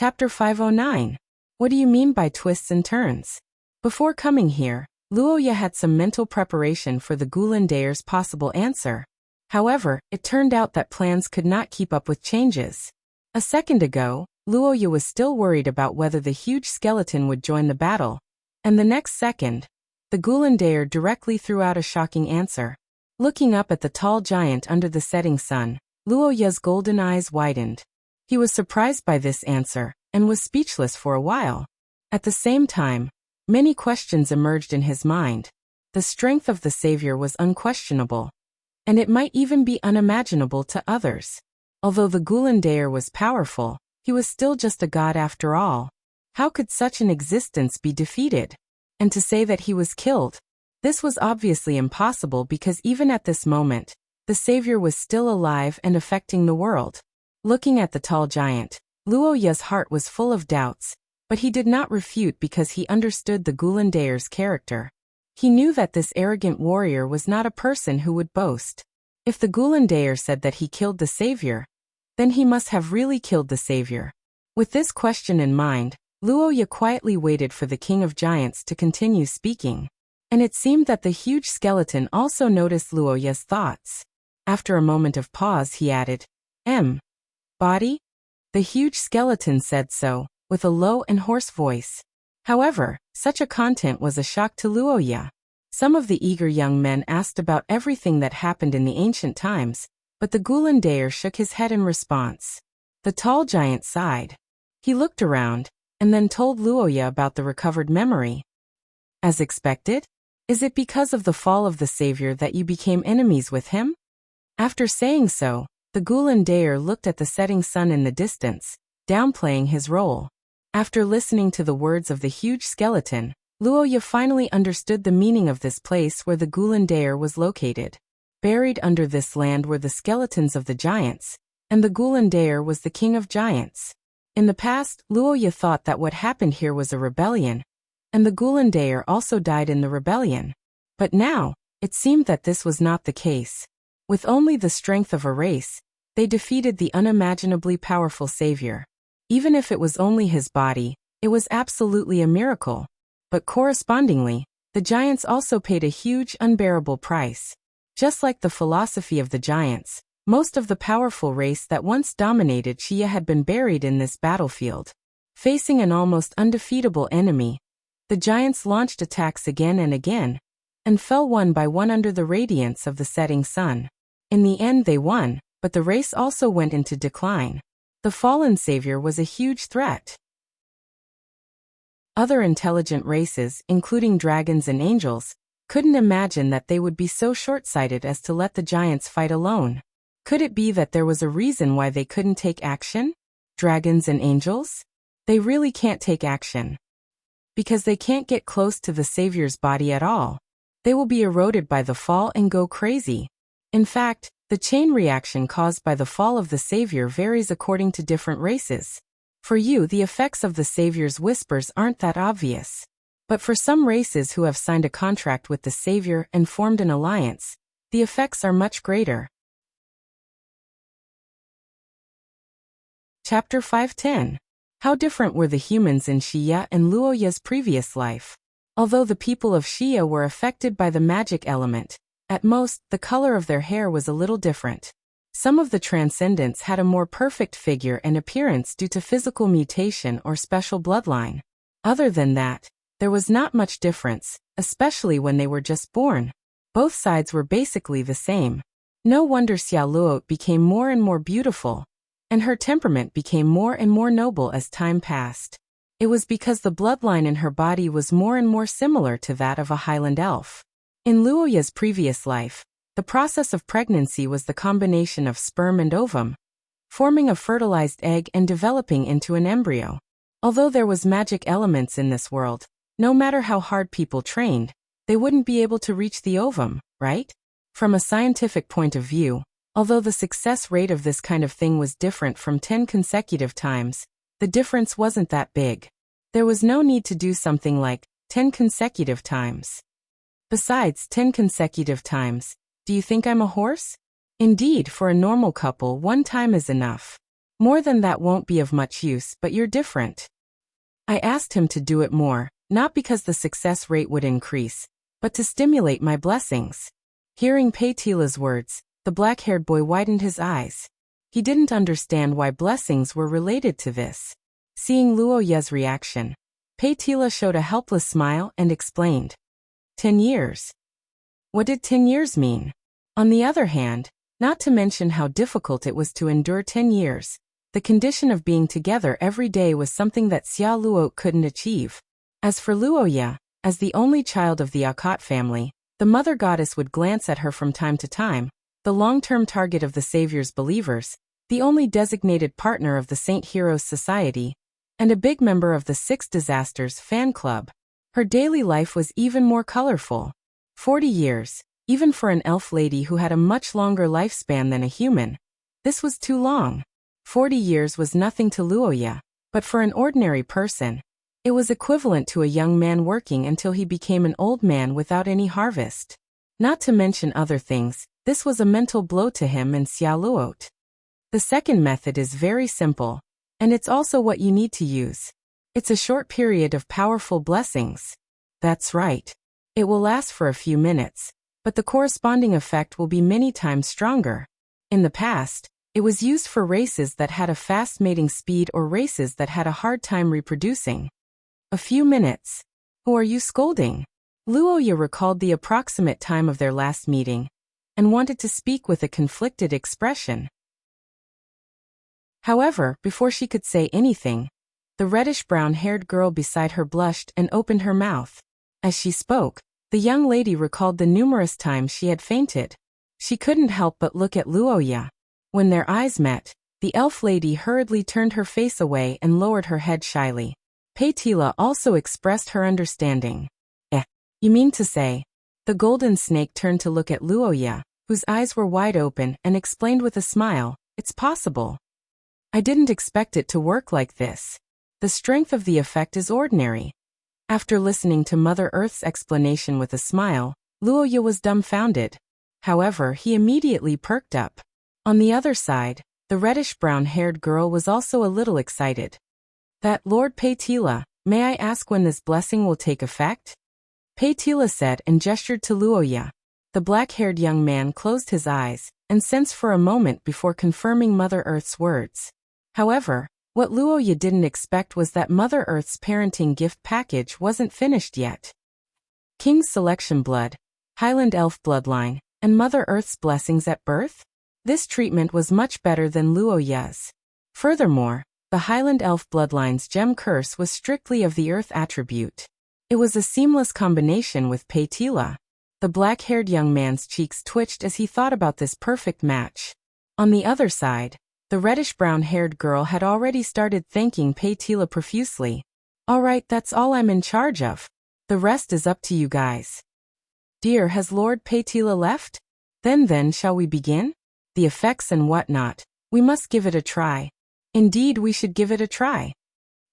Chapter 509. What do you mean by twists and turns? Before coming here, Luoya had some mental preparation for the Gulandayer's possible answer. However, it turned out that plans could not keep up with changes. A second ago, Luoya was still worried about whether the huge skeleton would join the battle. And the next second, the Gulandayer directly threw out a shocking answer. Looking up at the tall giant under the setting sun, Luoya's golden eyes widened. He was surprised by this answer, and was speechless for a while. At the same time, many questions emerged in his mind. The strength of the savior was unquestionable, and it might even be unimaginable to others. Although the Gulandayer was powerful, he was still just a god after all. How could such an existence be defeated? And to say that he was killed, this was obviously impossible because even at this moment, the savior was still alive and affecting the world. Looking at the tall giant, Luoya's heart was full of doubts, but he did not refute because he understood the Gulandayer's character. He knew that this arrogant warrior was not a person who would boast. If the Gulandayer said that he killed the savior, then he must have really killed the savior. With this question in mind, Luoya quietly waited for the king of giants to continue speaking. And it seemed that the huge skeleton also noticed Luoya's thoughts. After a moment of pause, he added, Body? The huge skeleton said so, with a low and hoarse voice. However, such a content was a shock to Luoya. Some of the eager young men asked about everything that happened in the ancient times, but the Gulandayer shook his head in response. The tall giant sighed. He looked around, and then told Luoya about the recovered memory. As expected? Is it because of the fall of the savior that you became enemies with him? After saying so, the Gulandayer looked at the setting sun in the distance, downplaying his role. After listening to the words of the huge skeleton, Luoya finally understood the meaning of this place where the Gulandayer was located. Buried under this land were the skeletons of the giants, and the Gulandayer was the king of giants. In the past, Luoya thought that what happened here was a rebellion, and the Gulandayer also died in the rebellion. But now, it seemed that this was not the case. With only the strength of a race, they defeated the unimaginably powerful savior. Even if it was only his body, it was absolutely a miracle. But correspondingly, the giants also paid a huge, unbearable price. Just like the philosophy of the giants, most of the powerful race that once dominated Xia had been buried in this battlefield. Facing an almost undefeatable enemy, the giants launched attacks again and again, and fell one by one under the radiance of the setting sun. In the end they won, but the race also went into decline. The fallen savior was a huge threat. Other intelligent races, including dragons and angels, couldn't imagine that they would be so short-sighted as to let the giants fight alone. Could it be that there was a reason why they couldn't take action? Dragons and angels? They really can't take action. Because they can't get close to the savior's body at all. They will be eroded by the fall and go crazy. In fact, the chain reaction caused by the fall of the savior varies according to different races. For you, the effects of the savior's whispers aren't that obvious. But for some races who have signed a contract with the savior and formed an alliance, the effects are much greater. Chapter 510. How different were the humans in Xia and Luoya's previous life? Although the people of Xia were affected by the magic element, at most, the color of their hair was a little different. Some of the transcendents had a more perfect figure and appearance due to physical mutation or special bloodline. Other than that, there was not much difference, especially when they were just born. Both sides were basically the same. No wonder Xia Luo became more and more beautiful, and her temperament became more and more noble as time passed. It was because the bloodline in her body was more and more similar to that of a highland elf. In Luoya's previous life, the process of pregnancy was the combination of sperm and ovum, forming a fertilized egg and developing into an embryo. Although there was magic elements in this world, no matter how hard people trained, they wouldn't be able to reach the ovum, right? From a scientific point of view, although the success rate of this kind of thing was different from 10 consecutive times, the difference wasn't that big. There was no need to do something like 10 consecutive times. Besides 10 consecutive times, do you think I'm a horse? Indeed, for a normal couple, one time is enough. More than that won't be of much use, but you're different. I asked him to do it more, not because the success rate would increase, but to stimulate my blessings. Hearing Peitila's words, the black-haired boy widened his eyes. He didn't understand why blessings were related to this. Seeing Luoya's reaction, Peitila showed a helpless smile and explained. 10 years. What did 10 years mean? On the other hand, not to mention how difficult it was to endure 10 years, the condition of being together every day was something that Xia Luo couldn't achieve. As for Luoya, as the only child of the Akot family, the mother goddess would glance at her from time to time, the long-term target of the Savior's believers, the only designated partner of the Saint Heroes Society, and a big member of the Six Disasters fan club. Her daily life was even more colorful. 40 years, even for an elf lady who had a much longer lifespan than a human. This was too long. 40 years was nothing to Luoya, but for an ordinary person, it was equivalent to a young man working until he became an old man without any harvest. Not to mention other things, this was a mental blow to him and Xia Luot. The second method is very simple, and it's also what you need to use. It's a short period of powerful blessings. That's right. It will last for a few minutes, but the corresponding effect will be many times stronger. In the past, it was used for races that had a fast mating speed or races that had a hard time reproducing. A few minutes. Who are you scolding? Luoya recalled the approximate time of their last meeting, and wanted to speak with a conflicted expression. However, before she could say anything, the reddish-brown-haired girl beside her blushed and opened her mouth. As she spoke, the young lady recalled the numerous times she had fainted. She couldn't help but look at Luoya. When their eyes met, the elf lady hurriedly turned her face away and lowered her head shyly. Peitila also expressed her understanding. You mean to say? The golden snake turned to look at Luoya, whose eyes were wide open, and explained with a smile, it's possible. I didn't expect it to work like this. The strength of the effect is ordinary. After listening to Mother Earth's explanation with a smile, Luoya was dumbfounded. However, he immediately perked up. On the other side, the reddish-brown-haired girl was also a little excited. That Lord Peitila, may I ask when this blessing will take effect? Peitila said and gestured to Luoya. The black-haired young man closed his eyes and sensed for a moment before confirming Mother Earth's words. However, what Luoya didn't expect was that Mother Earth's parenting gift package wasn't finished yet. King's Selection Blood, Highland Elf Bloodline, and Mother Earth's blessings at birth? This treatment was much better than Luoya's. Furthermore, the Highland Elf Bloodline's gem curse was strictly of the Earth attribute. It was a seamless combination with Peitila. The black-haired young man's cheeks twitched as he thought about this perfect match. On the other side, the reddish-brown-haired girl had already started thanking Peitila profusely. All right, that's all I'm in charge of. The rest is up to you guys. Dear, has Lord Peitila left? Then shall we begin? The effects and whatnot. We must give it a try. Indeed, we should give it a try.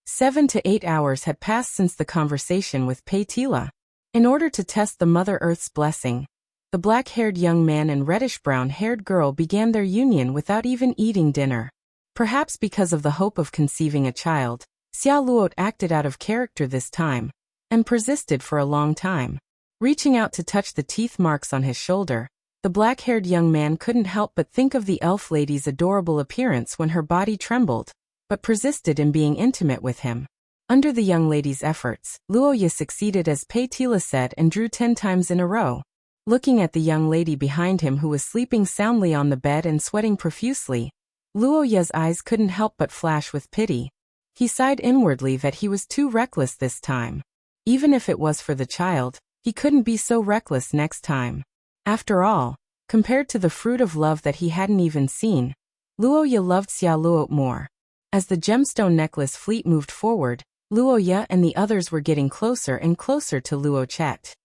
7 to 8 hours had passed since the conversation with Peitila. In order to test the Mother Earth's blessing, the black-haired young man and reddish-brown-haired girl began their union without even eating dinner. Perhaps because of the hope of conceiving a child, Xia Luot acted out of character this time, and persisted for a long time. Reaching out to touch the teeth marks on his shoulder, the black-haired young man couldn't help but think of the elf lady's adorable appearance when her body trembled, but persisted in being intimate with him. Under the young lady's efforts, Luoya succeeded as Peitila said and drew 10 times in a row. Looking at the young lady behind him who was sleeping soundly on the bed and sweating profusely, Luoya's eyes couldn't help but flash with pity. He sighed inwardly that he was too reckless this time. Even if it was for the child, he couldn't be so reckless next time. After all, compared to the fruit of love that he hadn't even seen, Luoya loved Xia Luot more. As the gemstone necklace fleet moved forward, Luoya and the others were getting closer and closer to Luo Chet.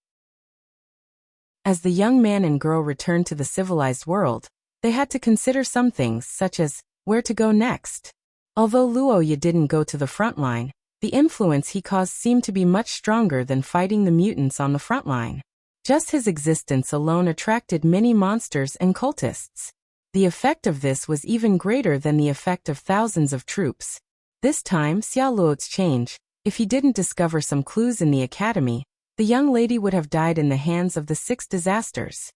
As the young man and girl returned to the civilized world, they had to consider some things such as where to go next. Although Luoya didn't go to the front line, the influence he caused seemed to be much stronger than fighting the mutants on the front line. Just his existence alone attracted many monsters and cultists. The effect of this was even greater than the effect of thousands of troops. This time, Xiao Luo's change. If he didn't discover some clues in the academy, the young lady would have died in the hands of the 6 disasters.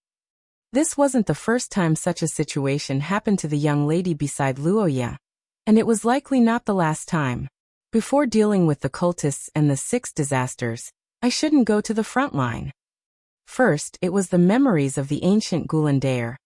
This wasn't the first time such a situation happened to the young lady beside Luoya, and it was likely not the last time. Before dealing with the cultists and the 6 disasters, I shouldn't go to the front line. First, it was the memories of the ancient Gulandair,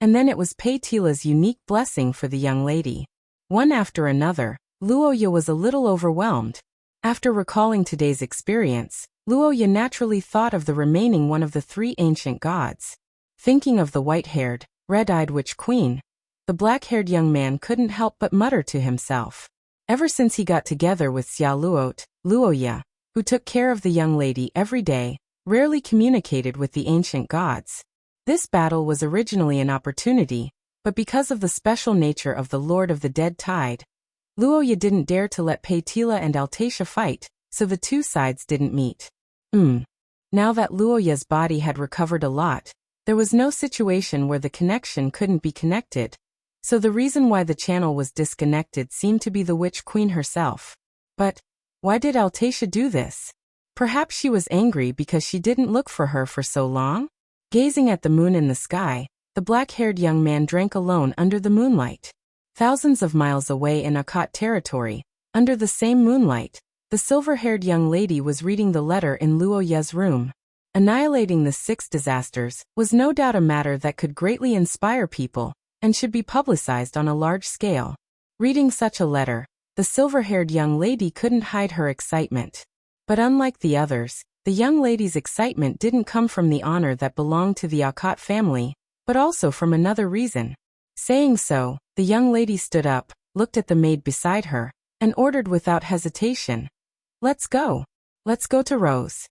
and then it was Peitila's unique blessing for the young lady. One after another, Luoya was a little overwhelmed. After recalling today's experience, Luoya naturally thought of the remaining one of the 3 ancient gods. Thinking of the white-haired, red-eyed witch queen, the black-haired young man couldn't help but mutter to himself. Ever since he got together with Xiao Luot, Luoya, who took care of the young lady every day, rarely communicated with the ancient gods. This battle was originally an opportunity, but because of the special nature of the Lord of the Dead Tide, Luoya didn't dare to let Peitila and Altacia fight, so the 2 sides didn't meet. Now that Luoya's body had recovered a lot, there was no situation where the connection couldn't be connected, so the reason why the channel was disconnected seemed to be the witch queen herself. But why did Altacia do this? Perhaps she was angry because she didn't look for her for so long? Gazing at the moon in the sky, the black-haired young man drank alone under the moonlight. Thousands of miles away in Akkad territory, under the same moonlight, the silver-haired young lady was reading the letter in Luoya's room. Annihilating the 6 disasters was no doubt a matter that could greatly inspire people, and should be publicized on a large scale. Reading such a letter, the silver-haired young lady couldn't hide her excitement. But unlike the others, the young lady's excitement didn't come from the honor that belonged to the Akkad family, but also from another reason. Saying so, the young lady stood up, looked at the maid beside her, and ordered without hesitation, "Let's go. Let's go to Rose."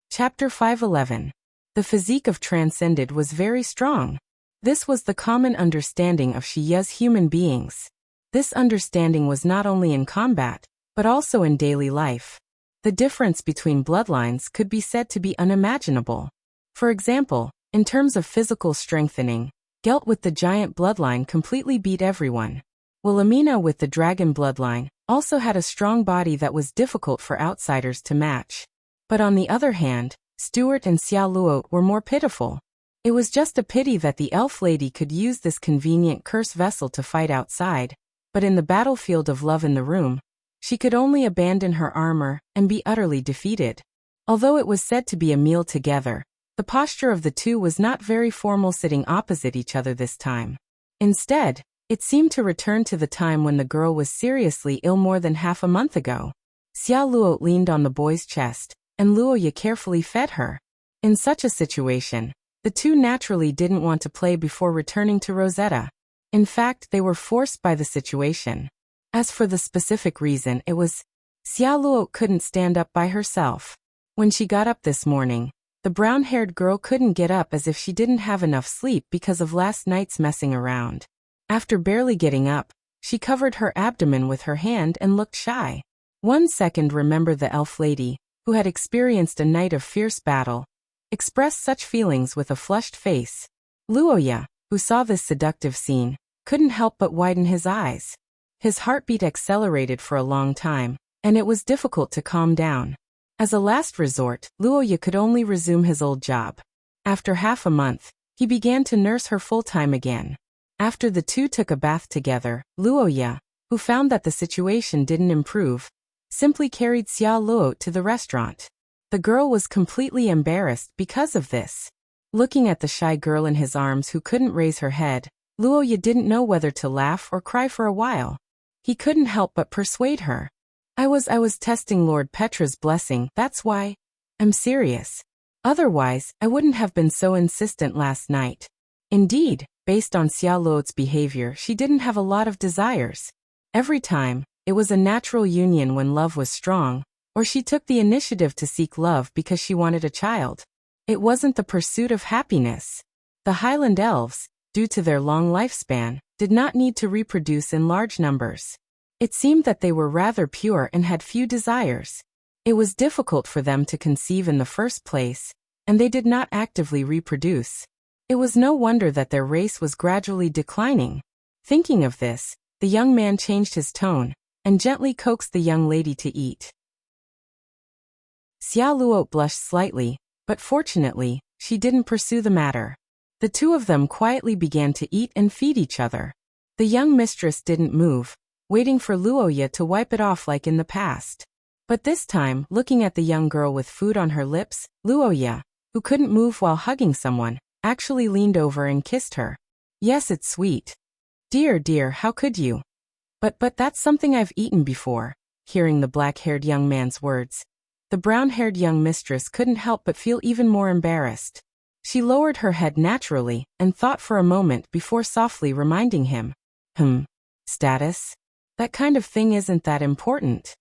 Chapter 511. The physique of Transcended was very strong. This was the common understanding of Shiya's human beings. This understanding was not only in combat, but also in daily life. The difference between bloodlines could be said to be unimaginable. For example, in terms of physical strengthening, Gelt with the giant bloodline completely beat everyone. Wilhelmina with the dragon bloodline also had a strong body that was difficult for outsiders to match. But on the other hand, Stuart and Xiao Luot were more pitiful. It was just a pity that the elf lady could use this convenient curse vessel to fight outside, but in the battlefield of love in the room, she could only abandon her armor and be utterly defeated. Although it was said to be a meal together, the posture of the 2 was not very formal, sitting opposite each other this time. Instead, it seemed to return to the time when the girl was seriously ill more than half a month ago. Xiao Luot leaned on the boy's chest, and Luoya carefully fed her. In such a situation, the 2 naturally didn't want to play before returning to Rosetta. In fact, they were forced by the situation. As for the specific reason, it was Xiao Luot couldn't stand up by herself. When she got up this morning, the brown-haired girl couldn't get up, as if she didn't have enough sleep because of last night's messing around. After barely getting up, she covered her abdomen with her hand and looked shy. 1 second, remember the elf lady, who had experienced a night of fierce battle, expressed such feelings with a flushed face. Luoya, who saw this seductive scene, couldn't help but widen his eyes. His heartbeat accelerated for a long time, and it was difficult to calm down. As a last resort, Luoya could only resume his old job. After half a month, he began to nurse her full-time again. After the 2 took a bath together, Luoya, who found that the situation didn't improve, simply carried Xiao Luot to the restaurant. The girl was completely embarrassed because of this. Looking at the shy girl in his arms who couldn't raise her head, Luoya didn't know whether to laugh or cry for a while. He couldn't help but persuade her. I was testing Lord Petra's blessing, that's why. I'm serious. Otherwise, I wouldn't have been so insistent last night. Indeed, based on Xiao Luot's behavior, she didn't have a lot of desires. Every time, it was a natural union when love was strong, or she took the initiative to seek love because she wanted a child. It wasn't the pursuit of happiness. The Highland elves, due to their long lifespan, did not need to reproduce in large numbers. It seemed that they were rather pure and had few desires. It was difficult for them to conceive in the first place, and they did not actively reproduce. It was no wonder that their race was gradually declining. Thinking of this, the young man changed his tone and gently coaxed the young lady to eat. Xia Luo blushed slightly, but fortunately, she didn't pursue the matter. The two of them quietly began to eat and feed each other. The young mistress didn't move, waiting for Luoya to wipe it off like in the past. But this time, looking at the young girl with food on her lips, Luoya, who couldn't move while hugging someone, actually leaned over and kissed her. Yes, it's sweet. Dear, how could you? But that's something I've eaten before. Hearing the black-haired young man's words, the brown-haired young mistress couldn't help but feel even more embarrassed. She lowered her head naturally and thought for a moment before softly reminding him. Status? That kind of thing isn't that important.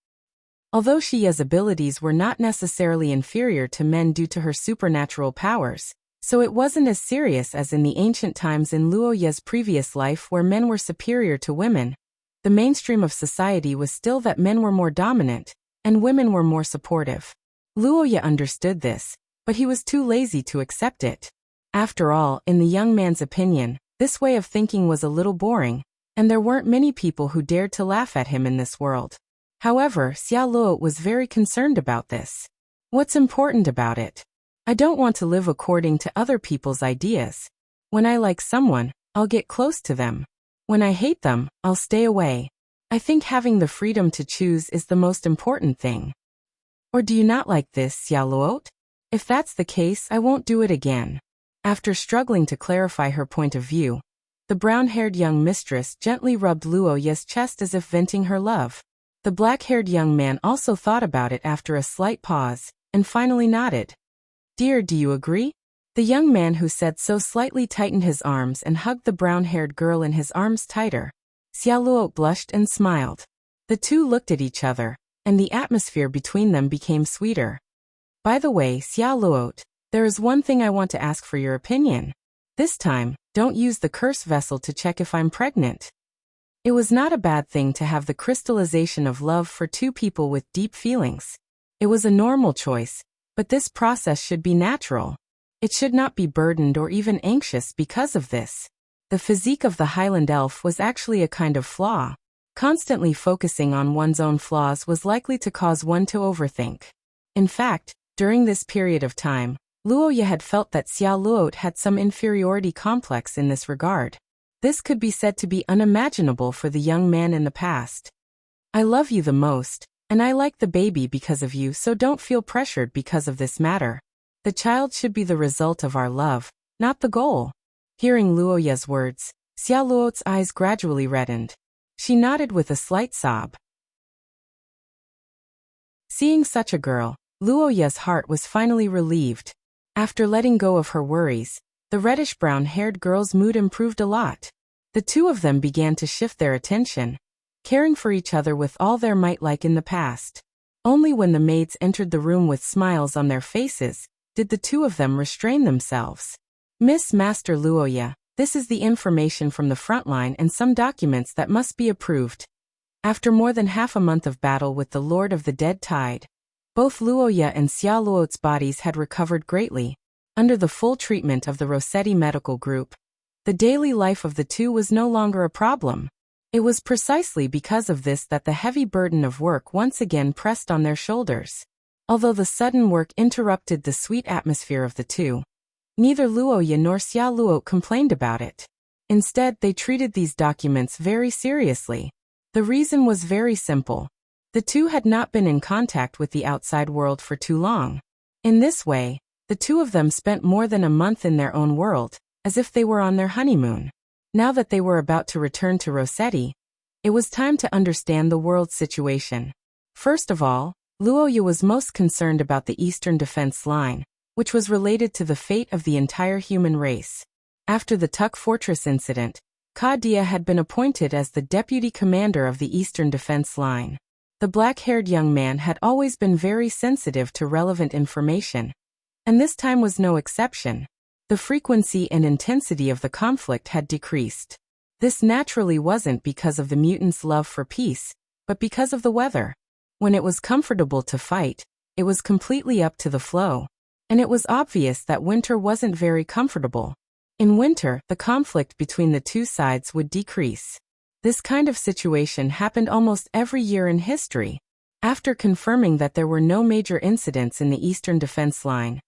Although Xia's abilities were not necessarily inferior to men due to her supernatural powers, so it wasn't as serious as in the ancient times in Luoya's previous life where men were superior to women. The mainstream of society was still that men were more dominant, and women were more supportive. Luoya understood this, but he was too lazy to accept it. After all, in the young man's opinion, this way of thinking was a little boring, and there weren't many people who dared to laugh at him in this world. However, Xia Luo was very concerned about this. What's important about it? I don't want to live according to other people's ideas. When I like someone, I'll get close to them. When I hate them, I'll stay away. I think having the freedom to choose is the most important thing. Or do you not like this, Xia Luo? If that's the case, I won't do it again. After struggling to clarify her point of view, the brown-haired young mistress gently rubbed Luoya's chest as if venting her love. The black-haired young man also thought about it after a slight pause, and finally nodded. Dear, do you agree? The young man who said so slightly tightened his arms and hugged the brown-haired girl in his arms tighter. Xia Luo blushed and smiled. The two looked at each other, and the atmosphere between them became sweeter. By the way, Xia Luo, there is one thing I want to ask for your opinion. This time, don't use the curse vessel to check if I'm pregnant. It was not a bad thing to have the crystallization of love for two people with deep feelings. It was a normal choice, but this process should be natural. It should not be burdened or even anxious because of this. The physique of the Highland elf was actually a kind of flaw. Constantly focusing on one's own flaws was likely to cause one to overthink. In fact, during this period of time, Luoya had felt that Xia Luo had some inferiority complex in this regard. This could be said to be unimaginable for the young man in the past. I love you the most, and I like the baby because of you, so don't feel pressured because of this matter. The child should be the result of our love, not the goal. Hearing Luoya's words, Xia Luo's eyes gradually reddened. She nodded with a slight sob. Seeing such a girl, Luoya's heart was finally relieved. After letting go of her worries, the reddish-brown-haired girl's mood improved a lot. The two of them began to shift their attention, caring for each other with all their might like in the past. Only when the maids entered the room with smiles on their faces, did the two of them restrain themselves. Miss Master Luoya, this is the information from the front line and some documents that must be approved. After more than half a month of battle with the Lord of the Dead Tide, both Luoya and Xia Luo's bodies had recovered greatly. Under the full treatment of the Rossetti Medical Group, the daily life of the two was no longer a problem. It was precisely because of this that the heavy burden of work once again pressed on their shoulders. Although the sudden work interrupted the sweet atmosphere of the two, neither Luoya nor Xia Luo complained about it. Instead, they treated these documents very seriously. The reason was very simple. The two had not been in contact with the outside world for too long. In this way, the two of them spent more than a month in their own world, as if they were on their honeymoon. Now that they were about to return to Rossetti, it was time to understand the world's situation. First of all, Luoya was most concerned about the Eastern Defense Line, which was related to the fate of the entire human race. After the Tuk Fortress incident, Ka Dia had been appointed as the deputy commander of the Eastern Defense Line. The black-haired young man had always been very sensitive to relevant information, and this time was no exception. The frequency and intensity of the conflict had decreased. This naturally wasn't because of the mutants' love for peace, but because of the weather. When it was comfortable to fight, it was completely up to the flow. and it was obvious that winter wasn't very comfortable. In winter, the conflict between the two sides would decrease. This kind of situation happened almost every year in history. After confirming that there were no major incidents in the eastern defense line,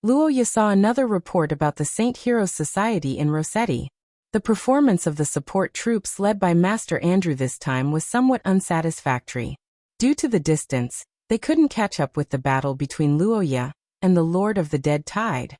Luoya saw another report about the Saint Heroes Society in Rossetti. The performance of the support troops led by Master Andrew this time was somewhat unsatisfactory. Due to the distance, they couldn't catch up with the battle between Luoya and the Lord of the Dead Tide.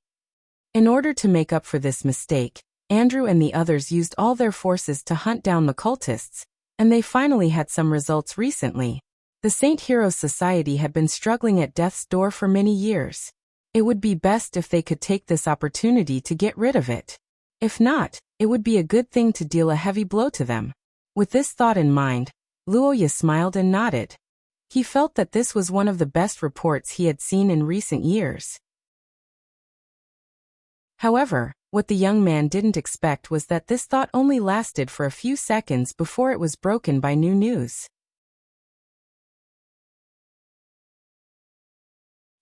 In order to make up for this mistake, Andrew and the others used all their forces to hunt down the cultists, and they finally had some results recently. The Saint Heroes Society had been struggling at death's door for many years. It would be best if they could take this opportunity to get rid of it. If not, it would be a good thing to deal a heavy blow to them. With this thought in mind, Luoya smiled and nodded. He felt that this was one of the best reports he had seen in recent years. However, what the young man didn't expect was that this thought only lasted for a few seconds before it was broken by new news.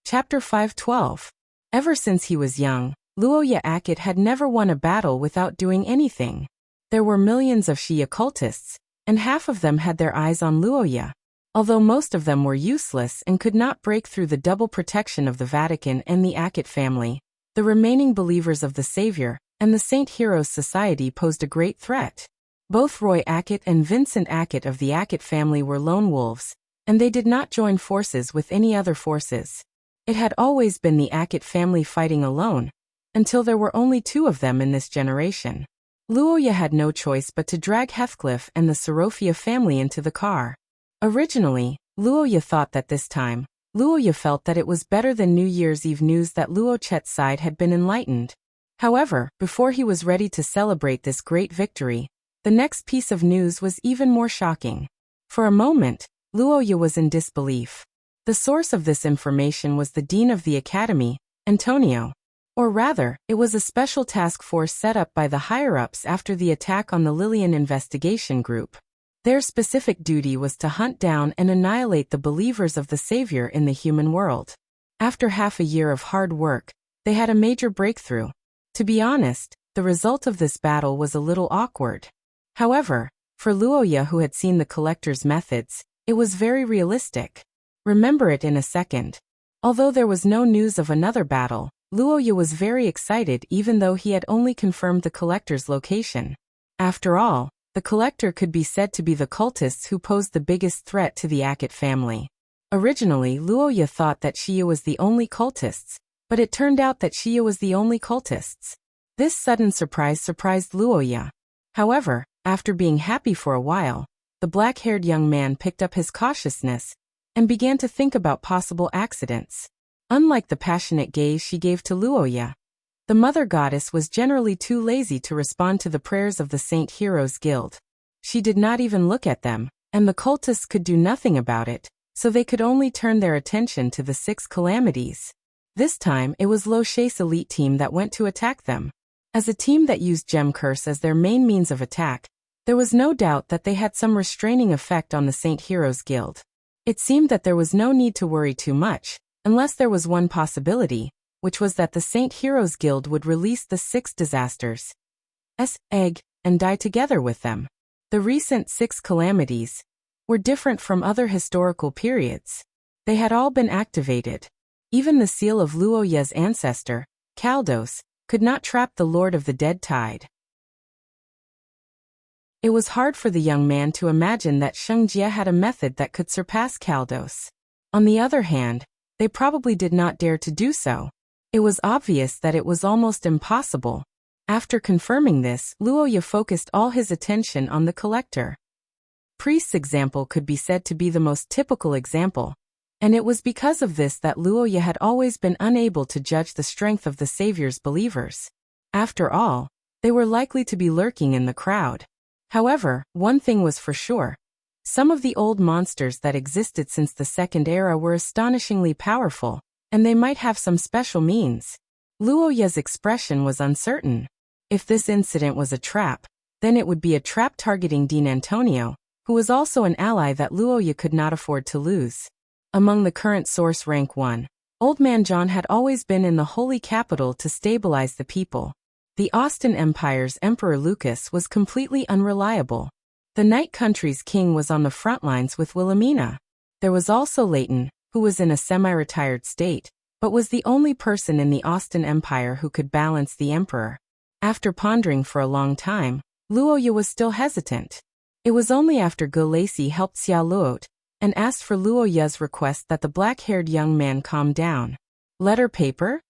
Chapter 5:12. Ever since he was young, Luoya Akit had never won a battle without doing anything. There were millions of Shia cultists, and half of them had their eyes on Luoya. Although most of them were useless and could not break through the double protection of the Vatican and the Akit family, the remaining believers of the Savior and the Saint Heroes Society posed a great threat. Both Roy Akit and Vincent Akit of the Akit family were lone wolves, and they did not join forces with any other forces. It had always been the Akit family fighting alone, until there were only two of them in this generation. Luoya had no choice but to drag Heathcliff and the Serofia family into the car. Originally, Luoya thought that this time, Luoya felt that it was better than New Year's Eve news that Luo Chet's side had been enlightened. However, before he was ready to celebrate this great victory, the next piece of news was even more shocking. For a moment, Luoya was in disbelief. The source of this information was the dean of the academy, Antonio. Or rather, it was a special task force set up by the higher-ups after the attack on the Lillian investigation group. Their specific duty was to hunt down and annihilate the believers of the Savior in the human world. After half a year of hard work, they had a major breakthrough. To be honest, the result of this battle was a little awkward. However, for Luoya, who had seen the collector's methods, it was very realistic. Remember it in a second. Although there was no news of another battle, Luoya was very excited even though he had only confirmed the collector's location. After all, the collector could be said to be the cultists who posed the biggest threat to the Akit family. Originally, Luoya thought that Shia was the only cultists, but it turned out that Shia was the only cultists. This sudden surprise surprised Luoya. However, after being happy for a while, the black-haired young man picked up his cautiousness and began to think about possible accidents. Unlike the passionate gaze she gave to Luoya, the Mother Goddess was generally too lazy to respond to the prayers of the Saint Heroes Guild. She did not even look at them, and the cultists could do nothing about it, so they could only turn their attention to the 6 calamities. This time it was Lo She's elite team that went to attack them. As a team that used Gem Curse as their main means of attack, there was no doubt that they had some restraining effect on the Saint Heroes Guild. It seemed that there was no need to worry too much, unless there was one possibility, which was that the Saint Heroes Guild would release the 6 disasters, egg, and die together with them. The recent 6 calamities were different from other historical periods. They had all been activated. Even the seal of Luoya's ancestor, Kaldos, could not trap the Lord of the Dead Tide. It was hard for the young man to imagine that Sheng Jie had a method that could surpass Kaldos. On the other hand, they probably did not dare to do so. It was obvious that it was almost impossible. After confirming this, Luoya focused all his attention on the collector. Priest's example could be said to be the most typical example, and it was because of this that Luoya had always been unable to judge the strength of the Savior's believers. After all, they were likely to be lurking in the crowd. However, one thing was for sure. Some of the old monsters that existed since the Second Era were astonishingly powerful, and they might have some special means. Luoya's expression was uncertain. If this incident was a trap, then it would be a trap targeting Dean Antonio, who was also an ally that Luoya could not afford to lose. Among the current source rank 1, Old Man John had always been in the holy capital to stabilize the people. The Austin Empire's Emperor Lucas was completely unreliable. The Night Country's king was on the front lines with Wilhelmina. There was also Leighton, who was in a semi-retired state, but was the only person in the Austin Empire who could balance the emperor. After pondering for a long time, Luoya was still hesitant. It was only after Gu Lacey helped Xia Luot and asked for Luoya's request that the black-haired young man calmed down. Letter paper?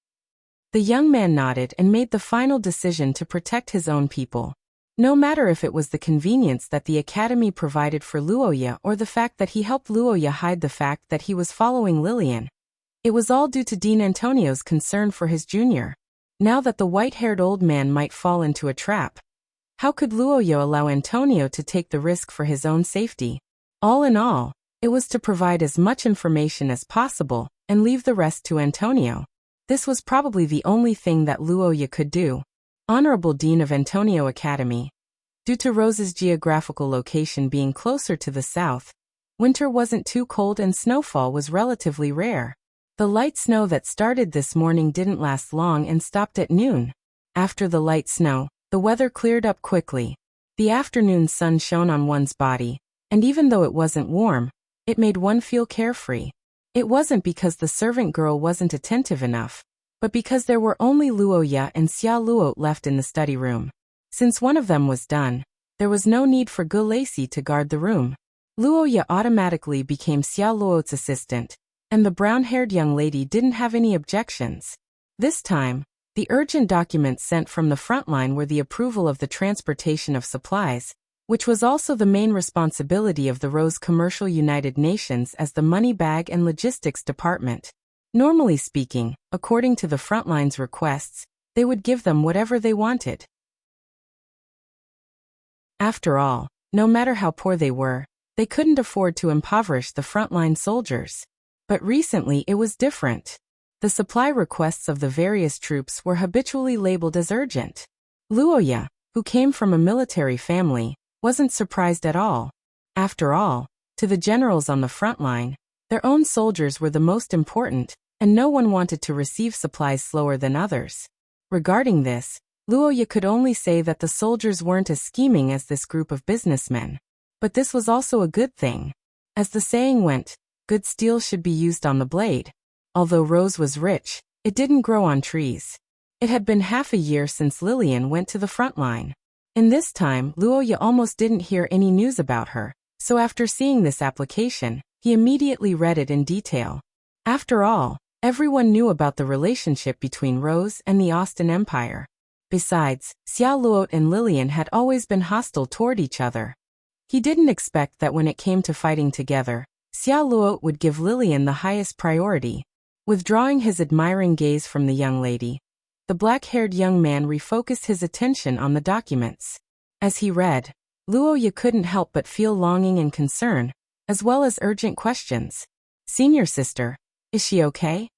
The young man nodded and made the final decision to protect his own people. No matter if it was the convenience that the academy provided for Luoya or the fact that he helped Luoya hide the fact that he was following Lillian. It was all due to Dean Antonio's concern for his junior. Now that the white-haired old man might fall into a trap, how could Luoya allow Antonio to take the risk for his own safety? All in all, it was to provide as much information as possible and leave the rest to Antonio. This was probably the only thing that Luoya could do. Honorable Dean of Antonio Academy. Due to Rose's geographical location being closer to the south, winter wasn't too cold and snowfall was relatively rare. The light snow that started this morning didn't last long and stopped at noon. After the light snow, the weather cleared up quickly. The afternoon sun shone on one's body, and even though it wasn't warm, it made one feel carefree. It wasn't because the servant girl wasn't attentive enough, but because there were only Luoya and Xia Luot left in the study room. Since one of them was done, there was no need for Gu Lacey to guard the room. Luoya automatically became Xia Luot's assistant, and the brown-haired young lady didn't have any objections. This time, the urgent documents sent from the front line were the approval of the transportation of supplies, which was also the main responsibility of the Rose Commercial United Nations as the money bag and logistics department. Normally speaking, according to the frontline's requests, they would give them whatever they wanted. After all, no matter how poor they were, they couldn't afford to impoverish the frontline soldiers. But recently it was different. The supply requests of the various troops were habitually labeled as urgent. Luoya, who came from a military family, wasn't surprised at all. After all, to the generals on the front line, their own soldiers were the most important, and no one wanted to receive supplies slower than others. Regarding this, Luoya could only say that the soldiers weren't as scheming as this group of businessmen. But this was also a good thing. As the saying went, good steel should be used on the blade. Although Rose was rich, it didn't grow on trees. It had been half a year since Lillian went to the front line. In this time, Luoya almost didn't hear any news about her, so after seeing this application, he immediately read it in detail. After all, everyone knew about the relationship between Rose and the Austin Empire. Besides, Xia Luot and Lillian had always been hostile toward each other. He didn't expect that when it came to fighting together, Xia Luot would give Lillian the highest priority. Withdrawing his admiring gaze from the young lady, the black-haired young man refocused his attention on the documents. As he read, Luoya couldn't help but feel longing and concern, as well as urgent questions. Senior sister, is she okay?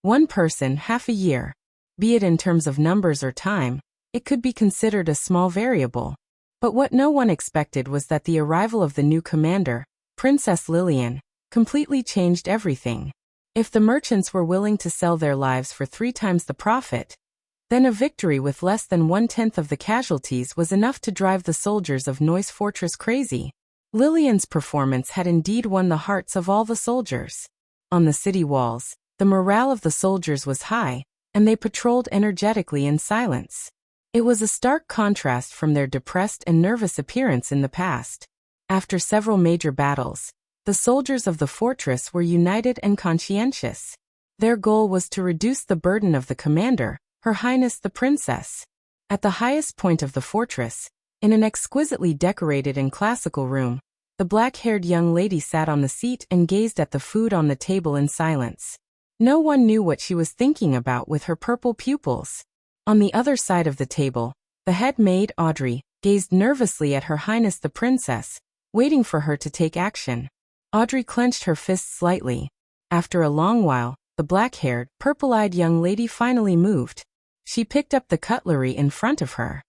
One person, half a year. Be it in terms of numbers or time, it could be considered a small variable. But what no one expected was that the arrival of the new commander, Princess Lillian, completely changed everything. If the merchants were willing to sell their lives for 3 times the profit, then a victory with less than 1/10 of the casualties was enough to drive the soldiers of Noise Fortress crazy. Lillian's performance had indeed won the hearts of all the soldiers. On the city walls, the morale of the soldiers was high, and they patrolled energetically in silence. It was a stark contrast from their depressed and nervous appearance in the past. After several major battles, the soldiers of the fortress were united and conscientious. Their goal was to reduce the burden of the commander, Her Highness the Princess. At the highest point of the fortress, in an exquisitely decorated and classical room, the black-haired young lady sat on the seat and gazed at the food on the table in silence. No one knew what she was thinking about with her purple pupils. On the other side of the table, the head maid, Audrey, gazed nervously at Her Highness the Princess, waiting for her to take action. Audrey clenched her fists slightly. After a long while, the black-haired, purple-eyed young lady finally moved. She picked up the cutlery in front of her.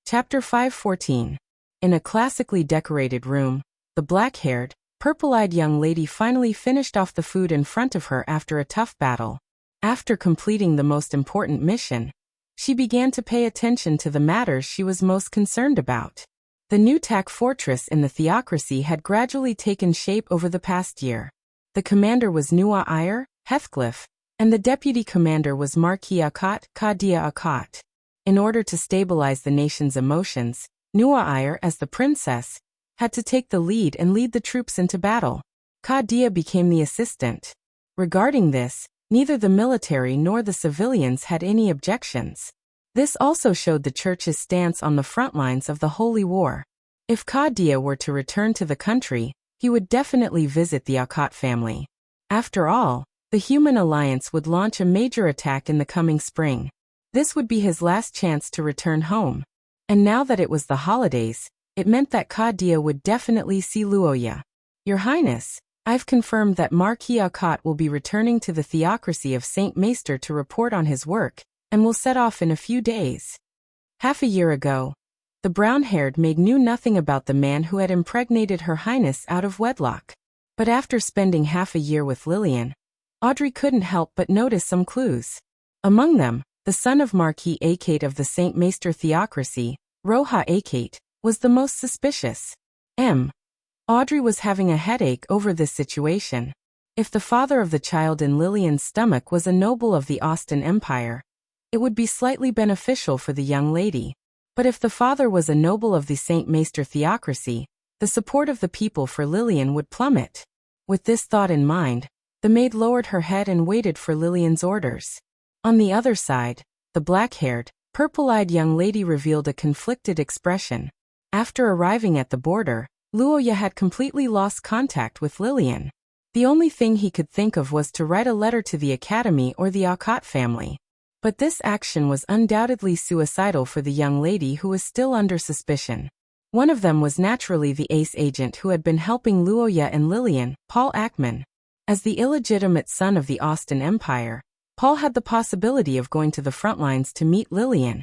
Chapter 5:14. In a classically decorated room, the black-haired, purple-eyed young lady finally finished off the food in front of her after a tough battle. After completing the most important mission, she began to pay attention to the matters she was most concerned about. The new Tak fortress in the theocracy had gradually taken shape over the past year. The commander was Nua Iyer, Heathcliff, and the deputy commander was Marquis Akat, Kadia Akat. In order to stabilize the nation's emotions, Nua Iyer, as the princess, had to take the lead and lead the troops into battle. Kadia became the assistant. Regarding this, neither the military nor the civilians had any objections. This also showed the church's stance on the front lines of the Holy War. If Kadia were to return to the country, he would definitely visit the Akat family. After all, the Human Alliance would launch a major attack in the coming spring. This would be his last chance to return home. And now that it was the holidays, it meant that Kadia would definitely see Luoya. Your Highness, I've confirmed that Marquis Akat will be returning to the theocracy of Saint Maester to report on his work, and will set off in a few days. Half a year ago, the brown-haired maid knew nothing about the man who had impregnated Her Highness out of wedlock. But after spending half a year with Lillian, Audrey couldn't help but notice some clues. Among them, the son of Marquis Akate of the Saint Maester theocracy, Roha Akate, was the most suspicious. Audrey was having a headache over this situation. If the father of the child in Lillian's stomach was a noble of the Austin Empire, it would be slightly beneficial for the young lady. But if the father was a noble of the Saint Maester theocracy, the support of the people for Lillian would plummet. With this thought in mind, the maid lowered her head and waited for Lillian's orders. On the other side, the black-haired, purple-eyed young lady revealed a conflicted expression. After arriving at the border, Luoya had completely lost contact with Lillian. The only thing he could think of was to write a letter to the academy or the Akat family. But this action was undoubtedly suicidal for the young lady who was still under suspicion. One of them was naturally the ace agent who had been helping Luoya and Lillian, Paul Ackman. As the illegitimate son of the Austin Empire, Paul had the possibility of going to the front lines to meet Lillian,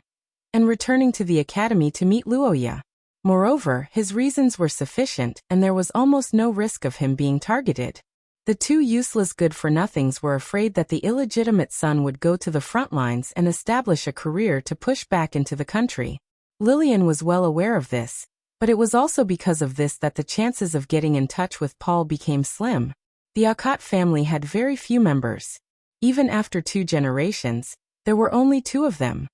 and returning to the academy to meet Luoya. Moreover, his reasons were sufficient and there was almost no risk of him being targeted. The two useless good-for-nothings were afraid that the illegitimate son would go to the front lines and establish a career to push back into the country. Lillian was well aware of this, but it was also because of this that the chances of getting in touch with Paul became slim. The Akat family had very few members. Even after 2 generations, there were only 2 of them.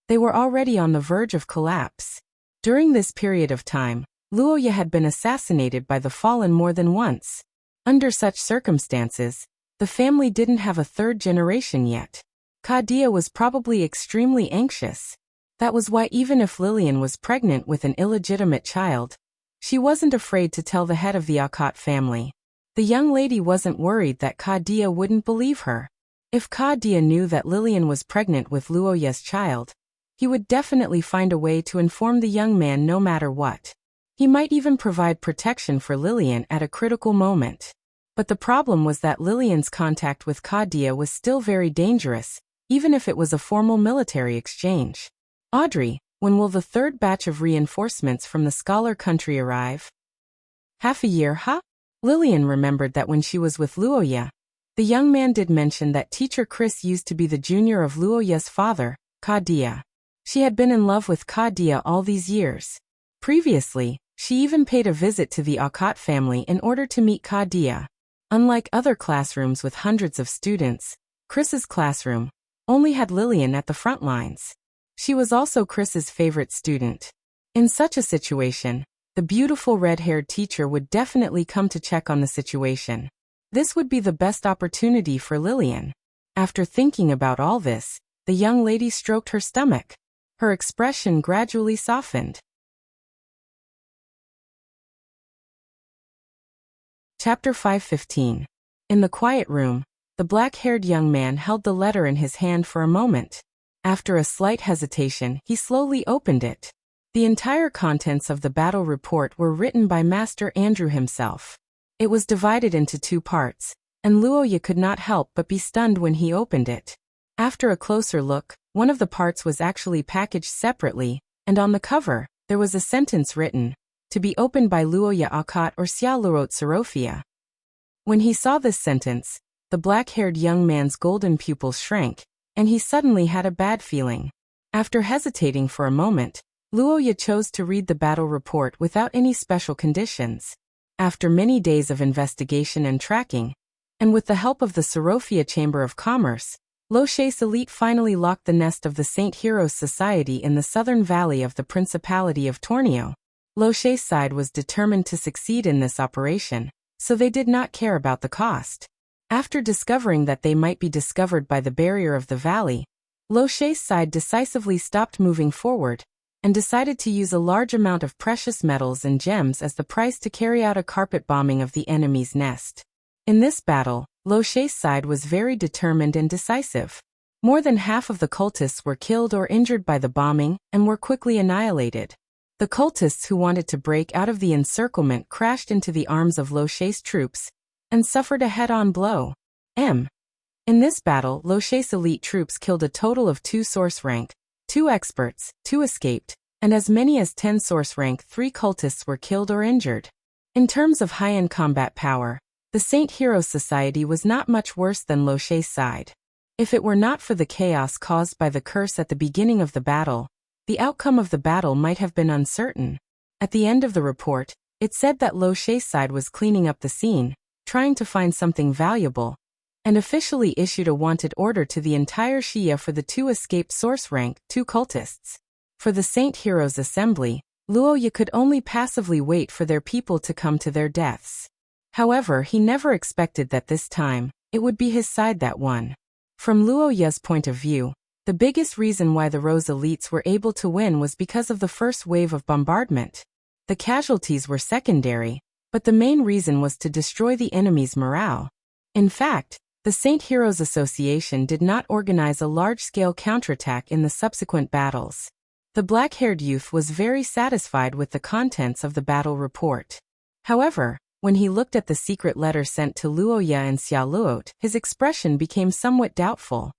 They were already on the verge of collapse. During this period of time, Luoya had been assassinated by the fallen more than once. Under such circumstances, the family didn't have a 3rd generation yet. Kadia was probably extremely anxious. That was why even if Lillian was pregnant with an illegitimate child, she wasn't afraid to tell the head of the Akat family. The young lady wasn't worried that Kadia wouldn't believe her. If Kadia knew that Lillian was pregnant with Luoya's child, he would definitely find a way to inform the young man no matter what. He might even provide protection for Lillian at a critical moment. But the problem was that Lillian's contact with Kadia was still very dangerous, even if it was a formal military exchange. Audrey, when will the 3rd batch of reinforcements from the scholar country arrive? Half a year, huh? Lillian remembered that when she was with Luoya, the young man did mention that teacher Chris used to be the junior of Luoya's father, Kadia. She had been in love with Kadia all these years. Previously, she even paid a visit to the Akat family in order to meet Kadia. Unlike other classrooms with hundreds of students, Chris's classroom only had Lillian at the front lines. She was also Chris's favorite student. In such a situation, the beautiful red-haired teacher would definitely come to check on the situation. This would be the best opportunity for Lillian. After thinking about all this, the young lady stroked her stomach. Her expression gradually softened. Chapter 5:15. In the quiet room, the black-haired young man held the letter in his hand for a moment. After a slight hesitation, he slowly opened it. The entire contents of the battle report were written by Master Andrew himself. It was divided into two parts, and Luoya could not help but be stunned when he opened it. After a closer look, one of the parts was actually packaged separately, and on the cover, there was a sentence written, "To be opened by Luoya Akat or Xiaoluot Serofia." When he saw this sentence, the black-haired young man's golden pupils shrank, and he suddenly had a bad feeling. After hesitating for a moment, Luoya chose to read the battle report without any special conditions. After many days of investigation and tracking, and with the help of the Serofia Chamber of Commerce, Lo She's elite finally locked the nest of the Saint Heroes Society in the southern valley of the Principality of Tornio. Lo She's side was determined to succeed in this operation, so they did not care about the cost. After discovering that they might be discovered by the barrier of the valley, Lo She's side decisively stopped moving forward, and decided to use a large amount of precious metals and gems as the price to carry out a carpet bombing of the enemy's nest. In this battle, Lo She's side was very determined and decisive. More than half of the cultists were killed or injured by the bombing and were quickly annihilated. The cultists who wanted to break out of the encirclement crashed into the arms of Lo She's troops and suffered a head-on blow. In this battle, Lo She's elite troops killed a total of 2 source rank, 2 experts, 2 escaped, and as many as 10 source rank 3 cultists were killed or injured. In terms of high-end combat power, the Saint Heroes Society was not much worse than Lo She's side. If it were not for the chaos caused by the curse at the beginning of the battle, the outcome of the battle might have been uncertain. At the end of the report, it said that Lo She's side was cleaning up the scene, trying to find something valuable, and officially issued a wanted order to the entire Shia for the 2 escaped source rank 2 cultists. For the Saint Heroes Assembly, Luoya could only passively wait for their people to come to their deaths. However, he never expected that this time, it would be his side that won. From Luoya's point of view, the biggest reason why the Rose elites were able to win was because of the first wave of bombardment. The casualties were secondary, but the main reason was to destroy the enemy's morale. In fact, the Saint Heroes Association did not organize a large-scale counterattack in the subsequent battles. The black-haired youth was very satisfied with the contents of the battle report. However, when he looked at the secret letter sent to Luoya and Xiaoluot, his expression became somewhat doubtful.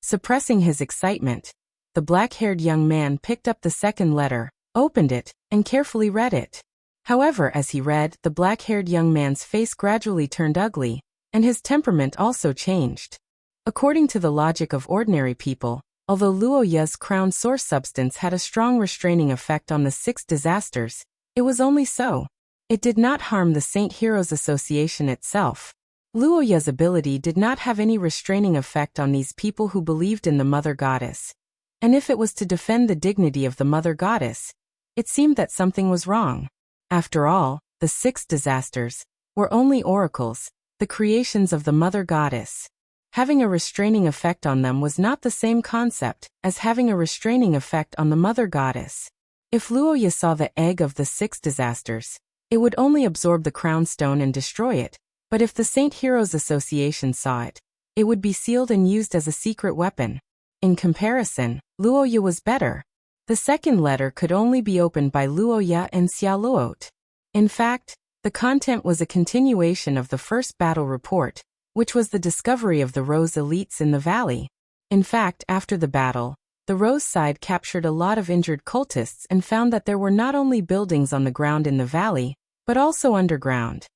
Suppressing his excitement, the black-haired young man picked up the second letter, opened it, and carefully read it. However, as he read, the black-haired young man's face gradually turned ugly, and his temperament also changed. According to the logic of ordinary people, although Luoya's crown source substance had a strong restraining effect on the 6 disasters, it was only so. It did not harm the Saint Heroes Association itself. Luoya's ability did not have any restraining effect on these people who believed in the Mother Goddess. And if it was to defend the dignity of the Mother Goddess, it seemed that something was wrong. After all, the 6 disasters were only oracles, the creations of the Mother Goddess. Having a restraining effect on them was not the same concept as having a restraining effect on the Mother Goddess. If Luoya saw the egg of the 6 disasters, it would only absorb the crown stone and destroy it, but if the Saint Heroes Association saw it, it would be sealed and used as a secret weapon. In comparison, Luoya was better. The second letter could only be opened by Luoya and Xiaoluot. In fact, the content was a continuation of the first battle report, which was the discovery of the Rose elites in the valley. In fact, after the battle, the Rose side captured a lot of injured cultists and found that there were not only buildings on the ground in the valley, but also underground.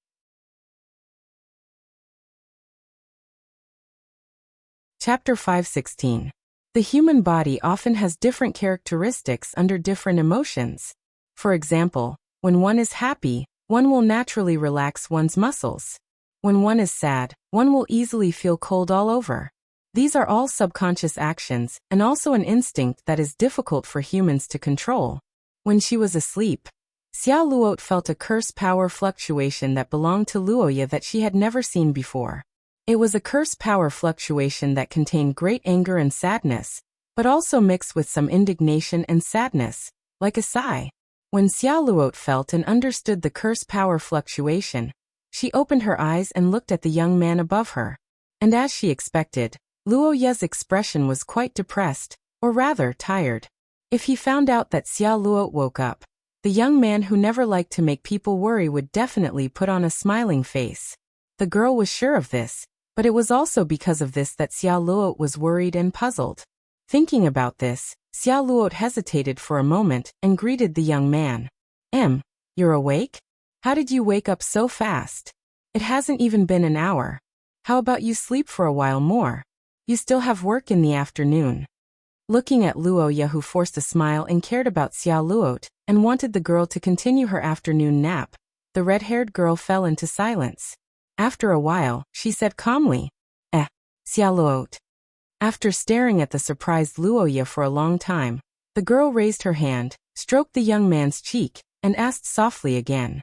Chapter 5:16. The human body often has different characteristics under different emotions. For example, when one is happy, one will naturally relax one's muscles. When one is sad, one will easily feel cold all over. These are all subconscious actions and also an instinct that is difficult for humans to control. When she was asleep, Xiaoluot felt a curse power fluctuation that belonged to Luoya that she had never seen before. It was a curse power fluctuation that contained great anger and sadness, but also mixed with some indignation and sadness, like a sigh. When Xiaoluot felt and understood the curse power fluctuation, she opened her eyes and looked at the young man above her. And as she expected, Luoya's expression was quite depressed, or rather tired. If he found out that Xiaoluot woke up, The young man who never liked to make people worry would definitely put on a smiling face. The girl was sure of this, but it was also because of this that Xiao Luo was worried and puzzled. Thinking about this, Xiao Luo hesitated for a moment and greeted the young man. You're awake? How did you wake up so fast? It hasn't even been an hour. How about you sleep for a while more? You still have work in the afternoon. Looking at Luoya, who forced a smile and cared about Xiao Luo and wanted the girl to continue her afternoon nap, the red-haired girl fell into silence. After a while, she said calmly, Xiao Luo. After staring at the surprised Luoya for a long time, the girl raised her hand, stroked the young man's cheek, and asked softly again.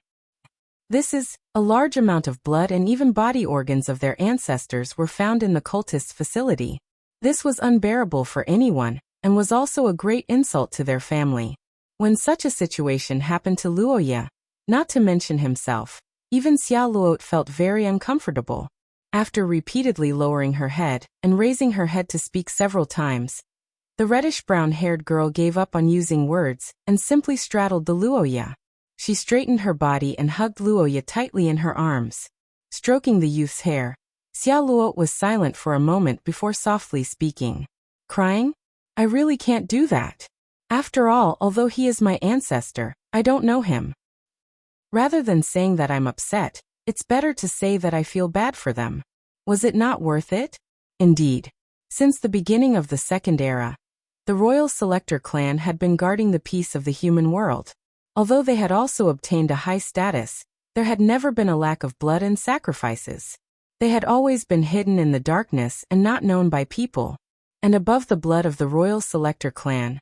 This is, a large amount of blood and even body organs of their ancestors were found in the cultists' facility. This was unbearable for anyone, and was also a great insult to their family. When such a situation happened to Luoya, not to mention himself, even Xiao Luo felt very uncomfortable. After repeatedly lowering her head and raising her head to speak several times, the reddish-brown-haired girl gave up on using words and simply straddled the Luoya. She straightened her body and hugged Luoya tightly in her arms. Stroking the youth's hair, Xiao Luo was silent for a moment before softly speaking. Crying? I really can't do that. After all, although he is my ancestor, I don't know him. Rather than saying that I'm upset, it's better to say that I feel bad for them. Was it not worth it? Indeed. Since the beginning of the Second Era, the Royal Selector clan had been guarding the peace of the human world. Although they had also obtained a high status, there had never been a lack of blood and sacrifices. They had always been hidden in the darkness and not known by people. And above the blood of the Royal Selector clan,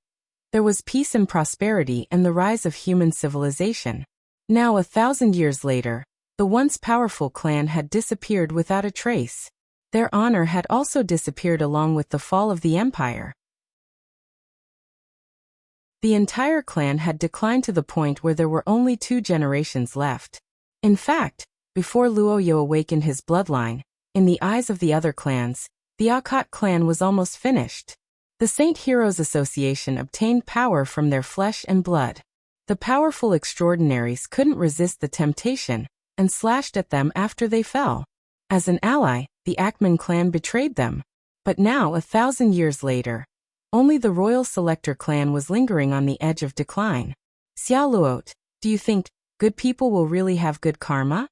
there was peace and prosperity and the rise of human civilization. Now 1,000 years later, the once powerful clan had disappeared without a trace. Their honor had also disappeared along with the fall of the empire. The entire clan had declined to the point where there were only 2 generations left. In fact, before Luoya awakened his bloodline, in the eyes of the other clans, the Akat clan was almost finished. The Saint Heroes Association obtained power from their flesh and blood. The powerful extraordinaries couldn't resist the temptation and slashed at them after they fell. As an ally, the Akman clan betrayed them. But now, 1,000 years later, only the Royal Selector clan was lingering on the edge of decline. Xiao Luo, do you think good people will really have good karma?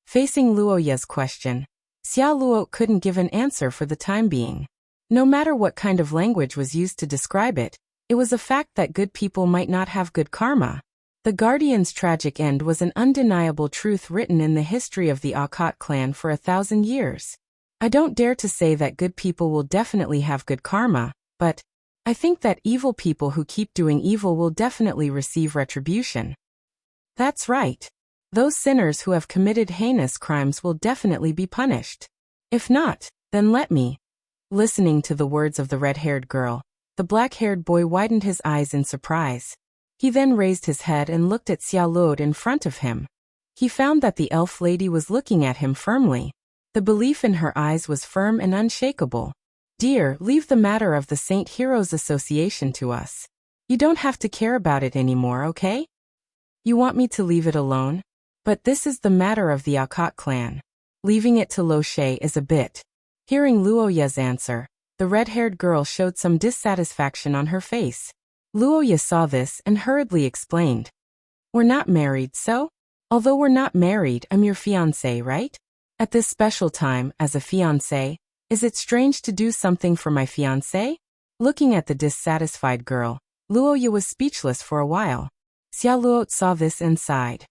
Facing Luoya's question, Xiao Luo couldn't give an answer for the time being. No matter what kind of language was used to describe it, it was a fact that good people might not have good karma. The Guardian's tragic end was an undeniable truth written in the history of the Akat clan for 1,000 years. I don't dare to say that good people will definitely have good karma, but I think that evil people who keep doing evil will definitely receive retribution. That's right. Those sinners who have committed heinous crimes will definitely be punished. If not, then let me. Listening to the words of the red-haired girl, the black-haired boy widened his eyes in surprise. He then raised his head and looked at Xiao Luo in front of him. He found that the elf lady was looking at him firmly. The belief in her eyes was firm and unshakable. Dear, leave the matter of the Saint Heroes Association to us. You don't have to care about it anymore, okay? You want me to leave it alone? But this is the matter of the Akat clan. Leaving it to Lo She is a bit. Hearing Luoya's answer, the red-haired girl showed some dissatisfaction on her face. Luoya saw this and hurriedly explained. We're not married, so? Although we're not married, I'm your fiancé, right? At this special time, as a fiancé, is it strange to do something for my fiancé? Looking at the dissatisfied girl, Luoya was speechless for a while. Xiao Luo saw this and sighed.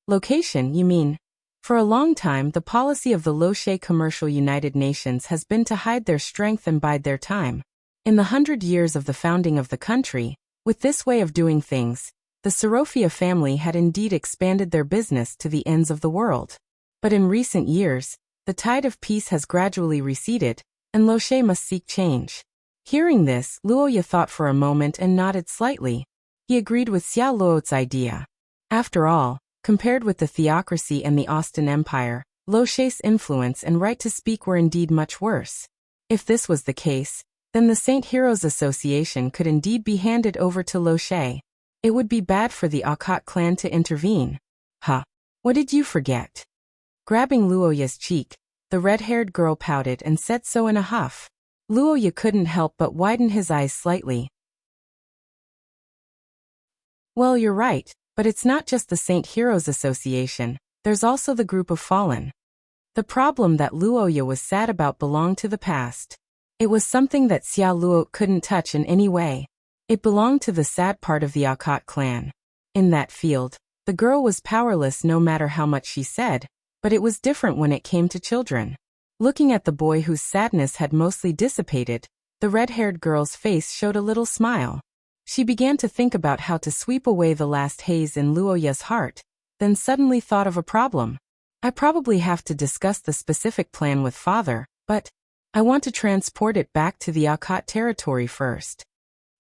Location, you mean? For a long time, the policy of the Lo She Commercial United Nations has been to hide their strength and bide their time. In the 100 years of the founding of the country, with this way of doing things, the Sorofia family had indeed expanded their business to the ends of the world. But in recent years, the tide of peace has gradually receded, and Lo She must seek change. Hearing this, Luoya thought for a moment and nodded slightly. He agreed with Xiao Luo's idea. After all, compared with the theocracy and the Austin Empire, Lo She's influence and right to speak were indeed much worse. If this was the case, then the Saint Heroes Association could indeed be handed over to Lo She. It would be bad for the Akat clan to intervene. Huh. What did you forget? Grabbing Luoya's cheek, the red-haired girl pouted and said so in a huff. Luoya couldn't help but widen his eyes slightly. Well, you're right, but it's not just the Saint Heroes Association, there's also the group of fallen. The problem that Luoya was sad about belonged to the past. It was something that Xia Luo couldn't touch in any way. It belonged to the sad part of the Akat clan. In that field, the girl was powerless no matter how much she said, but it was different when it came to children. Looking at the boy whose sadness had mostly dissipated, the red-haired girl's face showed a little smile. She began to think about how to sweep away the last haze in Luoya's heart, then suddenly thought of a problem. I probably have to discuss the specific plan with father, but I want to transport it back to the Akat territory first.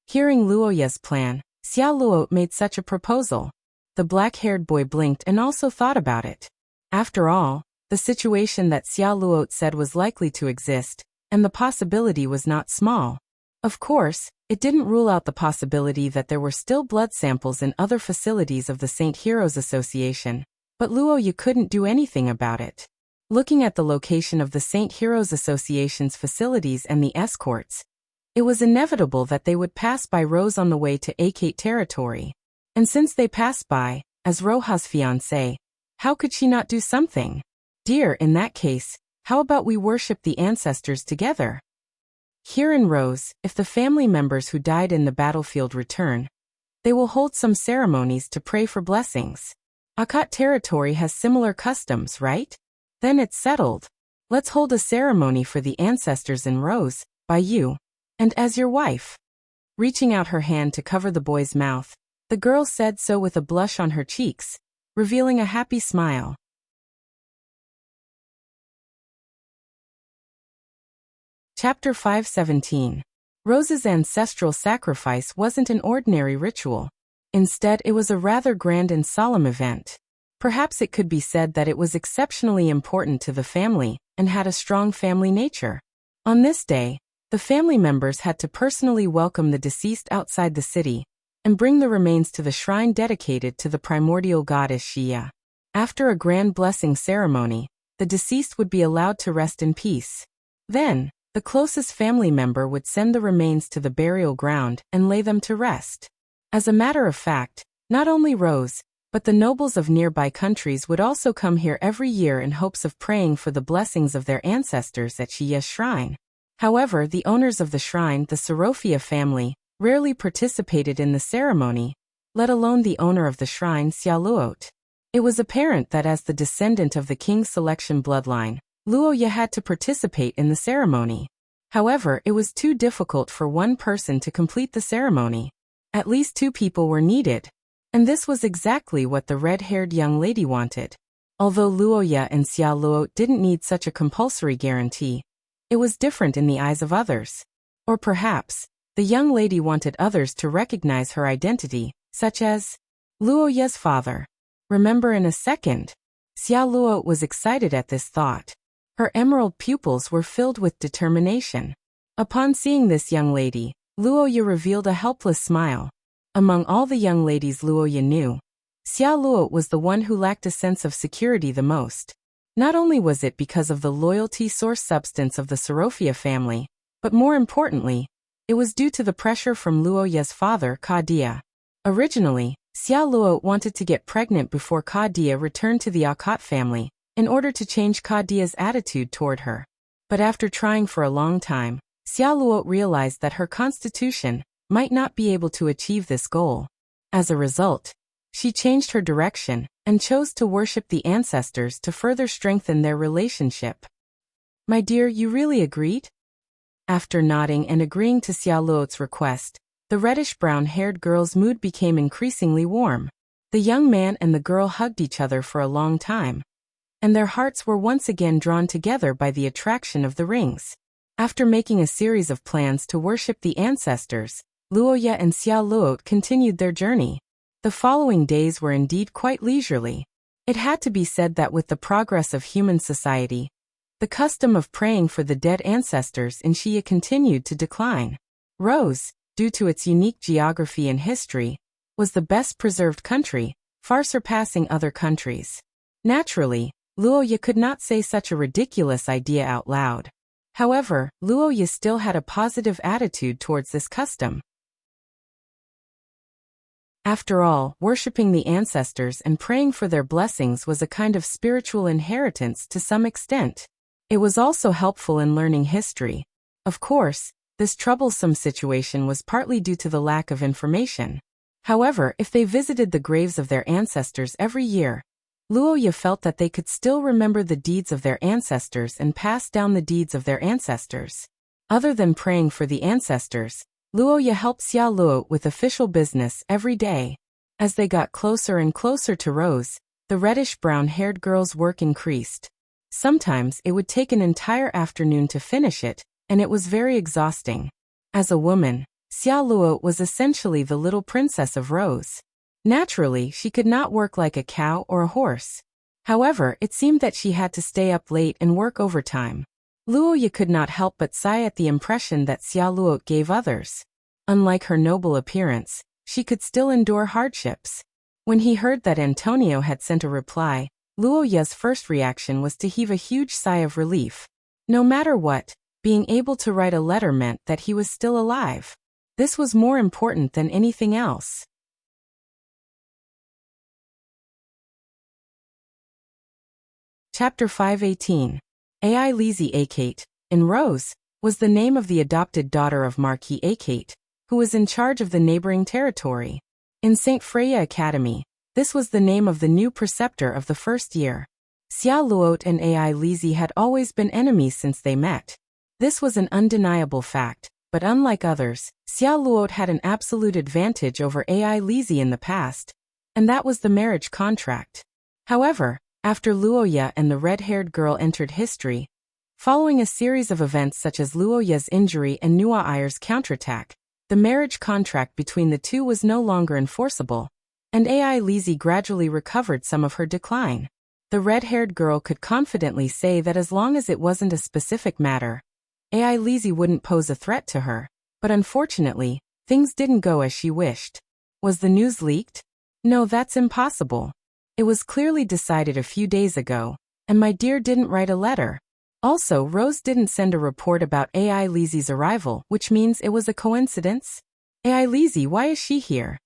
Hearing Luoya's plan, Xia Luo made such a proposal. The black-haired boy blinked and also thought about it. After all, the situation that Xia Luo said was likely to exist, and the possibility was not small. Of course, it didn't rule out the possibility that there were still blood samples in other facilities of the Saint Heroes Association, but Luoya couldn't do anything about it. Looking at the location of the Saint Heroes Association's facilities and the escorts, it was inevitable that they would pass by Rose on the way to Akat territory. And since they passed by, as Roha's fiancé, how could she not do something? Dear, in that case, how about we worship the ancestors together? Here in Rose, if the family members who died in the battlefield return, they will hold some ceremonies to pray for blessings. Akat territory has similar customs, right? Then it's settled. Let's hold a ceremony for the ancestors in Rose, by you, and as your wife. Reaching out her hand to cover the boy's mouth, the girl said so with a blush on her cheeks, revealing a happy smile. Chapter 517. Rose's ancestral sacrifice wasn't an ordinary ritual. Instead, it was a rather grand and solemn event. Perhaps it could be said that it was exceptionally important to the family and had a strong family nature. On this day, the family members had to personally welcome the deceased outside the city and bring the remains to the shrine dedicated to the primordial goddess Xia. After a grand blessing ceremony, the deceased would be allowed to rest in peace. Then, the closest family member would send the remains to the burial ground and lay them to rest. As a matter of fact, not only Rose, but the nobles of nearby countries would also come here every year in hopes of praying for the blessings of their ancestors at Xia's shrine. However, the owners of the shrine, the Sorofia family, rarely participated in the ceremony, let alone the owner of the shrine, Xia Luot. It was apparent that as the descendant of the king's selection bloodline, Luoya had to participate in the ceremony. However, it was too difficult for one person to complete the ceremony. At least two people were needed. And this was exactly what the red-haired young lady wanted. Although Luoya and Xia Luo didn't need such a compulsory guarantee, it was different in the eyes of others. Or perhaps, the young lady wanted others to recognize her identity, such as Luoya's father. Remember in a second. Xia Luo was excited at this thought. Her emerald pupils were filled with determination. Upon seeing this young lady, Luoya revealed a helpless smile. Among all the young ladies Luoya knew, Xia Luo was the one who lacked a sense of security the most. Not only was it because of the loyalty source substance of the Sorofia family, but more importantly, it was due to the pressure from Luoya's father, Kadia. Originally, Xia Luo wanted to get pregnant before Kadia returned to the Akat family, in order to change Kadia's attitude toward her. But after trying for a long time, Xia Luo realized that her constitution might not be able to achieve this goal. As a result, she changed her direction and chose to worship the ancestors to further strengthen their relationship. My dear, you really agreed? After nodding and agreeing to Xia Luo's request, the reddish-brown-haired girl's mood became increasingly warm. The young man and the girl hugged each other for a long time, and their hearts were once again drawn together by the attraction of the rings. After making a series of plans to worship the ancestors, Luoya and Xia Luo continued their journey. The following days were indeed quite leisurely. It had to be said that with the progress of human society, the custom of praying for the dead ancestors in Xia continued to decline. Rose, due to its unique geography and history, was the best-preserved country, far surpassing other countries. Naturally, Luoya could not say such a ridiculous idea out loud. However, Luoya still had a positive attitude towards this custom. After all, worshipping the ancestors and praying for their blessings was a kind of spiritual inheritance to some extent. It was also helpful in learning history. Of course, this troublesome situation was partly due to the lack of information. However, if they visited the graves of their ancestors every year, Luoya felt that they could still remember the deeds of their ancestors and pass down the deeds of their ancestors. Other than praying for the ancestors, Luoya helped Xia Luo with official business every day. As they got closer and closer to Rose, the reddish-brown-haired girl's work increased. Sometimes it would take an entire afternoon to finish it, and it was very exhausting. As a woman, Xia Luo was essentially the little princess of Rose. Naturally, she could not work like a cow or a horse. However, it seemed that she had to stay up late and work overtime. Luoya could not help but sigh at the impression that Xia Luo gave others. Unlike her noble appearance, she could still endure hardships. When he heard that Antonio had sent a reply, Luoya's first reaction was to heave a huge sigh of relief. No matter what, being able to write a letter meant that he was still alive. This was more important than anything else. Chapter 518. Ai Lizzie Akate, in Rose, was the name of the adopted daughter of Marquis Akate, who was in charge of the neighboring territory. In St. Freya Academy, this was the name of the new preceptor of the first year. Xia Luo and Ai Lizzie had always been enemies since they met. This was an undeniable fact, but unlike others, Xia Luo had an absolute advantage over Ai Lizzie in the past, and that was the marriage contract. However, after Luoya and the red-haired girl entered history, following a series of events such as Luoya's injury and Nua Ayer's counterattack, the marriage contract between the two was no longer enforceable, and Ai Lizzie gradually recovered some of her decline. The red-haired girl could confidently say that as long as it wasn't a specific matter, Ai Lizzie wouldn't pose a threat to her, but unfortunately, things didn't go as she wished. Was the news leaked? No, that's impossible. It was clearly decided a few days ago, and my dear didn't write a letter. Also, Rose didn't send a report about Ai Lizzie's arrival, which means it was a coincidence. Ai Lizzie, why is she here?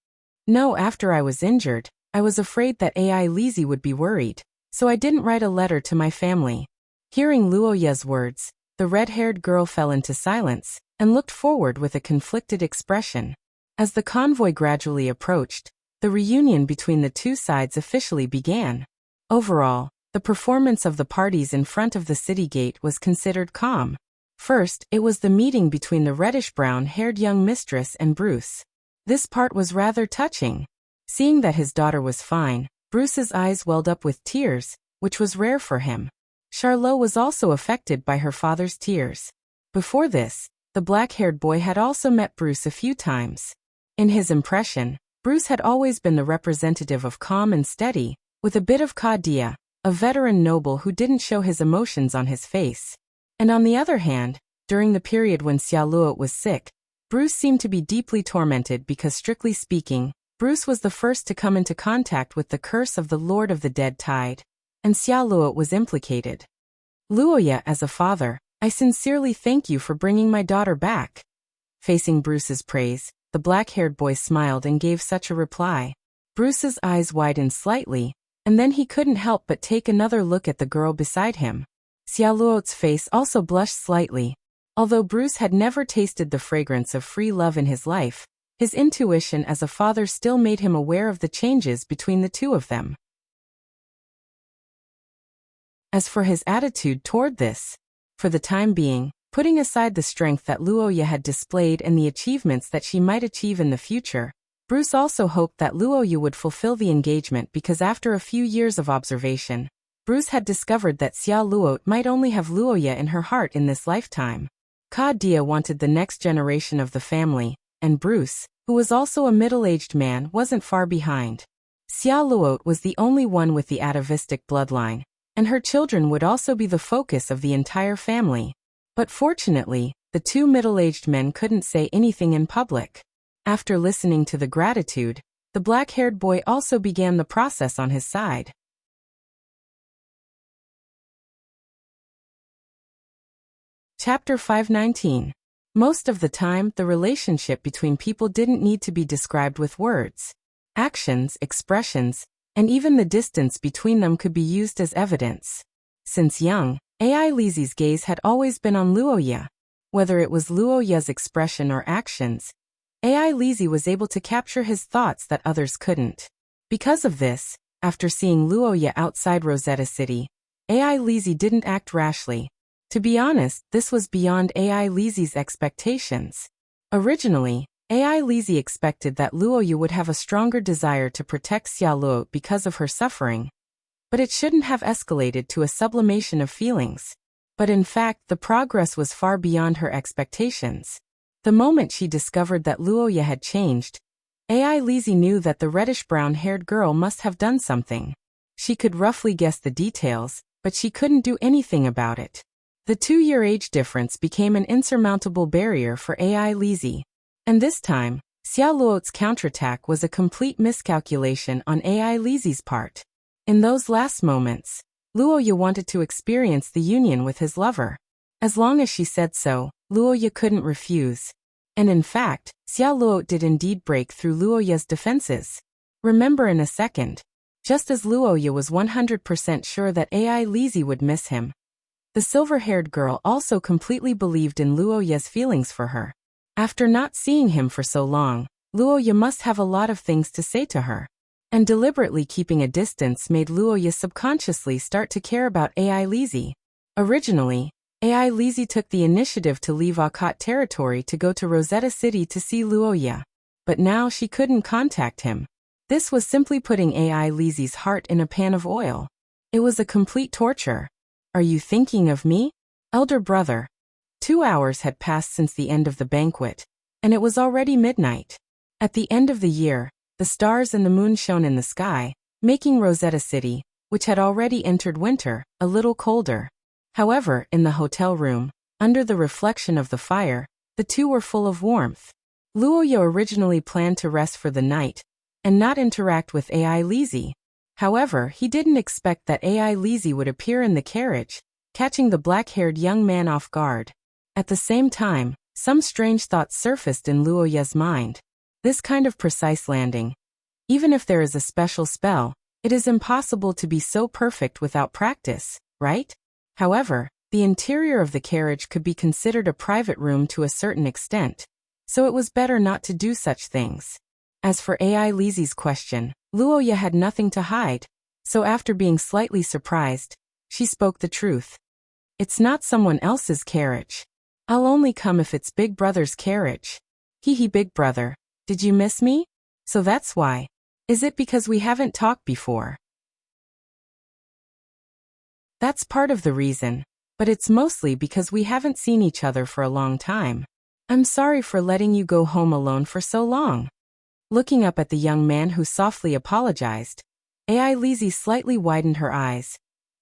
No, after I was injured, I was afraid that Ai Lizzie would be worried, so I didn't write a letter to my family. Hearing Luoya's words, the red-haired girl fell into silence and looked forward with a conflicted expression. As the convoy gradually approached, the reunion between the two sides officially began. Overall, the performance of the parties in front of the city gate was considered calm. First, it was the meeting between the reddish-brown-haired young mistress and Bruce. This part was rather touching. Seeing that his daughter was fine, Bruce's eyes welled up with tears, which was rare for him. Charlot was also affected by her father's tears. Before this, the black-haired boy had also met Bruce a few times. In his impression, Bruce had always been the representative of calm and steady, with a bit of Kadia, a veteran noble who didn't show his emotions on his face. And on the other hand, during the period when Xia Luo was sick, Bruce seemed to be deeply tormented because, strictly speaking, Bruce was the first to come into contact with the curse of the Lord of the Dead Tide, and Xia Luo was implicated. Luoya, as a father, I sincerely thank you for bringing my daughter back. Facing Bruce's praise, the black-haired boy smiled and gave such a reply. Bruce's eyes widened slightly, and then he couldn't help but take another look at the girl beside him. Xia Luo's face also blushed slightly. Although Bruce had never tasted the fragrance of free love in his life, his intuition as a father still made him aware of the changes between the two of them. As for his attitude toward this, for the time being, putting aside the strength that Luoya had displayed and the achievements that she might achieve in the future, Bruce also hoped that Luoya would fulfill the engagement because after a few years of observation, Bruce had discovered that Xia Luo might only have Luoya in her heart in this lifetime. Ka Dia wanted the next generation of the family, and Bruce, who was also a middle-aged man, wasn't far behind. Xia Luo was the only one with the atavistic bloodline, and her children would also be the focus of the entire family. But fortunately, the two middle-aged men couldn't say anything in public. After listening to the gratitude, the black-haired boy also began the process on his side. Chapter 519. Most of the time, the relationship between people didn't need to be described with words. Actions, expressions, and even the distance between them could be used as evidence. Since young, Ai Lizi's gaze had always been on Luoya. Whether it was Luoya's expression or actions, Ai Lizi was able to capture his thoughts that others couldn't. Because of this, after seeing Luoya outside Rosetta City, Ai Lizi didn't act rashly. To be honest, this was beyond Ai Lizi's expectations. Originally, Ai Lizi expected that Luoya would have a stronger desire to protect Xia Luo because of her suffering. But it shouldn't have escalated to a sublimation of feelings. But in fact, the progress was far beyond her expectations. The moment she discovered that Luoya had changed, Ai Lizi knew that the reddish-brown-haired girl must have done something. She could roughly guess the details, but she couldn't do anything about it. The 2-year age difference became an insurmountable barrier for Ai Lizi. And this time, Xia Luo's counterattack was a complete miscalculation on Ai Lizi's part. In those last moments, Luoya wanted to experience the union with his lover. As long as she said so, Luoya couldn't refuse. And in fact, Xia Luo did indeed break through Luoya's defenses. Remember in a second, just as Luoya was 100% sure that Ai Lizi would miss him, the silver-haired girl also completely believed in Luoya's feelings for her. After not seeing him for so long, Luoya must have a lot of things to say to her. And deliberately keeping a distance made Luoya subconsciously start to care about Ai Lizi. Originally, Ai Lizi took the initiative to leave Akat territory to go to Rosetta City to see Luoya. But now she couldn't contact him. This was simply putting Ai Lizi's heart in a pan of oil. It was a complete torture. Are you thinking of me? Elder brother. 2 hours had passed since the end of the banquet, and it was already midnight. At the end of the year, the stars and the moon shone in the sky, making Rosetta City, which had already entered winter, a little colder. However, in the hotel room, under the reflection of the fire, the two were full of warmth. Luoya originally planned to rest for the night and not interact with Ai Lizi. However, he didn't expect that Ai Lizi would appear in the carriage, catching the black-haired young man off guard. At the same time, some strange thoughts surfaced in Luoya's mind. This kind of precise landing. Even if there is a special spell, it is impossible to be so perfect without practice, right? However, the interior of the carriage could be considered a private room to a certain extent, so it was better not to do such things. As for Ai Lizi's question, Luoya had nothing to hide, so after being slightly surprised, she spoke the truth. It's not someone else's carriage. I'll only come if it's Big Brother's carriage. Hee Big Brother, did you miss me? So that's why. Is it because we haven't talked before? That's part of the reason, but it's mostly because we haven't seen each other for a long time. I'm sorry for letting you go home alone for so long. Looking up at the young man who softly apologized, Ai Lizi slightly widened her eyes,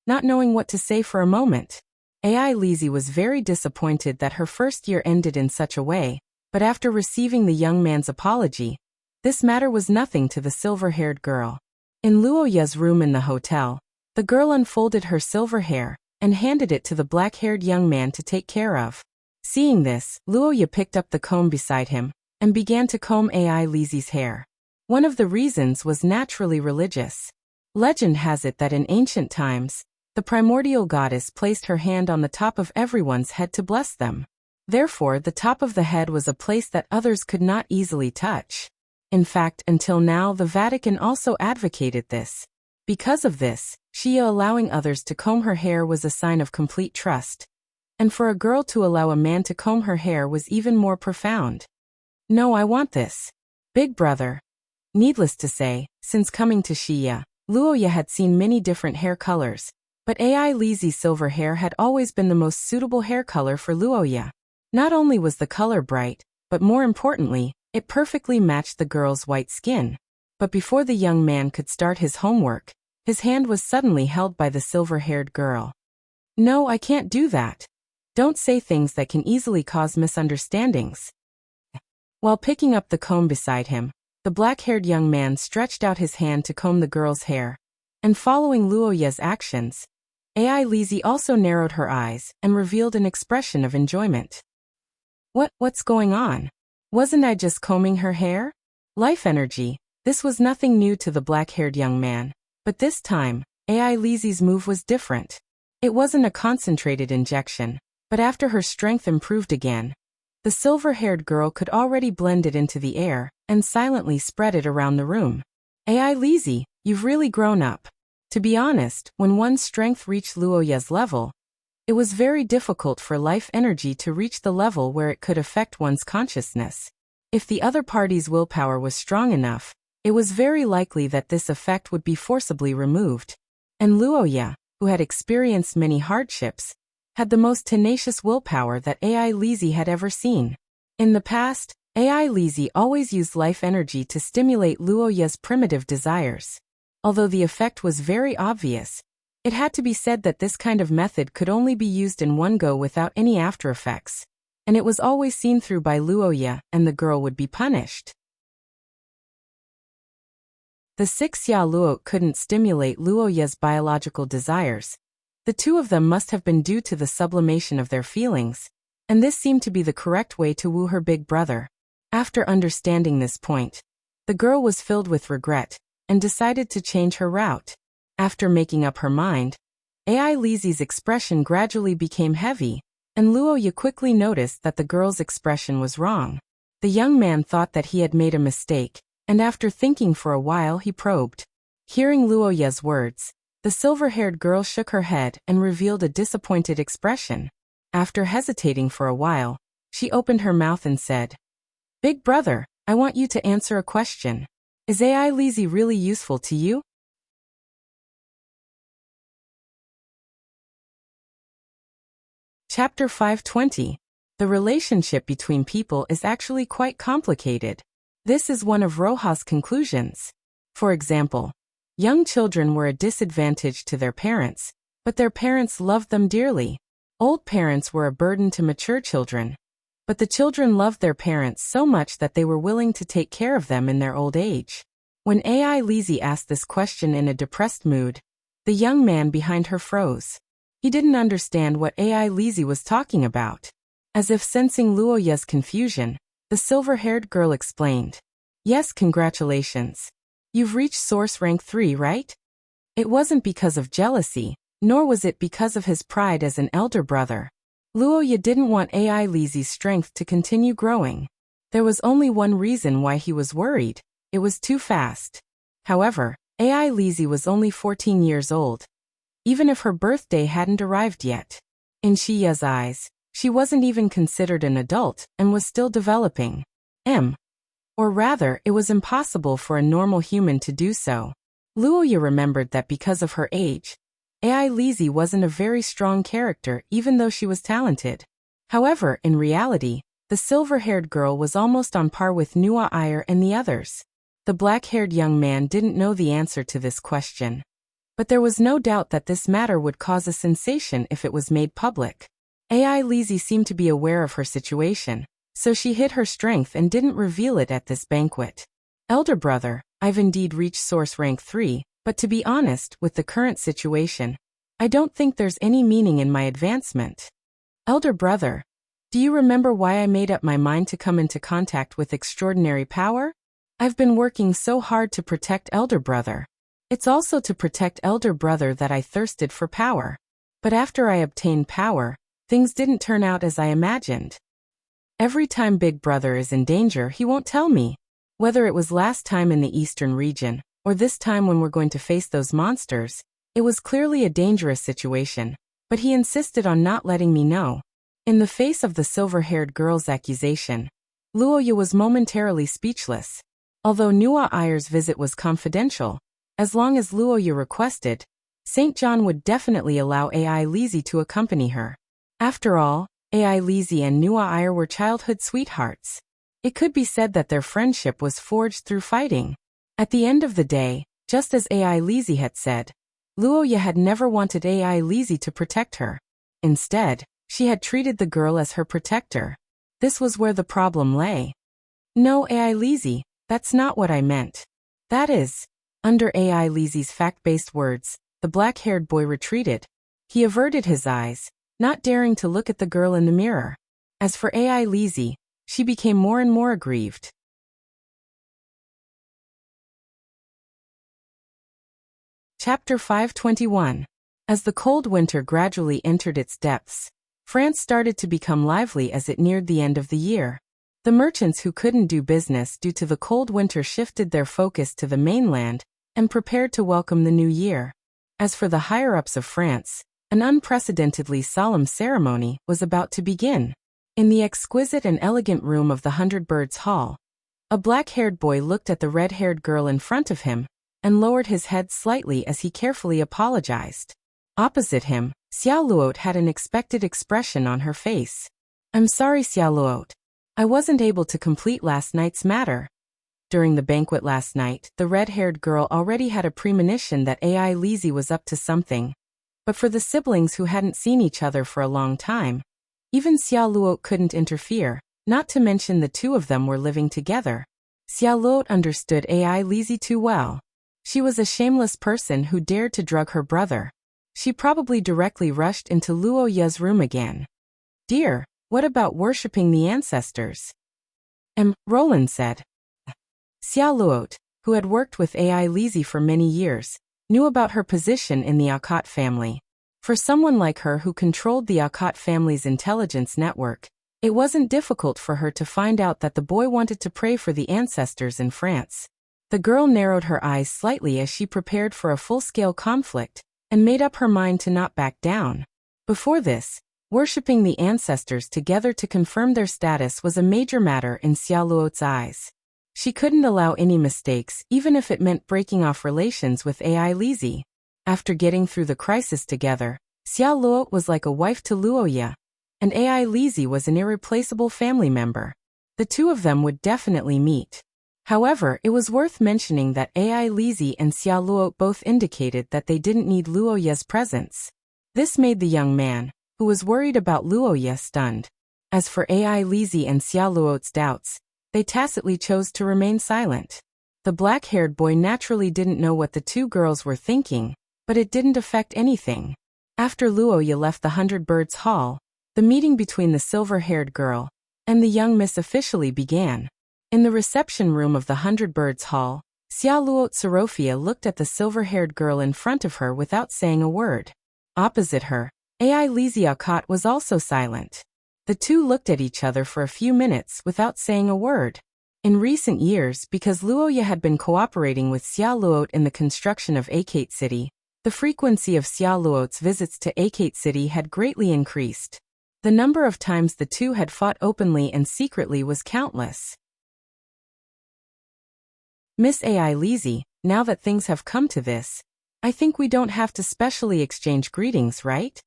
not knowing what to say for a moment. Ai Lizi was very disappointed that her first year ended in such a way, but after receiving the young man's apology, this matter was nothing to the silver-haired girl. In Luoya's room in the hotel, the girl unfolded her silver hair and handed it to the black-haired young man to take care of. Seeing this, Luoya picked up the comb beside him and began to comb Ai Lizi's hair. One of the reasons was naturally religious. Legend has it that in ancient times, the primordial goddess placed her hand on the top of everyone's head to bless them. Therefore, the top of the head was a place that others could not easily touch. In fact, until now, the Vatican also advocated this. Because of this, Shia allowing others to comb her hair was a sign of complete trust. And for a girl to allow a man to comb her hair was even more profound. No, I want this. Big brother. Needless to say, since coming to Shia, Luoya had seen many different hair colors, but Ai Lizi's silver hair had always been the most suitable hair color for Luoya. Not only was the color bright, but more importantly, it perfectly matched the girl's white skin. But before the young man could start his homework, his hand was suddenly held by the silver-haired girl. No, I can't do that. Don't say things that can easily cause misunderstandings. While picking up the comb beside him, The black-haired young man stretched out his hand to comb the girl's hair. And following Luoya's actions, AI Lizzie also narrowed her eyes and revealed an expression of enjoyment. What's going on? Wasn't I just combing her hair? Life energy. This was nothing new to the black-haired young man. But this time, AI Lizzie's move was different. It wasn't a concentrated injection, but after her strength improved again, the silver-haired girl could already blend it into the air and silently spread it around the room. AI Lizzie, you've really grown up. To be honest, when one's strength reached Luoya's level, it was very difficult for life energy to reach the level where it could affect one's consciousness. If the other party's willpower was strong enough, it was very likely that this effect would be forcibly removed. And Luoya, who had experienced many hardships, had the most tenacious willpower that AI Lizzie had ever seen. In the past, AI Lizzie always used life energy to stimulate Luoya's primitive desires. Although the effect was very obvious, it had to be said that this kind of method could only be used in one go without any after effects, and it was always seen through by Luoya, and the girl would be punished. The 6-Ya Luo couldn't stimulate Luoya's biological desires. The two of them must have been due to the sublimation of their feelings, and this seemed to be the correct way to woo her big brother. After understanding this point, the girl was filled with regret and decided to change her route. After making up her mind, AI Lizzie's expression gradually became heavy, and Luoya quickly noticed that the girl's expression was wrong. The young man thought that he had made a mistake, and after thinking for a while he probed. Hearing Luoya's words, the silver-haired girl shook her head and revealed a disappointed expression. After hesitating for a while, she opened her mouth and said, "Big brother, I want you to answer a question. Is AI Lizzie really useful to you?" Chapter 520. The relationship between people is actually quite complicated. This is one of Roja's conclusions. For example, young children were a disadvantage to their parents, but their parents loved them dearly. Old parents were a burden to mature children, but the children loved their parents so much that they were willing to take care of them in their old age. When AI Lizzie asked this question in a depressed mood, the young man behind her froze. He didn't understand what AI Lizzie was talking about. As if sensing Luoya's confusion, the silver-haired girl explained, "Yes, congratulations. You've reached source rank 3, right?" It wasn't because of jealousy, nor was it because of his pride as an elder brother. Luoya didn't want AI Lizzie's strength to continue growing. There was only one reason why he was worried. It was too fast. However, AI Lizzie was only 14 years old, even if her birthday hadn't arrived yet. In Shiya's eyes, she wasn't even considered an adult and was still developing. Or rather, it was impossible for a normal human to do so. Luoya remembered that because of her age, AI Lizzie wasn't a very strong character even though she was talented. However, in reality, the silver-haired girl was almost on par with Nua Iyer and the others. The black-haired young man didn't know the answer to this question, but there was no doubt that this matter would cause a sensation if it was made public. AI Lizzie seemed to be aware of her situation, so she hid her strength and didn't reveal it at this banquet. "Elder brother, I've indeed reached source rank 3, but to be honest, with the current situation, I don't think there's any meaning in my advancement." "Elder brother, do you remember why I made up my mind to come into contact with extraordinary power? I've been working so hard to protect elder brother. It's also to protect elder brother that I thirsted for power. But after I obtained power, things didn't turn out as I imagined. Every time big brother is in danger, he won't tell me. Whether it was last time in the eastern region, or this time when we're going to face those monsters, it was clearly a dangerous situation, but he insisted on not letting me know." In the face of the silver-haired girl's accusation, Luoya was momentarily speechless. Although Nua Iyer's visit was confidential, as long as Luoya requested, St. John would definitely allow AI Lizzie to accompany her. After all, AI Lizzie and Nua Iyer were childhood sweethearts. It could be said that their friendship was forged through fighting. At the end of the day, just as AI Lizzie had said, Luoya had never wanted AI Lizzie to protect her. Instead, she had treated the girl as her protector. This was where the problem lay. "No, AI Lizzie, That's not what I meant. That is. Under AI Lizzie's fact-based words, the black-haired boy retreated. He averted his eyes, not daring to look at the girl in the mirror. As for AI Lizzie, she became more and more aggrieved. Chapter 521. As the cold winter gradually entered its depths, France started to become lively as it neared the end of the year. The merchants who couldn't do business due to the cold winter shifted their focus to the mainland and prepared to welcome the new year. As for the higher-ups of France, an unprecedentedly solemn ceremony was about to begin. In the exquisite and elegant room of the Hundred Birds Hall, a black-haired boy looked at the red-haired girl in front of him and lowered his head slightly as he carefully apologized. Opposite him, Xiao Luot had an expected expression on her face. "I'm sorry, Xiao Luot. I wasn't able to complete last night's matter." During the banquet last night, the red-haired girl already had a premonition that AI Lizzie was up to something. But for the siblings who hadn't seen each other for a long time, even Xiao Luot couldn't interfere, not to mention the two of them were living together. Xiao Luot understood AI Lizzie too well. She was a shameless person who dared to drug her brother. She probably directly rushed into Luo Ye's room again. "Dear, what about worshipping the ancestors?" Roland said. Xiao Luot, who had worked with AI Lizzie for many years, knew about her position in the Akot family. For someone like her who controlled the Akot family's intelligence network, it wasn't difficult for her to find out that the boy wanted to pray for the ancestors in France. The girl narrowed her eyes slightly as she prepared for a full-scale conflict and made up her mind to not back down. Before this, worshipping the ancestors together to confirm their status was a major matter in Xiao Luot's eyes. She couldn't allow any mistakes, even if it meant breaking off relations with AI Lizzie. After getting through the crisis together, Xiao Luot was like a wife to Luo Ye, and AI Lizzie was an irreplaceable family member. The two of them would definitely meet. However, it was worth mentioning that AI Lizzie and Xiao Luot both indicated that they didn't need Luo Ye's presence. This made the young man, who was worried about Luo Ye, stunned. As for AI Lizzie and Xiao Luot's doubts, they tacitly chose to remain silent. The black-haired boy naturally didn't know what the two girls were thinking, but it didn't affect anything. After Luo Ye left the Hundred Birds Hall, the meeting between the silver-haired girl and the young miss officially began. In the reception room of the Hundred Birds Hall, Xiao Luot Sorofia looked at the silver-haired girl in front of her without saying a word. Opposite her, AI Lizzie Akot was also silent. The two looked at each other for a few minutes without saying a word. In recent years, because Luo Ye had been cooperating with Xiao Luot in the construction of Akate City, the frequency of Xiao Luot's visits to Akate City had greatly increased. The number of times the two had fought openly and secretly was countless. "Miss AI Lizzie, now that things have come to this, I think we don't have to specially exchange greetings, right?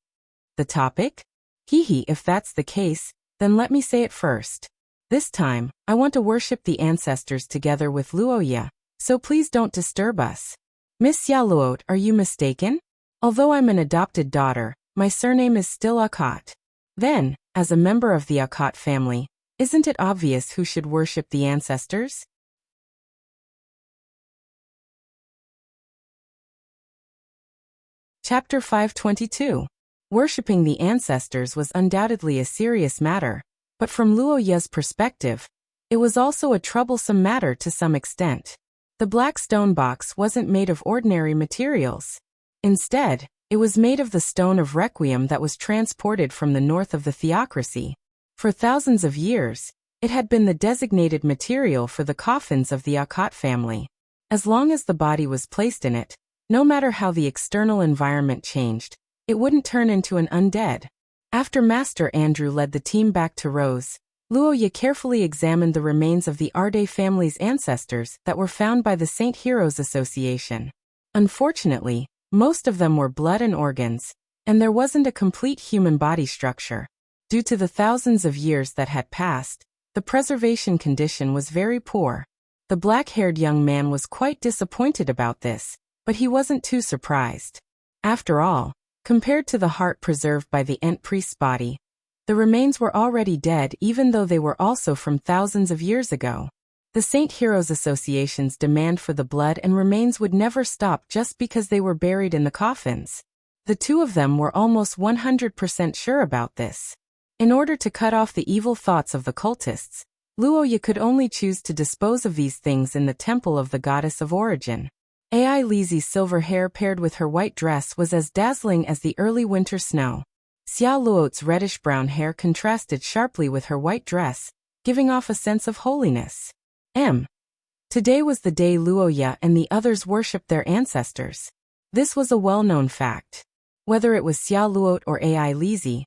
The topic? If that's the case, then let me say it first. This time, I want to worship the ancestors together with Luo Ye, so please don't disturb us." "Miss Xiao Luot, are you mistaken? Although I'm an adopted daughter, my surname is still Akot. Then, as a member of the Akot family, isn't it obvious who should worship the ancestors?" Chapter 522. Worshipping the ancestors was undoubtedly a serious matter, but from Luo Ye's perspective, it was also a troublesome matter to some extent. The black stone box wasn't made of ordinary materials. Instead, it was made of the stone of requiem that was transported from the north of the theocracy. For thousands of years, it had been the designated material for the coffins of the Akot family. As long as the body was placed in it, no matter how the external environment changed, it wouldn't turn into an undead. After Master Andrew led the team back to Rose, Luo Ye carefully examined the remains of the Arde family's ancestors that were found by the Saint Heroes Association. Unfortunately, most of them were blood and organs, and there wasn't a complete human body structure. Due to the thousands of years that had passed, the preservation condition was very poor. The black-haired young man was quite disappointed about this, but he wasn't too surprised. After all, compared to the heart preserved by the Ent priest's body, the remains were already dead even though they were also from thousands of years ago. The Saint Heroes Association's demand for the blood and remains would never stop just because they were buried in the coffins. The two of them were almost 100% sure about this. In order to cut off the evil thoughts of the cultists, Luoya could only choose to dispose of these things in the temple of the goddess of origin. Ai Lizi's silver hair paired with her white dress was as dazzling as the early winter snow. Xia Luo's reddish-brown hair contrasted sharply with her white dress, giving off a sense of holiness. Today was the day Luoya and the others worshipped their ancestors. This was a well-known fact. Whether it was Xia Luo or Ai Lizi,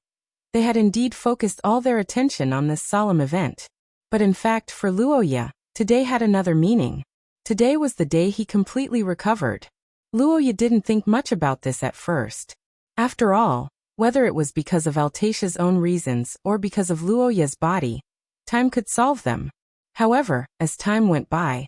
they had indeed focused all their attention on this solemn event. But in fact, for Luoya, today had another meaning. Today was the day he completely recovered. Luoya didn't think much about this at first. After all, whether it was because of Altatia's own reasons or because of Luoya's body, time could solve them. However, as time went by,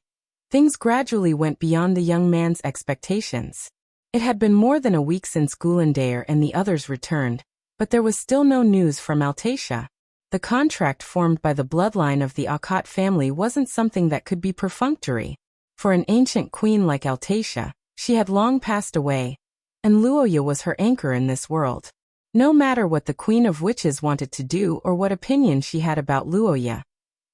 things gradually went beyond the young man's expectations. It had been more than a week since Gulandair and the others returned, but there was still no news from Altatia. The contract formed by the bloodline of the Akat family wasn't something that could be perfunctory. For an ancient queen like Altatia, she had long passed away, and Luoya was her anchor in this world. No matter what the Queen of Witches wanted to do or what opinion she had about Luoya,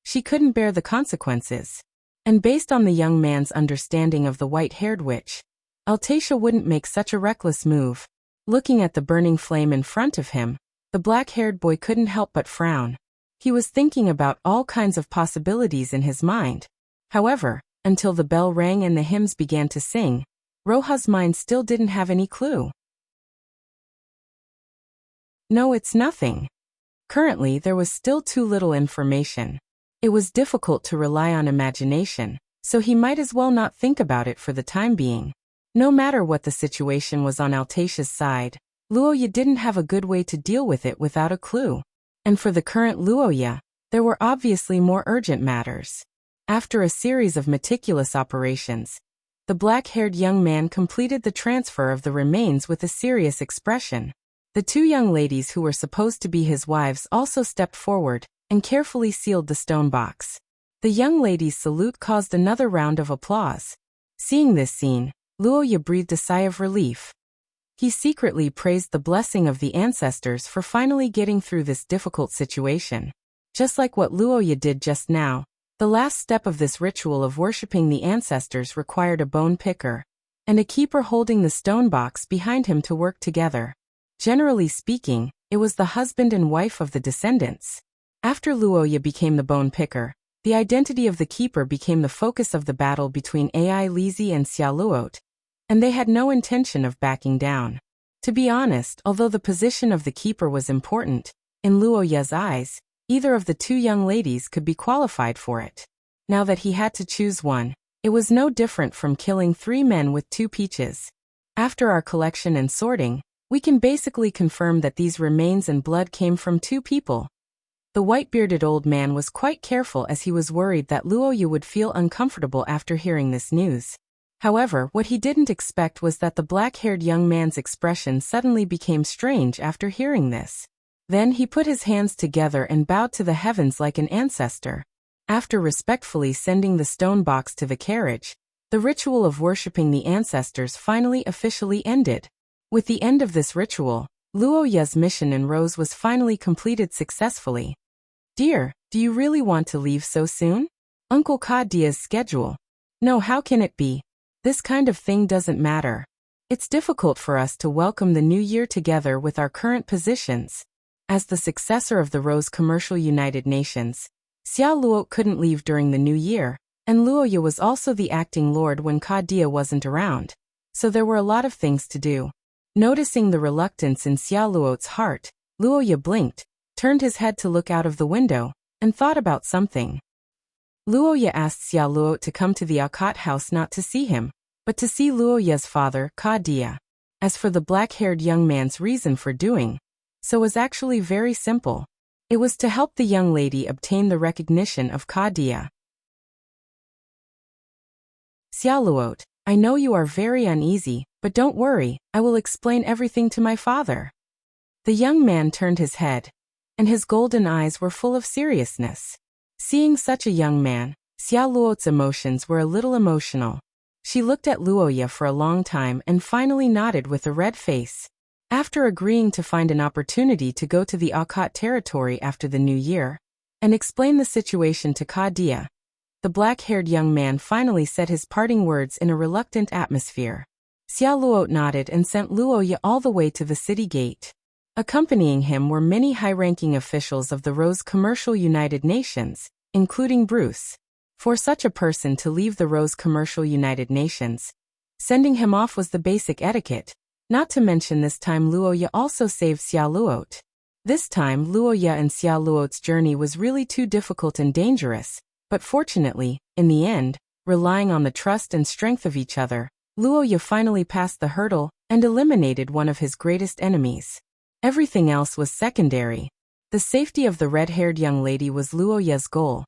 she couldn't bear the consequences. And based on the young man's understanding of the white-haired witch, Altatia wouldn't make such a reckless move. Looking at the burning flame in front of him, the black-haired boy couldn't help but frown. He was thinking about all kinds of possibilities in his mind. However, until the bell rang and the hymns began to sing, Roja's mind still didn't have any clue. No, it's nothing. Currently, there was still too little information. It was difficult to rely on imagination, so he might as well not think about it for the time being. No matter what the situation was on Altatia's side, Luoya didn't have a good way to deal with it without a clue. And for the current Luoya, there were obviously more urgent matters. After a series of meticulous operations, the black-haired young man completed the transfer of the remains with a serious expression. The two young ladies who were supposed to be his wives also stepped forward and carefully sealed the stone box. The young lady's salute caused another round of applause. Seeing this scene, Luoya breathed a sigh of relief. He secretly praised the blessing of the ancestors for finally getting through this difficult situation. Just like what Luoya did just now, the last step of this ritual of worshipping the ancestors required a bone picker and a keeper holding the stone box behind him to work together. Generally speaking, it was the husband and wife of the descendants. After Luoya became the bone picker, the identity of the keeper became the focus of the battle between Ai Lizi and Xia Luo, and they had no intention of backing down. To be honest, although the position of the keeper was important, in Luoya's eyes, either of the two young ladies could be qualified for it. Now that he had to choose one, it was no different from killing 3 men with 2 peaches. After our collection and sorting, we can basically confirm that these remains and blood came from 2 people. The white-bearded old man was quite careful as he was worried that Luoya would feel uncomfortable after hearing this news. However, what he didn't expect was that the black-haired young man's expression suddenly became strange after hearing this. Then he put his hands together and bowed to the heavens like an ancestor. After respectfully sending the stone box to the carriage, the ritual of worshipping the ancestors finally officially ended. With the end of this ritual, Luoya's mission in Rose was finally completed successfully. Dear, do you really want to leave so soon? Uncle Kadia's schedule. No, how can it be? This kind of thing doesn't matter. It's difficult for us to welcome the new year together with our current positions. As the successor of the Rose Commercial United Nations, Xia Luo couldn't leave during the new year, and Luoya was also the acting lord when Kadia wasn't around, so there were a lot of things to do. Noticing the reluctance in Xia Luo's heart, Luoya blinked, turned his head to look out of the window, and thought about something. Luoya asked Xia Luo to come to the Akat house not to see him, but to see Luoya's father, Kadia. As for the black-haired young man's reason for doing so was actually very simple. It was to help the young lady obtain the recognition of Kadia. Xia Luo, I know you are very uneasy, but don't worry, I will explain everything to my father. The young man turned his head, and his golden eyes were full of seriousness. Seeing such a young man, Xia Luo's emotions were a little emotional. She looked at Luoya for a long time and finally nodded with a red face. After agreeing to find an opportunity to go to the Akat territory after the new year and explain the situation to Kadia, the black-haired young man finally said his parting words in a reluctant atmosphere. Xia Luo nodded and sent Luoya all the way to the city gate. Accompanying him were many high-ranking officials of the Rose Commercial United Nations, including Bruce. For such a person to leave the Rose Commercial United Nations, sending him off was the basic etiquette. Not to mention this time Luoya also saved Xia Luot. This time Luoya and Xia Luot's journey was really too difficult and dangerous, but fortunately, in the end, relying on the trust and strength of each other, Luoya finally passed the hurdle and eliminated one of his greatest enemies. Everything else was secondary. The safety of the red-haired young lady was Luoya's goal.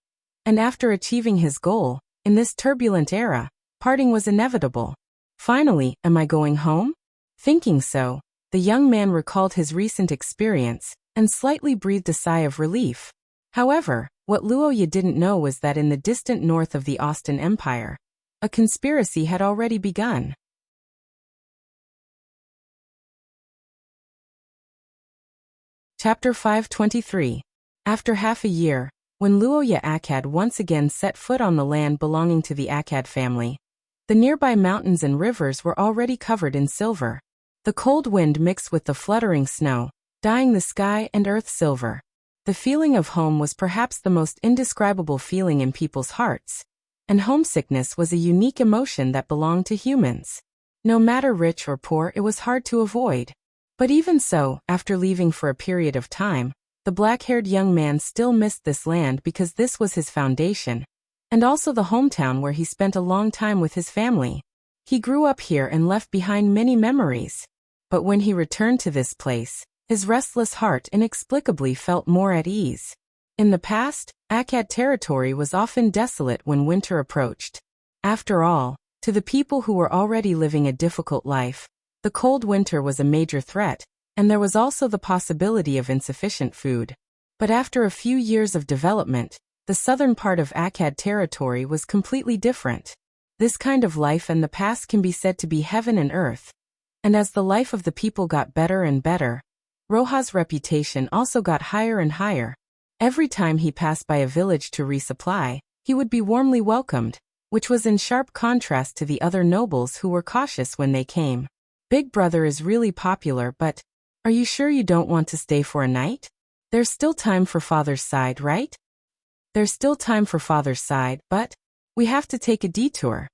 And after achieving his goal, in this turbulent era, parting was inevitable. Finally, am I going home? Thinking so, the young man recalled his recent experience and slightly breathed a sigh of relief. However, what Luoya didn't know was that in the distant north of the Austin Empire, a conspiracy had already begun. Chapter 523. After half a year, when Luoya Akkad once again set foot on the land belonging to the Akkad family, the nearby mountains and rivers were already covered in silver. The cold wind mixed with the fluttering snow, dyeing the sky and earth silver. The feeling of home was perhaps the most indescribable feeling in people's hearts, and homesickness was a unique emotion that belonged to humans. No matter rich or poor, it was hard to avoid. But even so, after leaving for a period of time, the black-haired young man still missed this land because this was his foundation, and also the hometown where he spent a long time with his family. He grew up here and left behind many memories. But when he returned to this place, his restless heart inexplicably felt more at ease. In the past, Akkad territory was often desolate when winter approached. After all, to the people who were already living a difficult life, the cold winter was a major threat, and there was also the possibility of insufficient food. But after a few years of development, the southern part of Akkad territory was completely different. This kind of life and the past can be said to be heaven and earth. And as the life of the people got better and better, Roja's reputation also got higher and higher. Every time he passed by a village to resupply, he would be warmly welcomed, which was in sharp contrast to the other nobles who were cautious when they came. Big Brother is really popular, but are you sure you don't want to stay for a night? There's still time for Father's side, right? There's still time for Father's side, but we have to take a detour.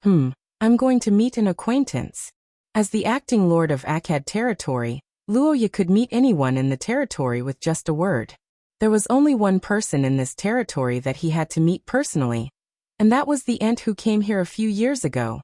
I'm going to meet an acquaintance. As the acting lord of Akkad territory, Luoya could meet anyone in the territory with just a word. There was only one person in this territory that he had to meet personally, and that was the Ent who came here a few years ago.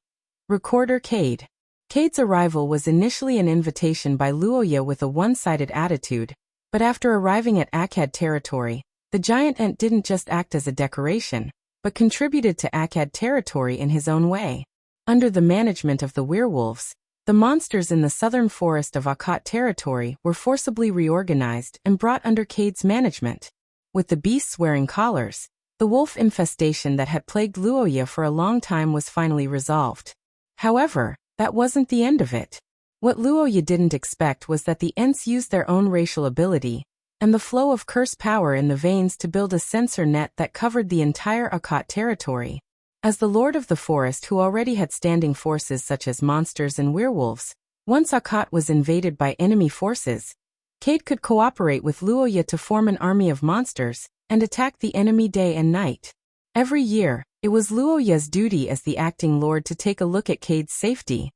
Recorder Cade. Cade's arrival was initially an invitation by Luoya with a one-sided attitude, but after arriving at Akkad territory, the giant Ent didn't just act as a decoration, but contributed to Akkad territory in his own way. Under the management of the werewolves, the monsters in the southern forest of Akkad territory were forcibly reorganized and brought under Cade's management. With the beasts wearing collars, the wolf infestation that had plagued Luoya for a long time was finally resolved. However, that wasn't the end of it. What Luoya didn't expect was that the Ents used their own racial ability and the flow of curse power in the veins to build a sensor net that covered the entire Akkad territory. As the lord of the forest who already had standing forces such as monsters and werewolves, once Akkad was invaded by enemy forces, Cade could cooperate with Luoya to form an army of monsters and attack the enemy day and night. Every year, it was Luoya's duty as the acting lord to take a look at Cade's safety.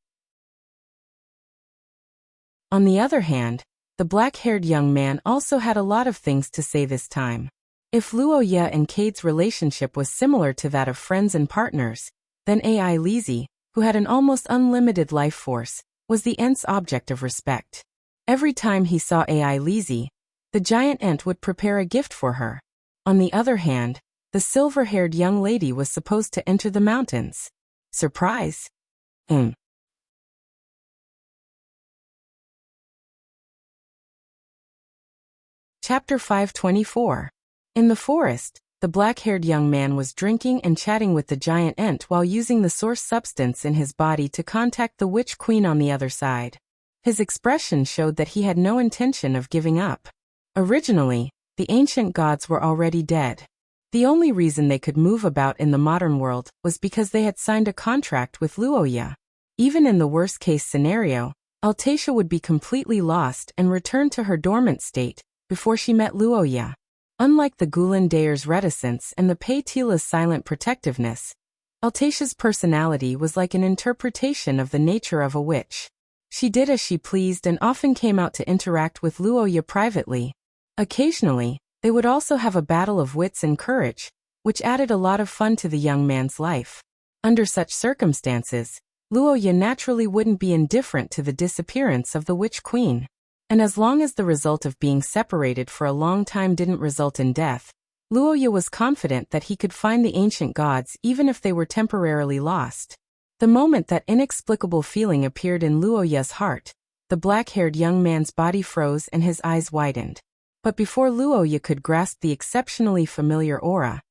On the other hand, the black-haired young man also had a lot of things to say this time. If Luoya and Cade's relationship was similar to that of friends and partners, then AI Lizzie, who had an almost unlimited life force, was the Ent's object of respect. Every time he saw AI Lizzie, the giant Ent would prepare a gift for her. On the other hand, the silver-haired young lady was supposed to enter the mountains. Surprise? Chapter 524. In the forest, The black-haired young man was drinking and chatting with the giant ant while using the source substance in his body to contact the witch queen on the other side. His expression showed that he had no intention of giving up. Originally, the ancient gods were already dead. The only reason they could move about in the modern world was because they had signed a contract with Luoya. Even in the worst-case scenario, Altacia would be completely lost and return to her dormant state before she met Luoya. Unlike the Gulen Dayer's reticence and the Pei Tila's silent protectiveness, Altacia's personality was like an interpretation of the nature of a witch. She did as she pleased and often came out to interact with Luoya privately. Occasionally, they would also have a battle of wits and courage, which added a lot of fun to the young man's life. Under such circumstances, Luoya naturally wouldn't be indifferent to the disappearance of the witch queen. And as long as the result of being separated for a long time didn't result in death, Luoya was confident that he could find the ancient gods even if they were temporarily lost. The moment that inexplicable feeling appeared in Luoya's heart, the black-haired young man's body froze and his eyes widened. But before Luoya could grasp the exceptionally familiar aura,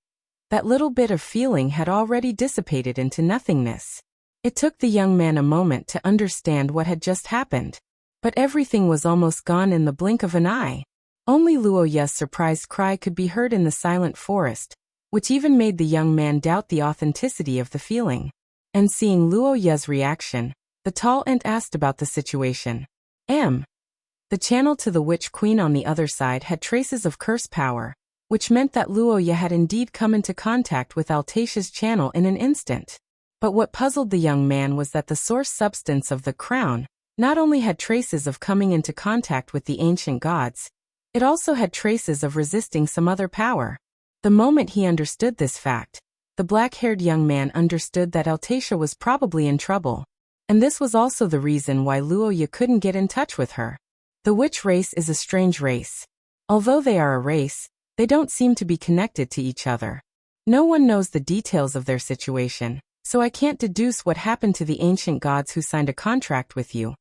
that little bit of feeling had already dissipated into nothingness. It took the young man a moment to understand what had just happened. But everything was almost gone in the blink of an eye. Only Luoya's surprised cry could be heard in the silent forest, which even made the young man doubt the authenticity of the feeling. And seeing Luoya's reaction, the tall ant asked about the situation. The channel to the witch queen on the other side had traces of curse power, which meant that Luoya had indeed come into contact with Altacia's channel in an instant. But what puzzled the young man was that the source substance of the crown not only had traces of coming into contact with the ancient gods, it also had traces of resisting some other power. The moment he understood this fact, the black-haired young man understood that Altacia was probably in trouble. And this was also the reason why Luoya couldn't get in touch with her. The witch race is a strange race. Although they are a race, they don't seem to be connected to each other. No one knows the details of their situation, so I can't deduce what happened to the ancient gods who signed a contract with you.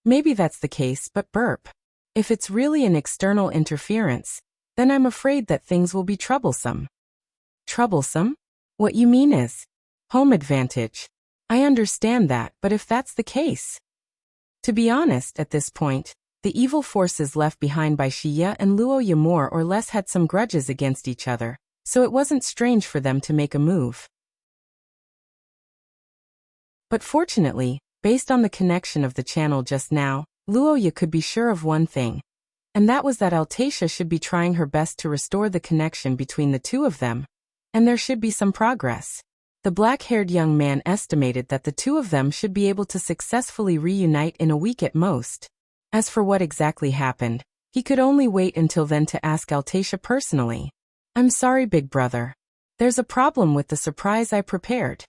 Maybe that's the case, but if it's really an external interference, then I'm afraid that things will be troublesome. Troublesome? What you mean is home advantage. I understand that, but if that's the case. To be honest, at this point, the evil forces left behind by Shiya and Luoya more or less had some grudges against each other, so it wasn't strange for them to make a move. But fortunately, based on the connection of the channel just now, Luoya could be sure of one thing, and that was that Altacia should be trying her best to restore the connection between the two of them, and there should be some progress. The black-haired young man estimated that the two of them should be able to successfully reunite in a week at most. As for what exactly happened, he could only wait until then to ask Altacia personally. I'm sorry, big brother. There's a problem with the surprise I prepared.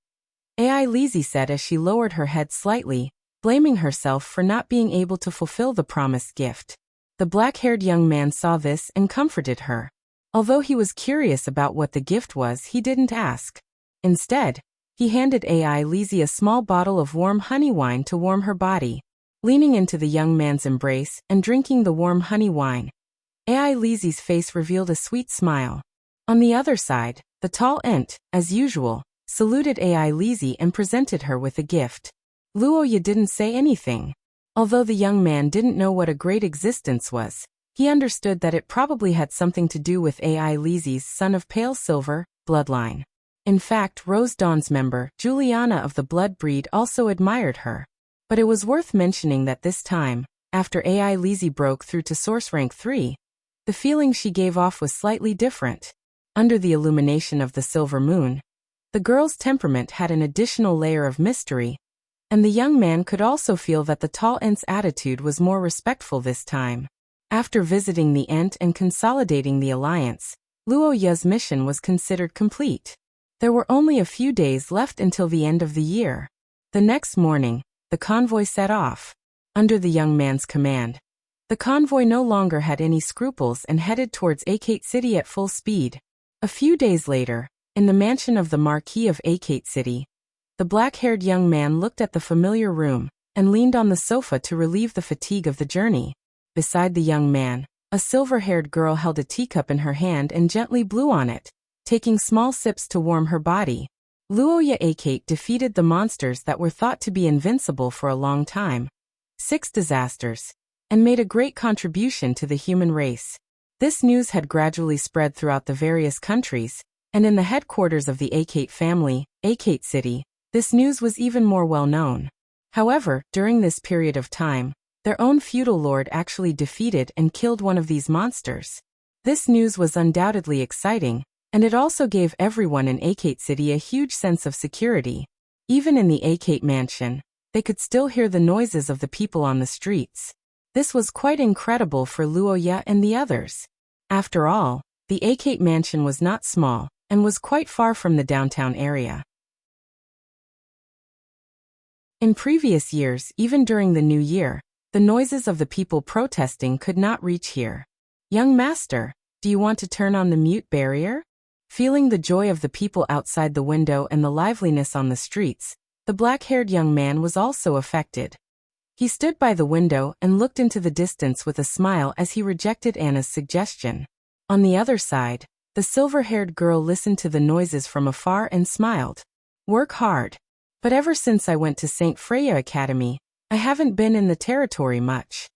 Ai Lizzie said as she lowered her head slightly, blaming herself for not being able to fulfill the promised gift. The black-haired young man saw this and comforted her. Although he was curious about what the gift was, he didn't ask. Instead, he handed Ai Lizzie a small bottle of warm honey wine to warm her body. Leaning into the young man's embrace and drinking the warm honey wine, Ai Lizzie's face revealed a sweet smile. On the other side, the tall ant, as usual, saluted Ai Lizzie and presented her with a gift. Luoya didn't say anything. Although the young man didn't know what a great existence was, he understood that it probably had something to do with Ai Lizzie's son of pale silver bloodline. In fact, Rose Dawn's member, Juliana of the blood breed, also admired her. But it was worth mentioning that this time, after Ai Lizzie broke through to Source Rank 3, the feeling she gave off was slightly different. Under the illumination of the silver moon, the girl's temperament had an additional layer of mystery, and the young man could also feel that the tall ant's attitude was more respectful this time. After visiting the ant and consolidating the alliance, Luoya's mission was considered complete. There were only a few days left until the end of the year. The next morning, the convoy set off. Under the young man's command, the convoy no longer had any scruples and headed towards Akate City at full speed. A few days later, in the mansion of the Marquis of Akate City, the black-haired young man looked at the familiar room and leaned on the sofa to relieve the fatigue of the journey. Beside the young man, a silver-haired girl held a teacup in her hand and gently blew on it, taking small sips to warm her body. Luoya Akate defeated the monsters that were thought to be invincible for a long time. 6 disasters. And made a great contribution to the human race. This news had gradually spread throughout the various countries, and in the headquarters of the Akate family, Akate City, this news was even more well known. However, during this period of time, their own feudal lord actually defeated and killed one of these monsters. This news was undoubtedly exciting, and it also gave everyone in Akate City a huge sense of security. Even in the Akate mansion, they could still hear the noises of the people on the streets. This was quite incredible for Luoya and the others. After all, the Akate mansion was not small, and was quite far from the downtown area. In previous years, even during the new year, the noises of the people protesting could not reach here. Young master, do you want to turn on the mute barrier? Feeling the joy of the people outside the window and the liveliness on the streets, the black-haired young man was also affected. He stood by the window and looked into the distance with a smile as he rejected Anna's suggestion. On the other side, the silver-haired girl listened to the noises from afar and smiled. Work hard. But ever since I went to St. Freya Academy, I haven't been in the territory much.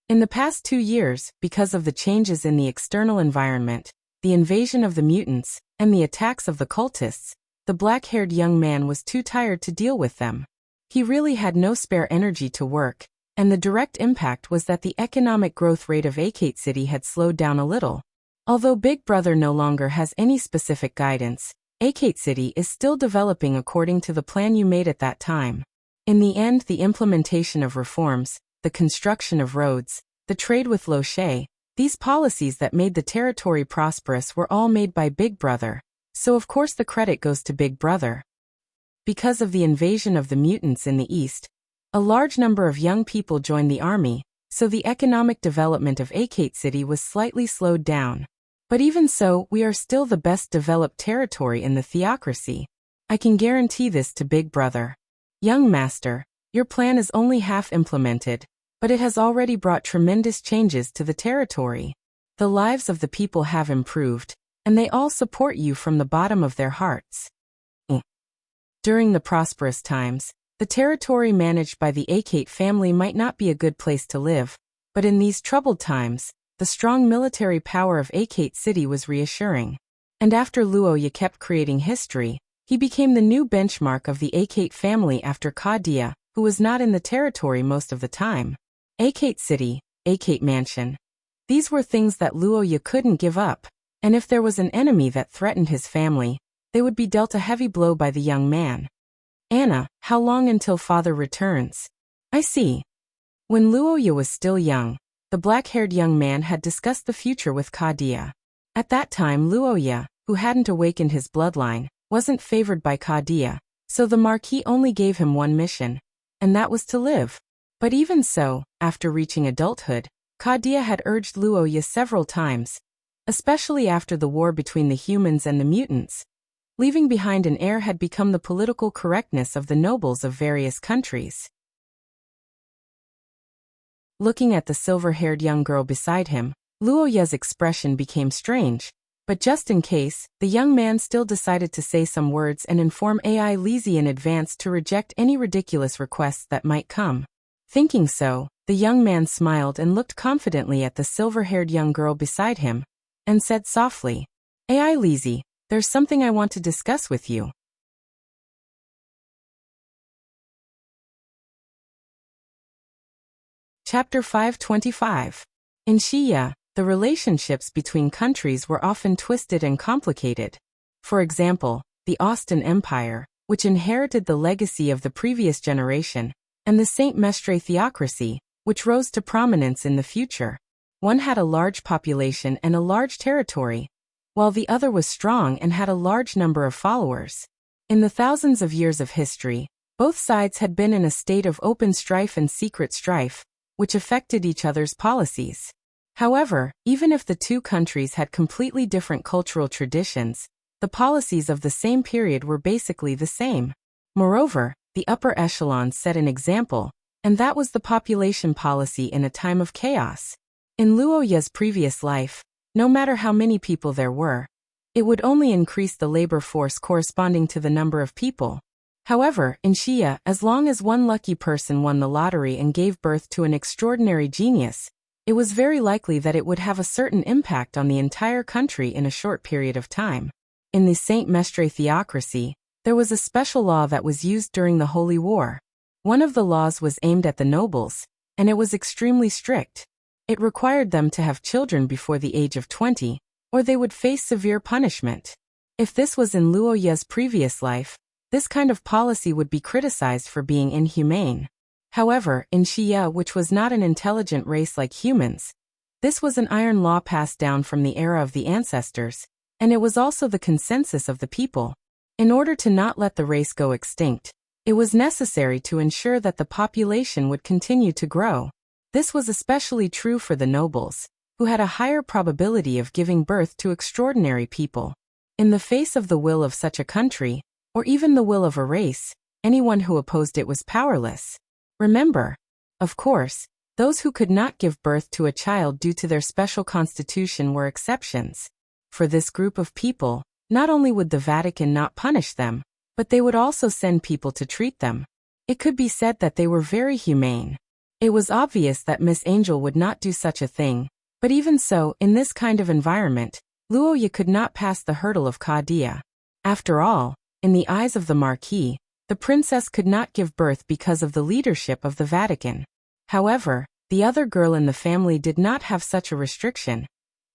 In the past 2 years, because of the changes in the external environment, the invasion of the mutants, and the attacks of the cultists, the black-haired young man was too tired to deal with them. He really had no spare energy to work, and the direct impact was that the economic growth rate of Akate City had slowed down a little. Although Big Brother no longer has any specific guidance, Akate City is still developing according to the plan you made at that time. In the end, the implementation of reforms, the construction of roads, the trade with Loche, these policies that made the territory prosperous were all made by Big Brother, so of course the credit goes to Big Brother. Because of the invasion of the mutants in the east, a large number of young people joined the army, so the economic development of Akate City was slightly slowed down. But even so, we are still the best developed territory in the theocracy. I can guarantee this to Big Brother. Young master, your plan is only half implemented, but it has already brought tremendous changes to the territory. The lives of the people have improved, and they all support you from the bottom of their hearts. During the prosperous times, the territory managed by the Akate family might not be a good place to live, but in these troubled times, the strong military power of Akate City was reassuring. And after Luoya kept creating history, he became the new benchmark of the Akate family after Kadia, who was not in the territory most of the time. Akate City, Akate Mansion. These were things that Luoya couldn't give up, and if there was an enemy that threatened his family, they would be dealt a heavy blow by the young man. Anna, how long until father returns? I see. When Luoya was still young, the black-haired young man had discussed the future with Kadia. At that time Luoya, who hadn't awakened his bloodline, wasn't favored by Kadia, so the Marquis only gave him one mission, and that was to live. But even so, after reaching adulthood, Kadia had urged Luoya several times, especially after the war between the humans and the mutants. Leaving behind an heir had become the political correctness of the nobles of various countries. Looking at the silver-haired young girl beside him, Luoya's expression became strange, but just in case, the young man still decided to say some words and inform AI Lizzie in advance to reject any ridiculous requests that might come. Thinking so, the young man smiled and looked confidently at the silver-haired young girl beside him, and said softly, AI Lizzie, there's something I want to discuss with you. Chapter 525. In Xia, the relationships between countries were often twisted and complicated. For example, the Austin Empire, which inherited the legacy of the previous generation, and the Saint Mestre theocracy, which rose to prominence in the future. One had a large population and a large territory, while the other was strong and had a large number of followers. In the thousands of years of history, both sides had been in a state of open strife and secret strife, which affected each other's policies. However, even if the two countries had completely different cultural traditions, the policies of the same period were basically the same. Moreover, the upper echelons set an example, and that was the population policy in a time of chaos. In Luoya's previous life, no matter how many people there were, It would only increase the labor force corresponding to the number of people. However, in Shia, as long as one lucky person won the lottery and gave birth to an extraordinary genius, it was very likely that it would have a certain impact on the entire country in a short period of time. In the Saint Mestre theocracy, there was a special law that was used during the Holy War. One of the laws was aimed at the nobles, and it was extremely strict. It required them to have children before the age of 20, or they would face severe punishment. If this was in Luo Ye's previous life, this kind of policy would be criticized for being inhumane. However, in Xia, which was not an intelligent race like humans, this was an iron law passed down from the era of the ancestors, and it was also the consensus of the people. In order to not let the race go extinct, it was necessary to ensure that the population would continue to grow. This was especially true for the nobles, who had a higher probability of giving birth to extraordinary people. In the face of the will of such a country, or even the will of a race, anyone who opposed it was powerless. Remember, of course, those who could not give birth to a child due to their special constitution were exceptions. For this group of people, not only would the Vatican not punish them, but they would also send people to treat them. It could be said that they were very humane. It was obvious that Miss Angel would not do such a thing, but even so, in this kind of environment, Luo Ye could not pass the hurdle of Kadia. After all, in the eyes of the Marquis, the princess could not give birth because of the leadership of the Vatican. However, the other girl in the family did not have such a restriction,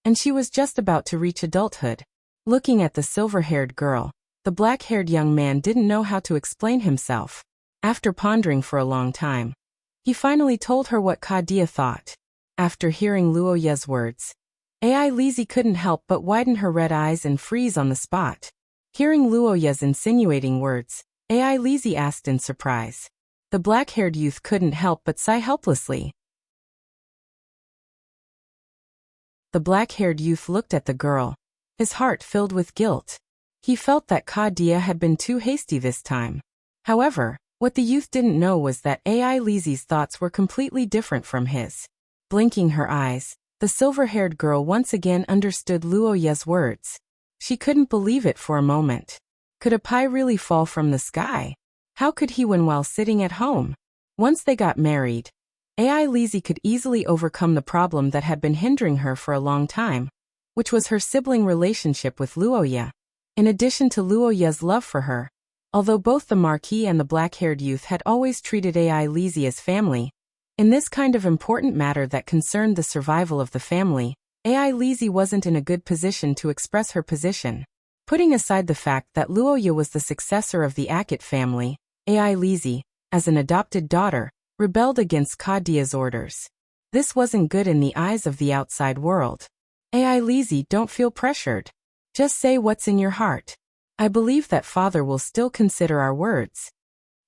and she was just about to reach adulthood. Looking at the silver-haired girl, the black-haired young man didn't know how to explain himself. After pondering for a long time, he finally told her what Kadia thought. After hearing Luo Ye's words, Ai Lizzie couldn't help but widen her red eyes and freeze on the spot. Hearing Luo Ye's insinuating words, Ai Lizzie asked in surprise. The black-haired youth couldn't help but sigh helplessly. The black-haired youth looked at the girl, his heart filled with guilt. He felt that Kadia had been too hasty this time. However, what the youth didn't know was that Ai Lizzie's thoughts were completely different from his. Blinking her eyes, the silver-haired girl once again understood Luo Ye's words. She couldn't believe it for a moment. Could a pie really fall from the sky? How could he win while sitting at home? Once they got married, Ai Lizzie could easily overcome the problem that had been hindering her for a long time, which was her sibling relationship with Luo Ye. In addition to Luo Ye's love for her, although both the Marquis and the black-haired youth had always treated Ai Lizzie as family, in this kind of important matter that concerned the survival of the family, Ai Lizzie wasn't in a good position to express her position. Putting aside the fact that Luo Ye was the successor of the Akit family, Ai Lizzie, as an adopted daughter, rebelled against Kadia's orders. This wasn't good in the eyes of the outside world. Ai Lizzie, don't feel pressured. Just say what's in your heart. I believe that Father will still consider our words.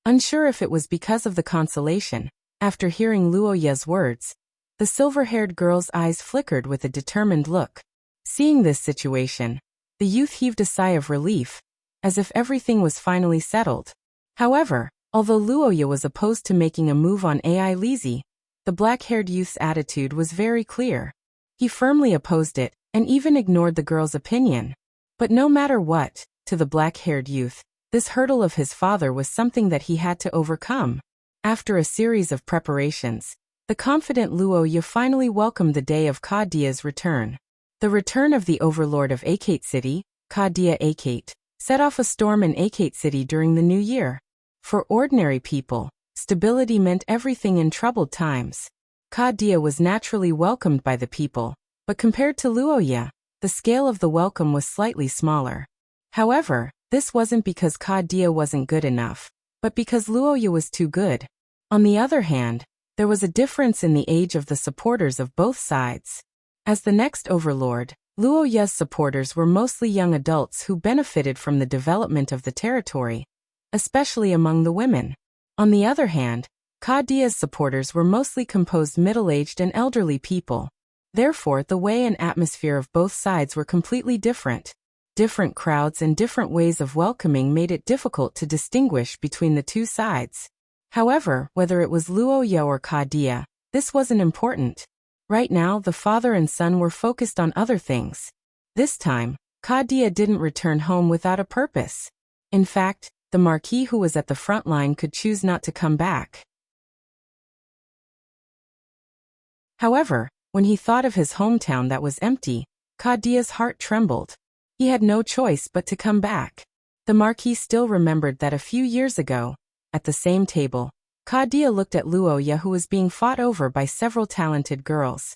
Unsure if it was because of the consolation, after hearing Luo Ye's words, the silver-haired girl's eyes flickered with a determined look. Seeing this situation, the youth heaved a sigh of relief, as if everything was finally settled. However, although Luo Ye was opposed to making a move on Ai Lizzie, the black-haired youth's attitude was very clear. He firmly opposed it, and even ignored the girl's opinion. But no matter what, to the black-haired youth, this hurdle of his father was something that he had to overcome. After a series of preparations, the confident Luo Ye finally welcomed the day of Kadia's return. The return of the overlord of Akate City, Kadia Akate, set off a storm in Akate City during the new year. For ordinary people, stability meant everything in troubled times. Kadia was naturally welcomed by the people, but compared to Luo Ye, the scale of the welcome was slightly smaller. However, this wasn't because Kadia wasn't good enough, but because Luo Ye was too good. On the other hand, there was a difference in the age of the supporters of both sides. As the next overlord, Luo Ye's supporters were mostly young adults who benefited from the development of the territory, especially among the women. On the other hand, Kadia's supporters were mostly composed middle-aged and elderly people. Therefore, the way and atmosphere of both sides were completely different. Different crowds and different ways of welcoming made it difficult to distinguish between the two sides. However, whether it was Luo Ye or Kadia, this wasn't important. Right now, the father and son were focused on other things. This time, Kadia didn't return home without a purpose. In fact, the Marquis who was at the front line could choose not to come back. However, when he thought of his hometown that was empty, Kadia's heart trembled. He had no choice but to come back. The Marquis still remembered that a few years ago, at the same table, Kadia looked at Luoya who was being fought over by several talented girls.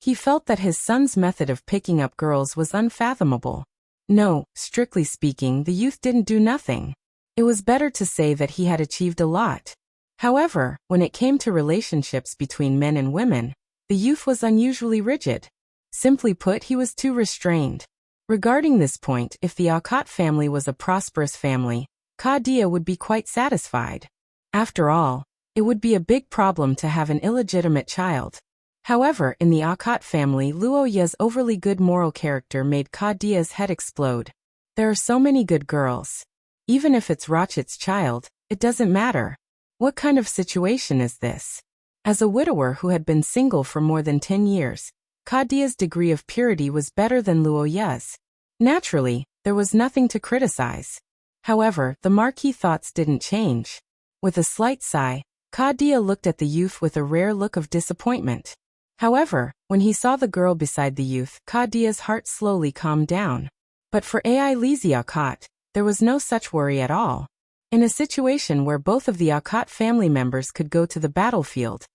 He felt that his son's method of picking up girls was unfathomable. No, strictly speaking, the youth didn't do nothing. It was better to say that he had achieved a lot. However, when it came to relationships between men and women, the youth was unusually rigid. Simply put, he was too restrained. Regarding this point, if the Alcott family was a prosperous family, Kadia would be quite satisfied. After all, it would be a big problem to have an illegitimate child. However, in the Alcott family, Luoya's overly good moral character made Kadia's head explode. There are so many good girls. Even if it's Rochit's child, it doesn't matter. What kind of situation is this? As a widower who had been single for more than 10 years, Kadia's degree of purity was better than Luoya's. Naturally, there was nothing to criticize. However, the Marquis thoughts didn't change. With a slight sigh, Kadia looked at the youth with a rare look of disappointment. However, when he saw the girl beside the youth, Kadia's heart slowly calmed down. But for Ai Lizi Alcott, there was no such worry at all. In a situation where both of the Alcott family members could go to the battlefield,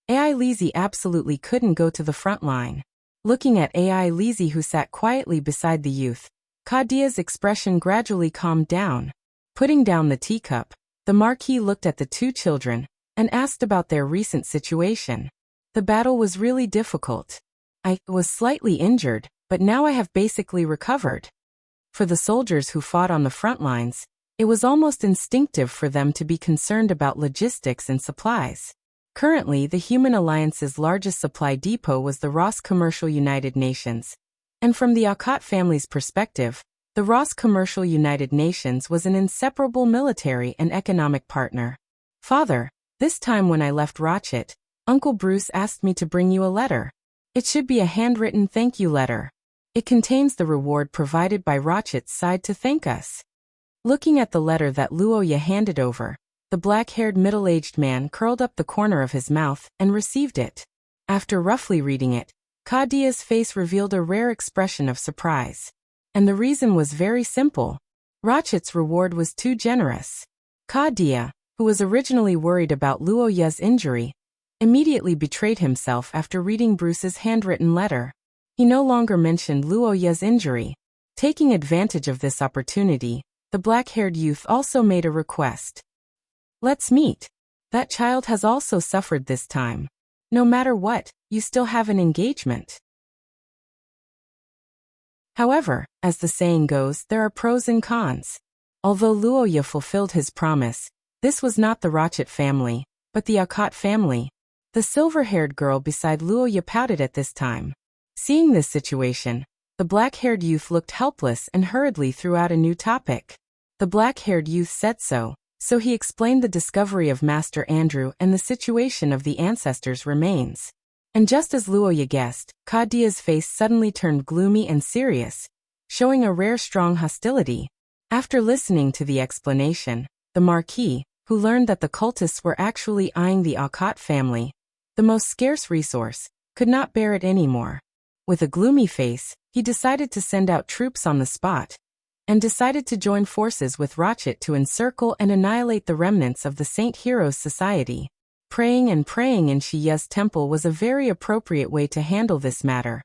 Ai Lizi absolutely couldn't go to the front line. Looking at Ai Lizi who sat quietly beside the youth, Kadia's expression gradually calmed down. Putting down the teacup, the Marquis looked at the two children and asked about their recent situation. The battle was really difficult. I was slightly injured, but now I have basically recovered. For the soldiers who fought on the front lines, it was almost instinctive for them to be concerned about logistics and supplies. Currently, the Human Alliance's largest supply depot was the Ross Commercial United Nations. And from the Alcott family's perspective, the Ross Commercial United Nations was an inseparable military and economic partner. Father, this time when I left Rochit, Uncle Bruce asked me to bring you a letter. It should be a handwritten thank you letter. It contains the reward provided by Rochit's side to thank us. Looking at the letter that Luoya handed over, the black-haired middle-aged man curled up the corner of his mouth and received it. After roughly reading it, Kadia's face revealed a rare expression of surprise. And the reason was very simple. Rochit's reward was too generous. Kadia, who was originally worried about Luoya's injury, immediately betrayed himself after reading Bruce's handwritten letter. He no longer mentioned Luoya's injury. Taking advantage of this opportunity, the black-haired youth also made a request. Let's meet. That child has also suffered this time. No matter what, you still have an engagement. However, as the saying goes, there are pros and cons. Although Luoya fulfilled his promise, this was not the Rochit family, but the Alcott family. The silver-haired girl beside Luoya pouted at this time. Seeing this situation, the black-haired youth looked helpless and hurriedly threw out a new topic. The black-haired youth said so he explained the discovery of Master Andrew and the situation of the ancestors' remains. And just as Luoya guessed, Kadia's face suddenly turned gloomy and serious, showing a rare strong hostility. After listening to the explanation, the Marquis, who learned that the cultists were actually eyeing the Alcott family, the most scarce resource, could not bear it anymore. With a gloomy face, he decided to send out troops on the spot, and decided to join forces with Rochit to encircle and annihilate the remnants of the Saint Heroes Society. Praying in Shiya's temple was a very appropriate way to handle this matter,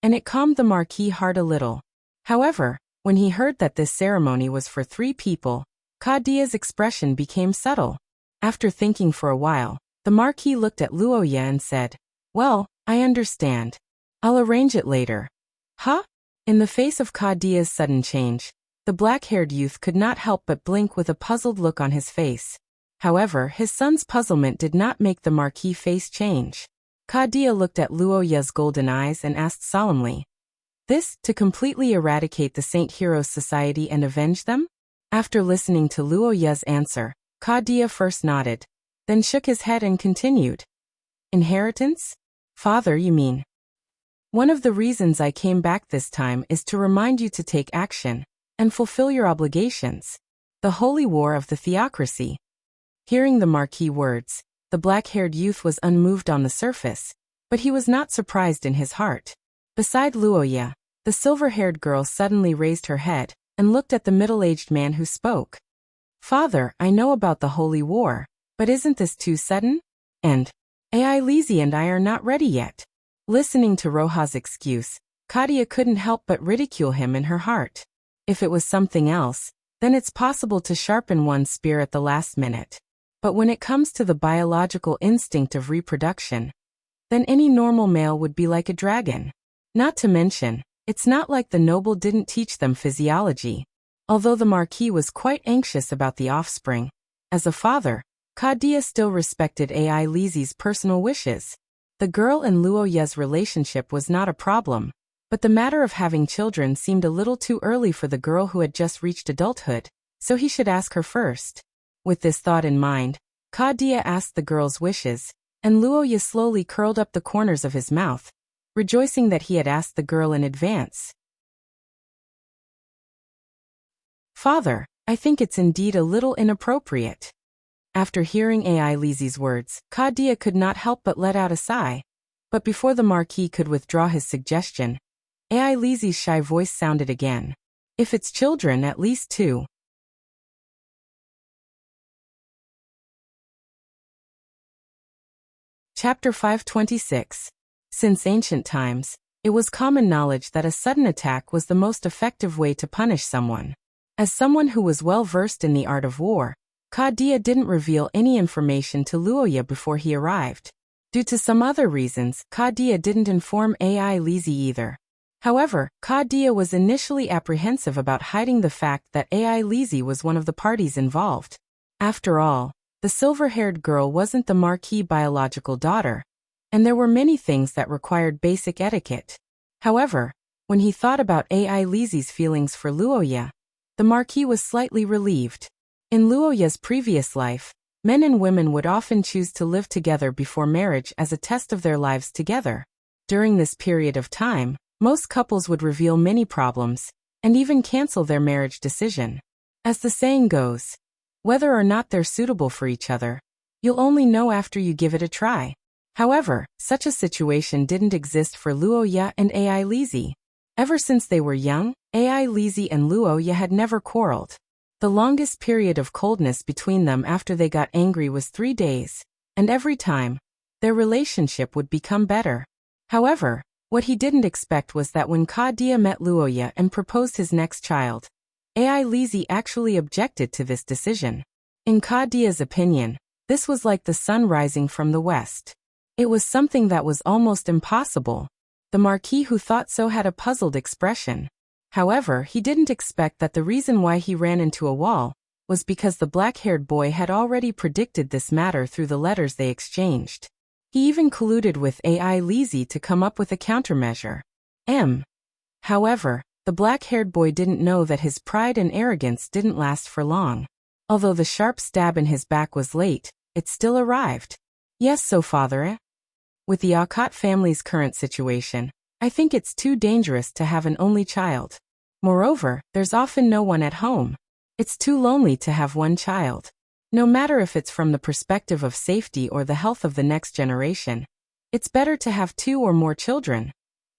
and it calmed the Marquis' heart a little. However, when he heard that this ceremony was for 3 people, Kadia's expression became subtle. After thinking for a while, the Marquis looked at Luoya and said, "Well, I understand. I'll arrange it later." Huh? In the face of Kadia's sudden change, the black-haired youth could not help but blink with a puzzled look on his face. However, his son's puzzlement did not make the Marquis' face change. Kadia looked at Luoya's golden eyes and asked solemnly, "This, to completely eradicate the Saint Heroes Society and avenge them?" After listening to Luoya's answer, Kadia first nodded, then shook his head and continued, "Inheritance? Father, you mean?" One of the reasons I came back this time is to remind you to take action and fulfill your obligations. The holy war of the theocracy. Hearing the Marquis' words, the black-haired youth was unmoved on the surface, but he was not surprised in his heart. Beside Luoya, the silver-haired girl suddenly raised her head and looked at the middle-aged man who spoke. Father, I know about the holy war, but isn't this too sudden? And Ai Lizzie and I are not ready yet. Listening to Roja's excuse, Kadia couldn't help but ridicule him in her heart. If it was something else, then it's possible to sharpen one's spear at the last minute. But when it comes to the biological instinct of reproduction, then any normal male would be like a dragon. Not to mention, it's not like the noble didn't teach them physiology. Although the Marquis was quite anxious about the offspring, as a father, Kadia still respected Ai Lizzie's personal wishes. The girl and Luoya's relationship was not a problem, but the matter of having children seemed a little too early for the girl who had just reached adulthood, so he should ask her first. With this thought in mind, Kadia asked the girl's wishes, and Luoya slowly curled up the corners of his mouth, rejoicing that he had asked the girl in advance. Father, I think it's indeed a little inappropriate. After hearing Ai Lizzie's words, Kadia could not help but let out a sigh. But before the Marquis could withdraw his suggestion, Ai Lizzie's shy voice sounded again. If it's children, at least 2. Chapter 526. Since ancient times, it was common knowledge that a sudden attack was the most effective way to punish someone. As someone who was well versed in the art of war, Kadia didn't reveal any information to Luoya before he arrived. Due to some other reasons, Kadia didn't inform Ai Lizzie either. However, Kadia was initially apprehensive about hiding the fact that Ai Lizzie was one of the parties involved. After all, the silver-haired girl wasn't the Marquis' biological daughter, and there were many things that required basic etiquette. However, when he thought about Ai Lizzie's feelings for Luoya, the Marquis was slightly relieved. In Luoya's previous life, men and women would often choose to live together before marriage as a test of their lives together. During this period of time, most couples would reveal many problems, and even cancel their marriage decision. As the saying goes, whether or not they're suitable for each other, you'll only know after you give it a try. However, such a situation didn't exist for Luoya and Ai Lizzie. Ever since they were young, Ai Lizzie and Luoya had never quarreled. The longest period of coldness between them after they got angry was 3 days, and every time, their relationship would become better. However, what he didn't expect was that when Kadia met Luoya and proposed his next child, Ai Lizzie actually objected to this decision. In Kadia's opinion, this was like the sun rising from the west. It was something that was almost impossible. The Marquis who thought so had a puzzled expression. However, he didn't expect that the reason why he ran into a wall was because the black-haired boy had already predicted this matter through the letters they exchanged. He even colluded with Ai Lizzie to come up with a countermeasure. However, the black-haired boy didn't know that his pride and arrogance didn't last for long. Although the sharp stab in his back was late, it still arrived. Yes, so father. With the Aukat family's current situation, I think it's too dangerous to have an only child. Moreover, there's often no one at home. It's too lonely to have one child. No matter if it's from the perspective of safety or the health of the next generation, it's better to have 2 or more children.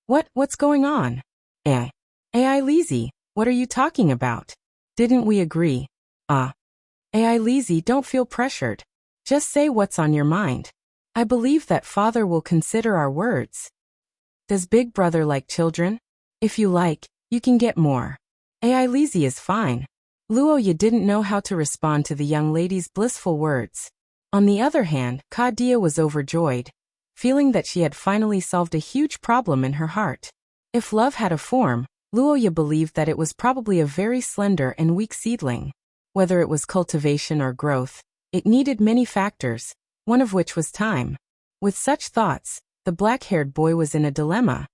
What's going on? Ai Lizzie, what are you talking about? Didn't we agree? Ai Lizzie, don't feel pressured. Just say what's on your mind. I believe that father will consider our words. Does Big Brother like children? If you like, you can get more. Ai Lizzie is fine. Luoya didn't know how to respond to the young lady's blissful words. On the other hand, Kadia was overjoyed, feeling that she had finally solved a huge problem in her heart. If love had a form, Luoya believed that it was probably a very slender and weak seedling. Whether it was cultivation or growth, it needed many factors, one of which was time. With such thoughts, the black-haired boy was in a dilemma.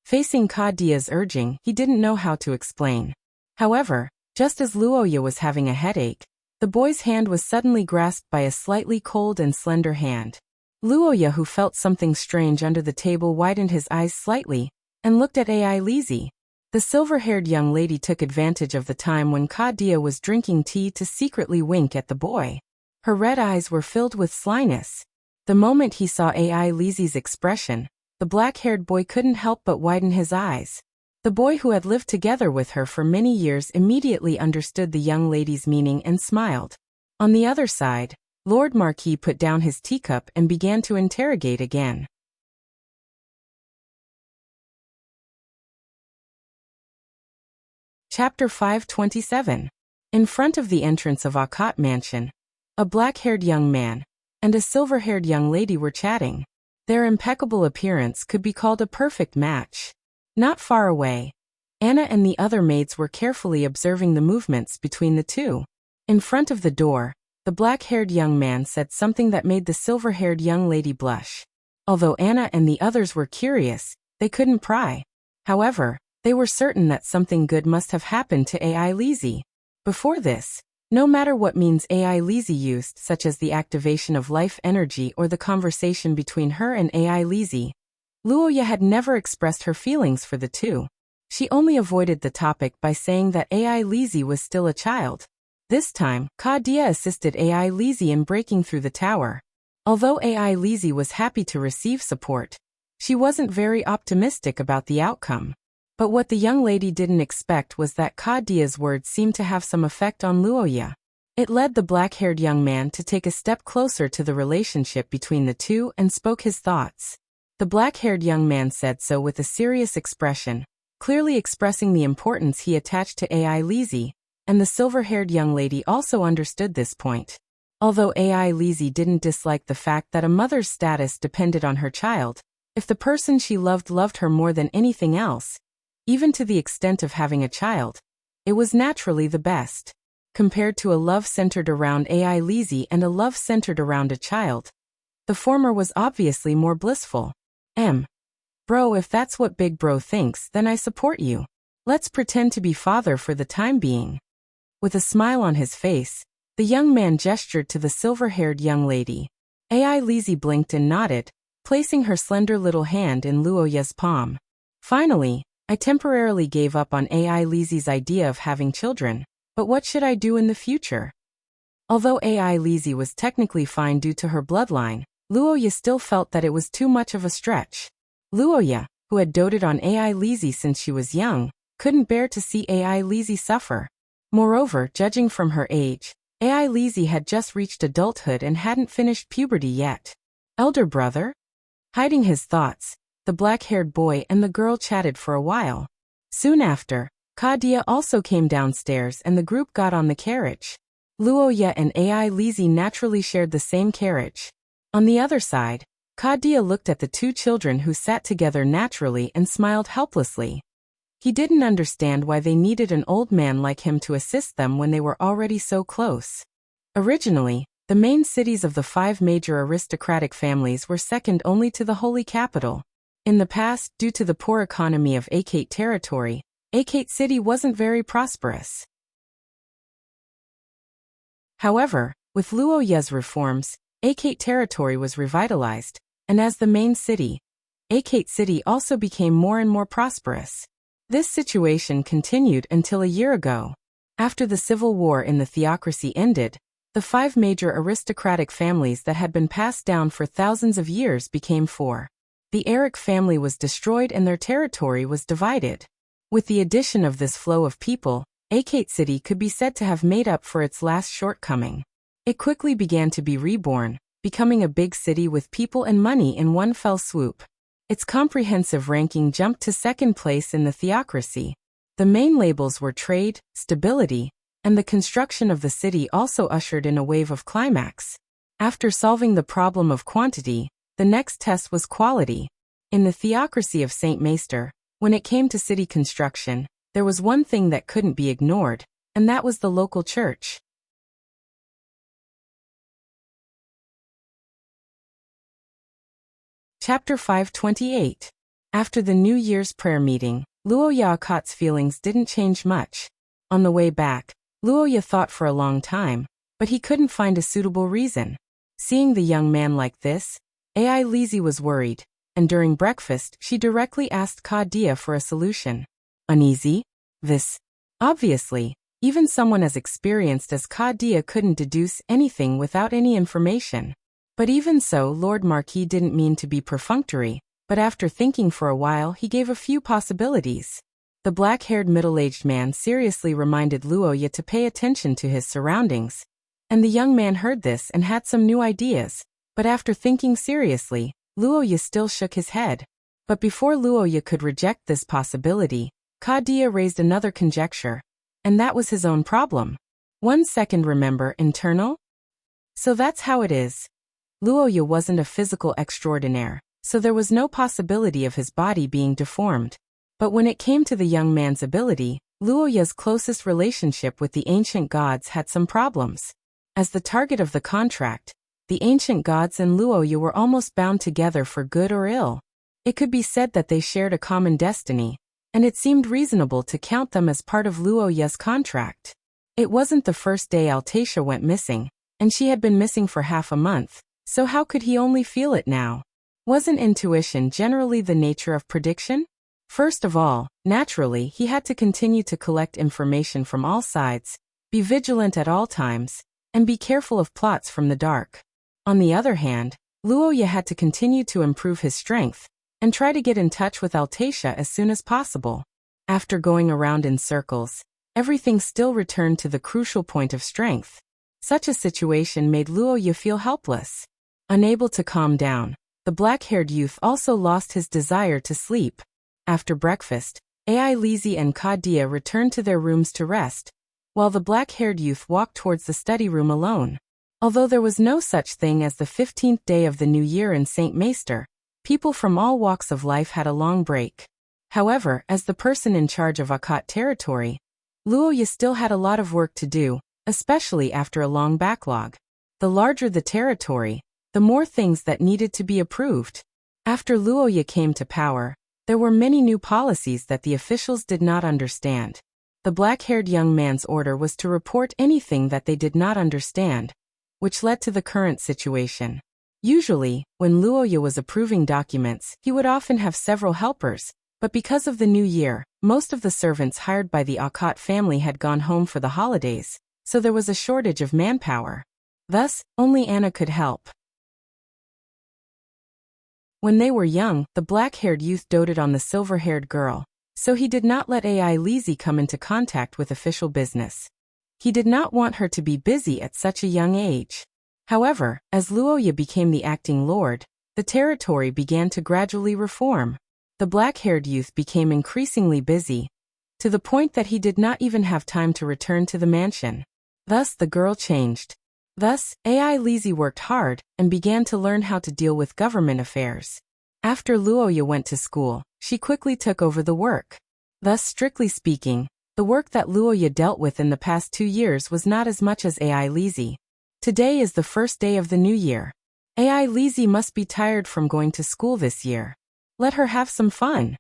Facing Kadia's urging, he didn't know how to explain. However, just as Luoya was having a headache, the boy's hand was suddenly grasped by a slightly cold and slender hand. Luoya, who felt something strange under the table, widened his eyes slightly and looked at Ai Lizzie. The silver-haired young lady took advantage of the time when Kadia was drinking tea to secretly wink at the boy. Her red eyes were filled with slyness. The moment he saw Ai Lizzie's expression, the black-haired boy couldn't help but widen his eyes. The boy, who had lived together with her for many years, immediately understood the young lady's meaning and smiled. On the other side, Lord Marquis put down his teacup and began to interrogate again. Chapter 527. In front of the entrance of Akat Mansion, a black-haired young man and a silver-haired young lady were chatting. Their impeccable appearance could be called a perfect match. Not far away, Anna and the other maids were carefully observing the movements between the two. In front of the door, the black-haired young man said something that made the silver-haired young lady blush. Although Anna and the others were curious, they couldn't pry. However, they were certain that something good must have happened to Ai Lizzie. Before this, no matter what means Ai Lizzie used, such as the activation of life energy or the conversation between her and Ai Lizzie, Luoya had never expressed her feelings for the two. She only avoided the topic by saying that Ai Lizzie was still a child. This time, Kadia assisted Ai Lizzie in breaking through the tower. Although Ai Lizzie was happy to receive support, she wasn't very optimistic about the outcome. But what the young lady didn't expect was that Kadia's words seemed to have some effect on Luoya. It led the black-haired young man to take a step closer to the relationship between the two and spoke his thoughts. The black-haired young man said so with a serious expression, clearly expressing the importance he attached to Ai Lizzie, and the silver-haired young lady also understood this point. Although Ai Lizzie didn't dislike the fact that a mother's status depended on her child, if the person she loved her more than anything else, even to the extent of having a child, it was naturally the best. Compared to a love centered around Ai Lizzie and a love centered around a child, the former was obviously more blissful. Bro, if that's what Big Bro thinks, then I support you. Let's pretend to be father for the time being. With a smile on his face, the young man gestured to the silver-haired young lady. Ai Lizzie blinked and nodded, placing her slender little hand in Luoya's palm. Finally, I temporarily gave up on Ai Lizzie's idea of having children, but what should I do in the future? Although Ai Lizzie was technically fine due to her bloodline, Luoya still felt that it was too much of a stretch. Luoya, who had doted on Ai Lizzie since she was young, couldn't bear to see Ai Lizzie suffer. Moreover, judging from her age, Ai Lizzie had just reached adulthood and hadn't finished puberty yet. Elder brother? Hiding his thoughts, the black-haired boy and the girl chatted for a while. Soon after, Kadia also came downstairs and the group got on the carriage. Luoya and Ai Lizzie naturally shared the same carriage. On the other side, Kadia looked at the two children who sat together naturally and smiled helplessly. He didn't understand why they needed an old man like him to assist them when they were already so close. Originally, the main cities of the 5 major aristocratic families were second only to the holy capital. In the past, due to the poor economy of Akate territory, Akate City wasn't very prosperous. However, with Luoya's reforms, Akate territory was revitalized, and as the main city, Akate City also became more and more prosperous. This situation continued until a year ago. After the civil war in the theocracy ended, the 5 major aristocratic families that had been passed down for thousands of years became 4. The Eric family was destroyed and their territory was divided. With the addition of this flow of people, Akate City could be said to have made up for its last shortcoming. It quickly began to be reborn, becoming a big city with people and money in one fell swoop. Its comprehensive ranking jumped to second place in the theocracy. The main labels were trade, stability, and the construction of the city also ushered in a wave of climax. After solving the problem of quantity, the next test was quality. In the theocracy of Saint Maester, when it came to city construction, there was one thing that couldn't be ignored, and that was the local church. Chapter 528. After the New Year's prayer meeting, Luoya Akat's feelings didn't change much. On the way back, Luoya thought for a long time, but he couldn't find a suitable reason. Seeing the young man like this, Ai Lizzie was worried, and during breakfast she directly asked Kadia for a solution. Uneasy? This? Obviously, even someone as experienced as Kadia couldn't deduce anything without any information. But even so, Lord Marquis didn't mean to be perfunctory, but after thinking for a while he gave a few possibilities. The black-haired middle-aged man seriously reminded Luoya to pay attention to his surroundings. And the young man heard this and had some new ideas, but after thinking seriously, Luoya still shook his head. But before Luoya could reject this possibility, Kadia raised another conjecture, and that was his own problem. 1 second, remember, internal? So that's how it is. Luoya wasn't a physical extraordinaire, so there was no possibility of his body being deformed. But when it came to the young man's ability, Luoya's closest relationship with the ancient gods had some problems. As the target of the contract, the ancient gods and Luoya were almost bound together for good or ill. It could be said that they shared a common destiny, and it seemed reasonable to count them as part of Luoya's contract. It wasn't the first day Altacia went missing, and she had been missing for half a month, so how could he only feel it now? Wasn't intuition generally the nature of prediction? First of all, naturally, he had to continue to collect information from all sides, be vigilant at all times, and be careful of plots from the dark. On the other hand, Luoya had to continue to improve his strength, and try to get in touch with Altacia as soon as possible. After going around in circles, everything still returned to the crucial point of strength. Such a situation made Luoya feel helpless. Unable to calm down, the black-haired youth also lost his desire to sleep. After breakfast, Ai Lizzie and Kadia returned to their rooms to rest, while the black-haired youth walked towards the study room alone. Although there was no such thing as the 15th day of the new year in St. Maester, people from all walks of life had a long break. However, as the person in charge of Akot territory, Luoya still had a lot of work to do, especially after a long backlog. The larger the territory, the more things that needed to be approved. After Luoya came to power, there were many new policies that the officials did not understand. The black-haired young man's order was to report anything that they did not understand, which led to the current situation. Usually, when Luoya was approving documents, he would often have several helpers, but because of the new year, most of the servants hired by the Akot family had gone home for the holidays, so there was a shortage of manpower. Thus, only Anna could help. When they were young, the black-haired youth doted on the silver-haired girl, so he did not let Ai Lizzie come into contact with official business. He did not want her to be busy at such a young age. However, as Luoya became the acting lord, the territory began to gradually reform. The black-haired youth became increasingly busy, to the point that he did not even have time to return to the mansion. Thus the girl changed. Thus, Ai Lizzie worked hard and began to learn how to deal with government affairs. After Luoya went to school, she quickly took over the work. Thus, strictly speaking, the work that Luoya dealt with in the past 2 years was not as much as Ai Lizzie. Today is the first day of the new year. Ai Lizzie must be tired from going to school this year. Let her have some fun.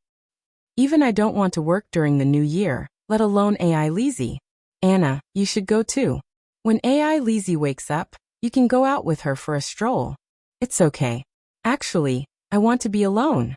Even I don't want to work during the new year, let alone Ai Lizzie. Anna, you should go too. When Ai Lizzie wakes up, you can go out with her for a stroll. It's okay. Actually, I want to be alone.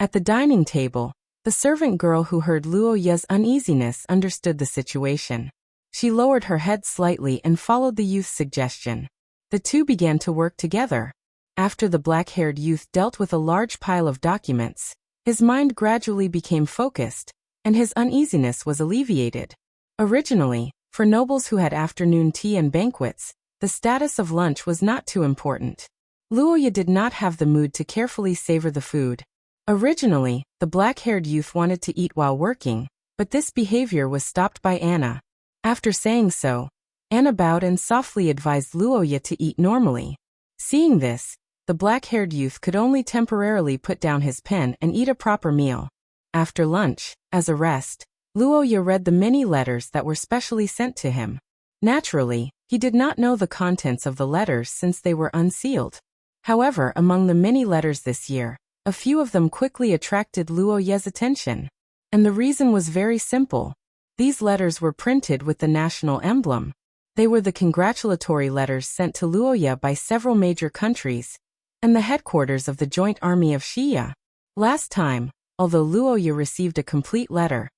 At the dining table, the servant girl who heard Luoya's uneasiness understood the situation. She lowered her head slightly and followed the youth's suggestion. The two began to work together. After the black-haired youth dealt with a large pile of documents, his mind gradually became focused, and his uneasiness was alleviated. Originally, for nobles who had afternoon tea and banquets, the status of lunch was not too important. Luoya did not have the mood to carefully savor the food. Originally, the black-haired youth wanted to eat while working, but this behavior was stopped by Anna. After saying so, Anna bowed and softly advised Luoya to eat normally. Seeing this, the black-haired youth could only temporarily put down his pen and eat a proper meal. After lunch, as a rest, Luoya read the many letters that were specially sent to him. Naturally, he did not know the contents of the letters since they were unsealed. However, among the many letters this year, a few of them quickly attracted Luoya's attention. And the reason was very simple. These letters were printed with the national emblem. They were the congratulatory letters sent to Luoya by several major countries, and the headquarters of the Joint Army of Xia. Last time, although Luoya received a complete letter,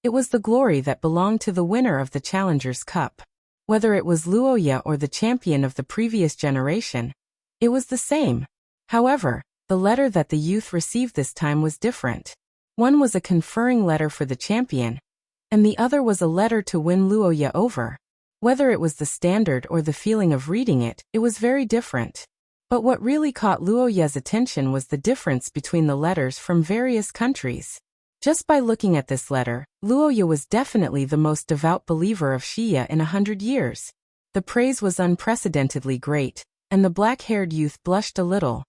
it was the glory that belonged to the winner of the Challengers Cup. Whether it was Luoya or the champion of the previous generation, it was the same. However, the letter that the youth received this time was different. One was a conferring letter for the champion, and the other was a letter to win Luoya over. Whether it was the standard or the feeling of reading it, it was very different. But what really caught Luoya's attention was the difference between the letters from various countries. Just by looking at this letter, Luoya was definitely the most devout believer of Xia in 100 years. The praise was unprecedentedly great, and the black-haired youth blushed a little.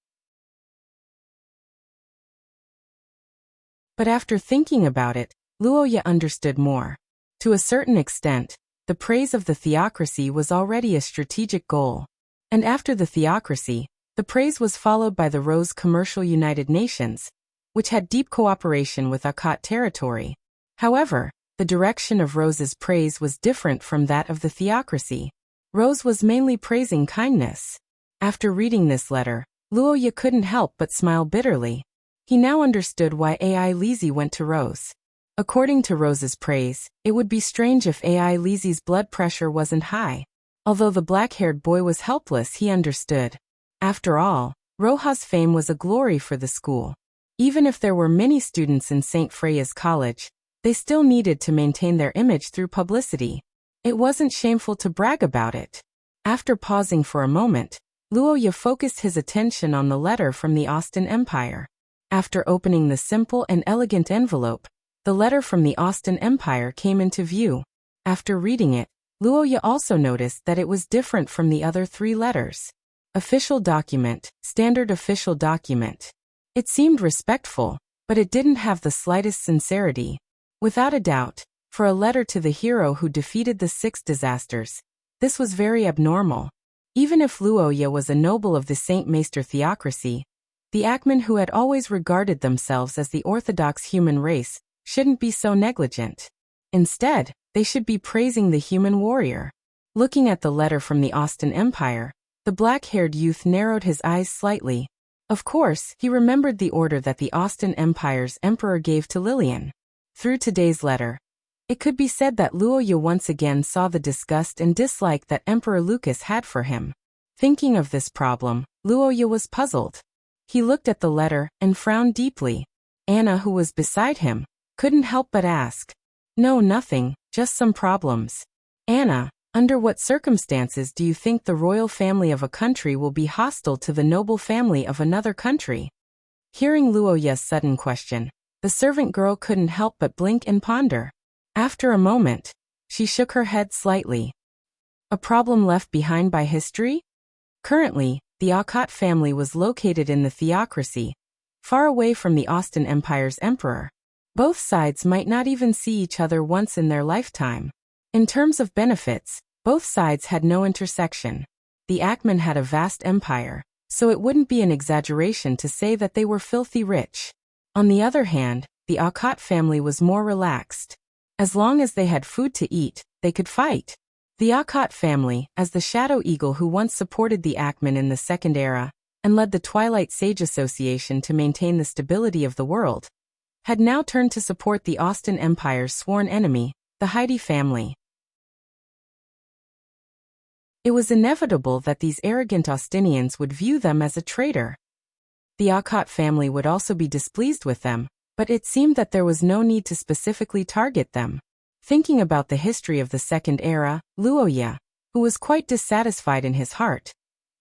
But after thinking about it, Luoya understood more. To a certain extent, the praise of the theocracy was already a strategic goal. And after the theocracy, the praise was followed by the Rose Commercial United Nations, which had deep cooperation with Akkad territory. However, the direction of Rose's praise was different from that of the theocracy. Rose was mainly praising kindness. After reading this letter, Luoya couldn't help but smile bitterly. He now understood why Ai Lizzie went to Rose. According to Rose's praise, it would be strange if Ai Lizzie's blood pressure wasn't high. Although the black-haired boy was helpless, he understood. After all, Roja's fame was a glory for the school. Even if there were many students in St. Freya's College, they still needed to maintain their image through publicity. It wasn't shameful to brag about it. After pausing for a moment, Luoya focused his attention on the letter from the Austin Empire. After opening the simple and elegant envelope, the letter from the Austin Empire came into view. After reading it, Luoya also noticed that it was different from the other 3 letters. Official document, standard official document. It seemed respectful, but it didn't have the slightest sincerity. Without a doubt, for a letter to the hero who defeated the 6 disasters, this was very abnormal. Even if Luoya was a noble of the Saint Maester theocracy, the Akmen who had always regarded themselves as the orthodox human race shouldn't be so negligent. Instead, they should be praising the human warrior. Looking at the letter from the Austin Empire, the black-haired youth narrowed his eyes slightly. Of course, he remembered the order that the Austin Empire's emperor gave to Lillian. Through today's letter, it could be said that Luoya once again saw the disgust and dislike that Emperor Lucas had for him. Thinking of this problem, Luoya was puzzled. He looked at the letter and frowned deeply. Anna, who was beside him, couldn't help but ask, "No, nothing, just some problems." "Anna, under what circumstances do you think the royal family of a country will be hostile to the noble family of another country?" Hearing Luoya's sudden question, the servant girl couldn't help but blink and ponder. After a moment, she shook her head slightly. A problem left behind by history? Currently, the Akkad family was located in the theocracy, far away from the Austin Empire's emperor. Both sides might not even see each other once in their lifetime. In terms of benefits, both sides had no intersection. The Akmen had a vast empire, so it wouldn't be an exaggeration to say that they were filthy rich. On the other hand, the Akkad family was more relaxed. As long as they had food to eat, they could fight. The Akkad family, as the Shadow Eagle who once supported the Akmen in the Second Era, and led the Twilight Sage Association to maintain the stability of the world, had now turned to support the Austin Empire's sworn enemy, the Heidi family. It was inevitable that these arrogant Austinians would view them as a traitor. The Akkad family would also be displeased with them, but it seemed that there was no need to specifically target them. Thinking about the history of the Second Era, Luoya, who was quite dissatisfied in his heart,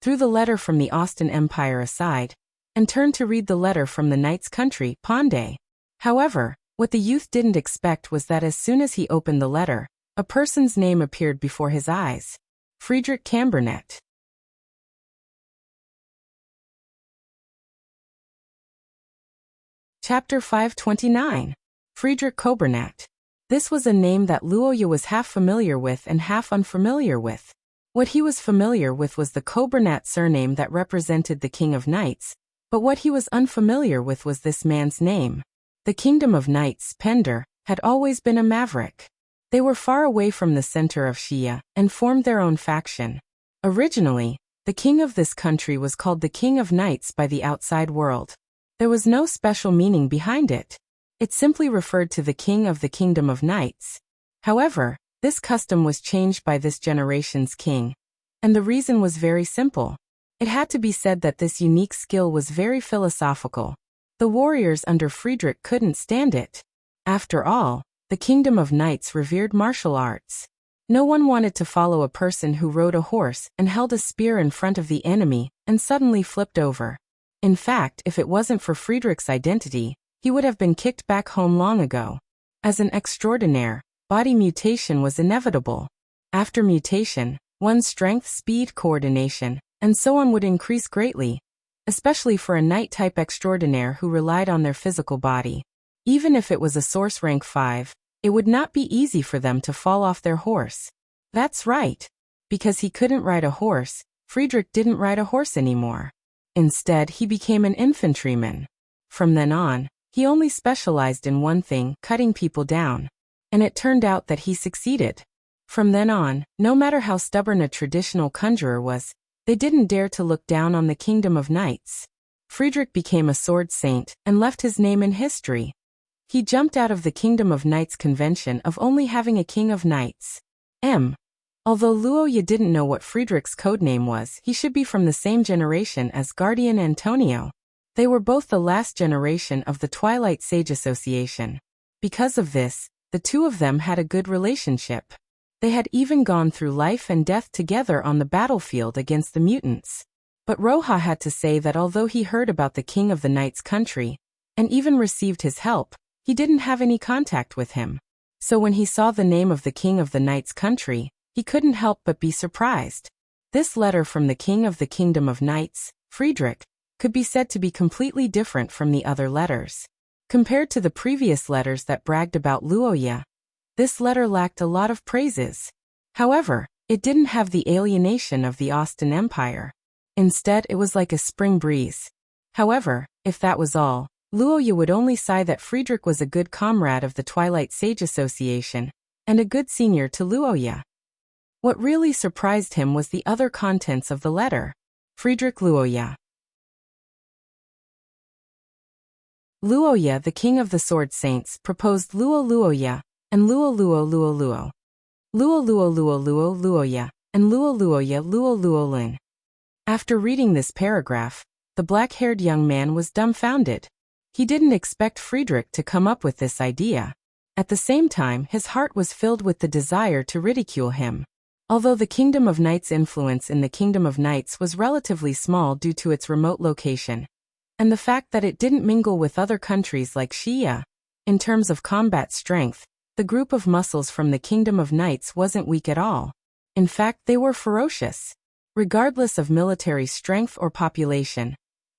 threw the letter from the Austin Empire aside, and turned to read the letter from the knight's country, Ponde. However, what the youth didn't expect was that as soon as he opened the letter, a person's name appeared before his eyes. Friedrich Cambernet. Chapter 529. Friedrich Cobernat. This was a name that Luoya was half familiar with and half unfamiliar with. What he was familiar with was the Cobernat surname that represented the King of Knights, but what he was unfamiliar with was this man's name. The Kingdom of Knights, Pender, had always been a maverick. They were far away from the center of Xia and formed their own faction. Originally, The king of this country was called the King of Knights by the outside world. There was no special meaning behind it. It simply referred to the king of the kingdom of knights. However, this custom was changed by this generation's king. And the reason was very simple. It had to be said that this unique skill was very philosophical. The warriors under Friedrich couldn't stand it. After all, the kingdom of knights revered martial arts. No one wanted to follow a person who rode a horse and held a spear in front of the enemy and suddenly flipped over. In fact, if it wasn't for Friedrich's identity, he would have been kicked back home long ago. As an extraordinaire, body mutation was inevitable. After mutation, one's strength, speed, coordination, and so on would increase greatly, especially for a knight-type extraordinaire who relied on their physical body. Even if it was a source rank 5, it would not be easy for them to fall off their horse. That's right. Because he couldn't ride a horse, Friedrich didn't ride a horse anymore. Instead, he became an infantryman. From then on, he only specialized in one thing, cutting people down. And it turned out that he succeeded. From then on, no matter how stubborn a traditional conjurer was, they didn't dare to look down on the kingdom of knights. Friedrich became a sword saint and left his name in history. He jumped out of the kingdom of knights convention of only having a king of knights. Although Luoya didn't know what Friedrich's codename was, he should be from the same generation as Guardian Antonio. They were both the last generation of the Twilight Sage Association. Because of this, the two of them had a good relationship. They had even gone through life and death together on the battlefield against the mutants. But Roja had to say that although he heard about the King of the Knights country, and even received his help, he didn't have any contact with him. So when he saw the name of the King of the Knights country, he couldn't help but be surprised. This letter from the King of the Kingdom of Knights, Friedrich, could be said to be completely different from the other letters. Compared to the previous letters that bragged about Luoya, this letter lacked a lot of praises. However, it didn't have the alienation of the Austin Empire. Instead, it was like a spring breeze. However, if that was all, Luoya would only sigh that Friedrich was a good comrade of the Twilight Sage Association, and a good senior to Luoya. What really surprised him was the other contents of the letter. Friedrich Luoya. Luoya, the king of the sword saints, proposed Luo Luoya, and Luo Luo Luo Luo. Luo Luo Luo Luo Luoya, and Luo Luoya Luo Luo Lin. After reading this paragraph, the black-haired young man was dumbfounded. He didn't expect Friedrich to come up with this idea. At the same time, his heart was filled with the desire to ridicule him. Although the Kingdom of Knights' influence in the Kingdom of Knights was relatively small due to its remote location, and the fact that it didn't mingle with other countries like Xia, in terms of combat strength, the group of muscles from the Kingdom of Knights wasn't weak at all. In fact, they were ferocious. Regardless of military strength or population,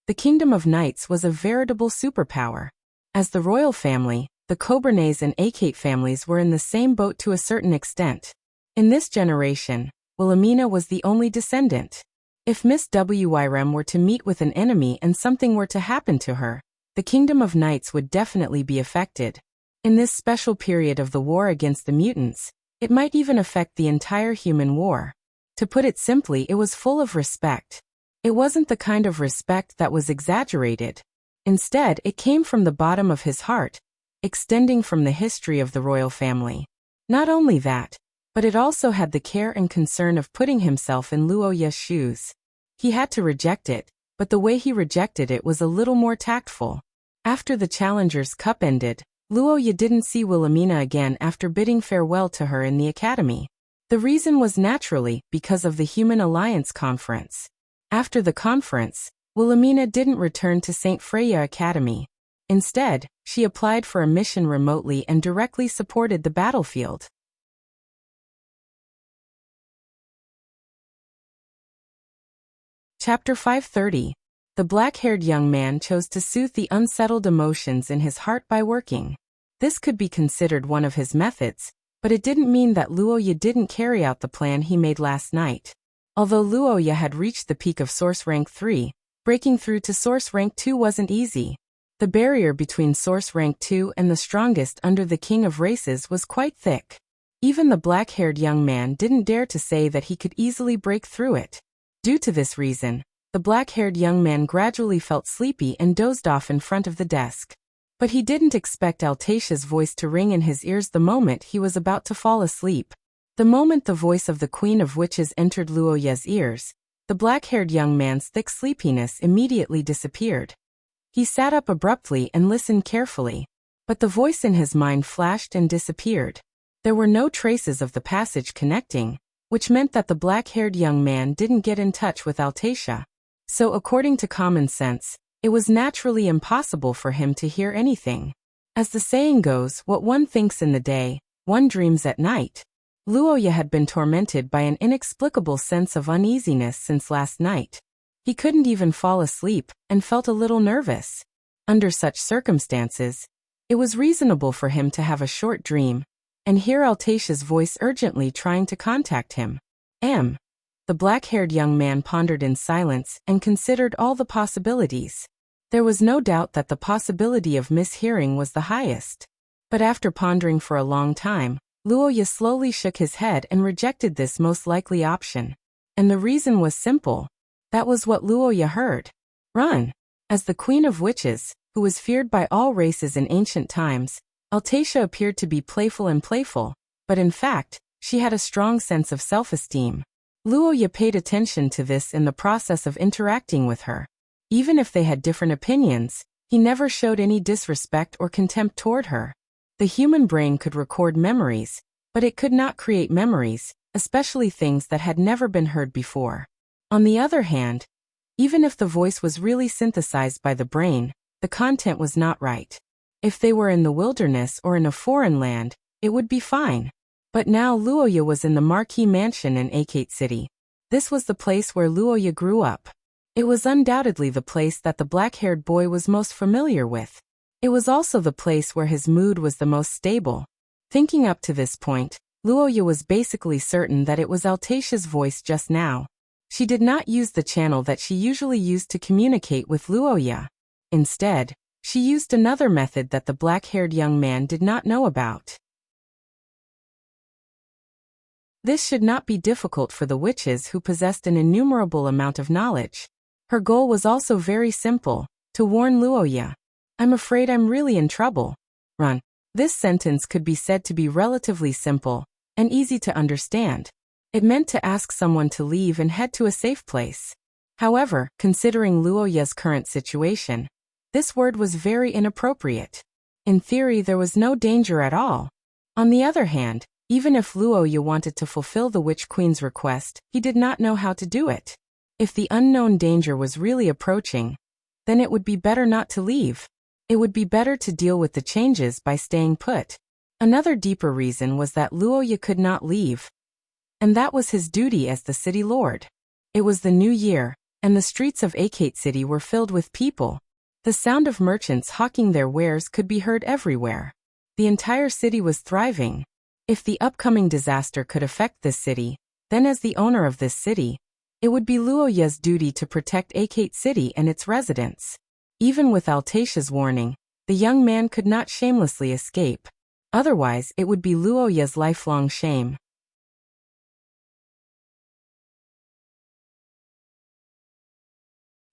the Kingdom of Knights was a veritable superpower. As the royal family, the Coburnets and Akate families were in the same boat to a certain extent. In this generation, Wilhelmina was the only descendant. If Miss Wyrem were to meet with an enemy and something were to happen to her, the Kingdom of Knights would definitely be affected. In this special period of the war against the mutants, it might even affect the entire human war. To put it simply, it was full of respect. It wasn't the kind of respect that was exaggerated. Instead, it came from the bottom of his heart, extending from the history of the royal family. Not only that, but it also had the care and concern of putting himself in Luoya's shoes. He had to reject it, but the way he rejected it was a little more tactful. After the Challengers Cup ended, Luoya didn't see Wilhelmina again after bidding farewell to her in the academy. The reason was naturally because of the Human Alliance Conference. After the conference, Wilhelmina didn't return to St. Freya Academy. Instead, she applied for a mission remotely and directly supported the battlefield. Chapter 530. The black-haired young man chose to soothe the unsettled emotions in his heart by working. This could be considered one of his methods, but it didn't mean that Luoya didn't carry out the plan he made last night. Although Luoya had reached the peak of Source Rank 3, breaking through to Source Rank 2 wasn't easy. The barrier between Source Rank 2 and the strongest under the King of Races was quite thick. Even the black-haired young man didn't dare to say that he could easily break through it. Due to this reason, the black-haired young man gradually felt sleepy and dozed off in front of the desk. But he didn't expect Altatia's voice to ring in his ears the moment he was about to fall asleep. The moment the voice of the Queen of Witches entered Luoya's ears, the black-haired young man's thick sleepiness immediately disappeared. He sat up abruptly and listened carefully, but the voice in his mind flashed and disappeared. There were no traces of the passage connecting, which meant that the black-haired young man didn't get in touch with Altatia. So according to common sense, it was naturally impossible for him to hear anything. As the saying goes, what one thinks in the day, one dreams at night. Luoya had been tormented by an inexplicable sense of uneasiness since last night. He couldn't even fall asleep, and felt a little nervous. Under such circumstances, it was reasonable for him to have a short dream, and hear Altatia's voice urgently trying to contact him. The black-haired young man pondered in silence and considered all the possibilities. There was no doubt that the possibility of mishearing was the highest. But after pondering for a long time, Luoya slowly shook his head and rejected this most likely option. And the reason was simple. That was what Luoya heard. Run! As the Queen of Witches, who was feared by all races in ancient times, Altatia appeared to be playful, but in fact, she had a strong sense of self-esteem. Luoya paid attention to this in the process of interacting with her. Even if they had different opinions, he never showed any disrespect or contempt toward her. The human brain could record memories, but it could not create memories, especially things that had never been heard before. On the other hand, even if the voice was really synthesized by the brain, the content was not right. If they were in the wilderness or in a foreign land, it would be fine. But now Luoya was in the Marquis Mansion in Audiobook City. This was the place where Luoya grew up. It was undoubtedly the place that the black-haired boy was most familiar with. It was also the place where his mood was the most stable. Thinking up to this point, Luoya was basically certain that it was Altatia's voice just now. She did not use the channel that she usually used to communicate with Luoya. Instead, she used another method that the black-haired young man did not know about. This should not be difficult for the witches who possessed an innumerable amount of knowledge. Her goal was also very simple, to warn Luoya. I'm afraid I'm really in trouble. Run. This sentence could be said to be relatively simple and easy to understand. It meant to ask someone to leave and head to a safe place. However, considering Luoya's current situation, this word was very inappropriate. In theory, there was no danger at all. On the other hand, even if Luoya wanted to fulfill the Witch Queen's request, he did not know how to do it. If the unknown danger was really approaching, then it would be better not to leave. It would be better to deal with the changes by staying put. Another deeper reason was that Luoya could not leave, and that was his duty as the city lord. It was the new year, and the streets of Audiobook City were filled with people. The sound of merchants hawking their wares could be heard everywhere. The entire city was thriving. If the upcoming disaster could affect this city, then as the owner of this city, it would be Luoya's duty to protect Audiobook City and its residents. Even with Altatia's warning, the young man could not shamelessly escape. Otherwise, it would be Luoya's lifelong shame.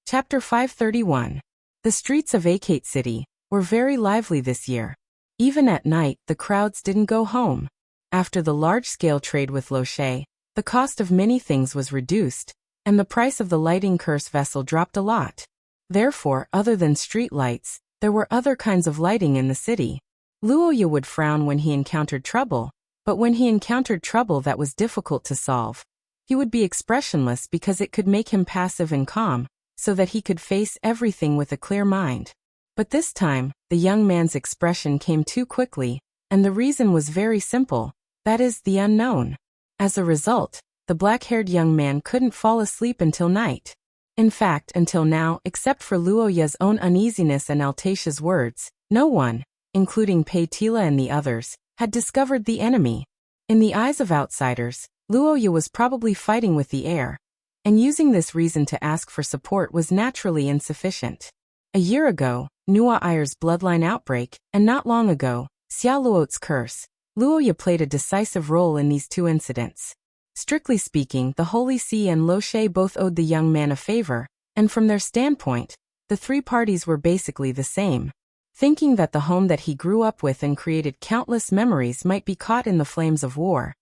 Chapter 531. The streets of Audiobook City were very lively this year. Even at night, the crowds didn't go home. After the large-scale trade with Loche, the cost of many things was reduced, and the price of the lighting curse vessel dropped a lot. Therefore, other than street lights, there were other kinds of lighting in the city. Luoya would frown when he encountered trouble, but when he encountered trouble that was difficult to solve, he would be expressionless because it could make him passive and calm, so that he could face everything with a clear mind. But this time, the young man's expression came too quickly, and the reason was very simple, that is, the unknown. As a result, the black-haired young man couldn't fall asleep until night. In fact, until now, except for Luoya's own uneasiness and Altatia's words, no one, including Pei-Tila and the others, had discovered the enemy. In the eyes of outsiders, Luoya was probably fighting with the air, and using this reason to ask for support was naturally insufficient. A year ago, Nua Ayer's bloodline outbreak, and not long ago, Xia Luo's curse, Luoya played a decisive role in these two incidents. Strictly speaking, the Holy See and Loche both owed the young man a favor, and from their standpoint, the three parties were basically the same. Thinking that the home that he grew up with and created countless memories might be caught in the flames of war,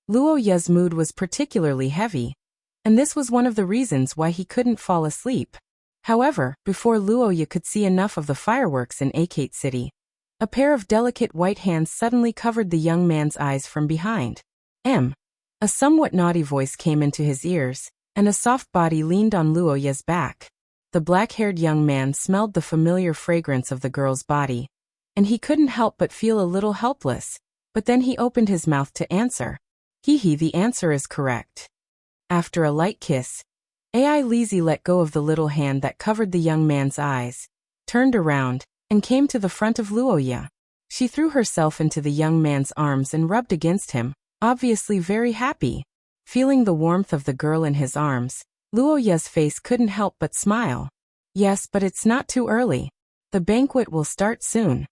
Luo Ye's mood was particularly heavy, and this was one of the reasons why he couldn't fall asleep. However, before Luo Ye could see enough of the fireworks in Akate City, a pair of delicate white hands suddenly covered the young man's eyes from behind. A somewhat naughty voice came into his ears, and a soft body leaned on Luo Ye's back. The black-haired young man smelled the familiar fragrance of the girl's body, and he couldn't help but feel a little helpless, but then he opened his mouth to answer. The answer is correct. After a light kiss, Ai Lizzie let go of the little hand that covered the young man's eyes, turned around, and came to the front of Luo Ye. She threw herself into the young man's arms and rubbed against him, obviously very happy. Feeling the warmth of the girl in his arms, Luo Ye's face couldn't help but smile. Yes, but it's not too early. The banquet will start soon.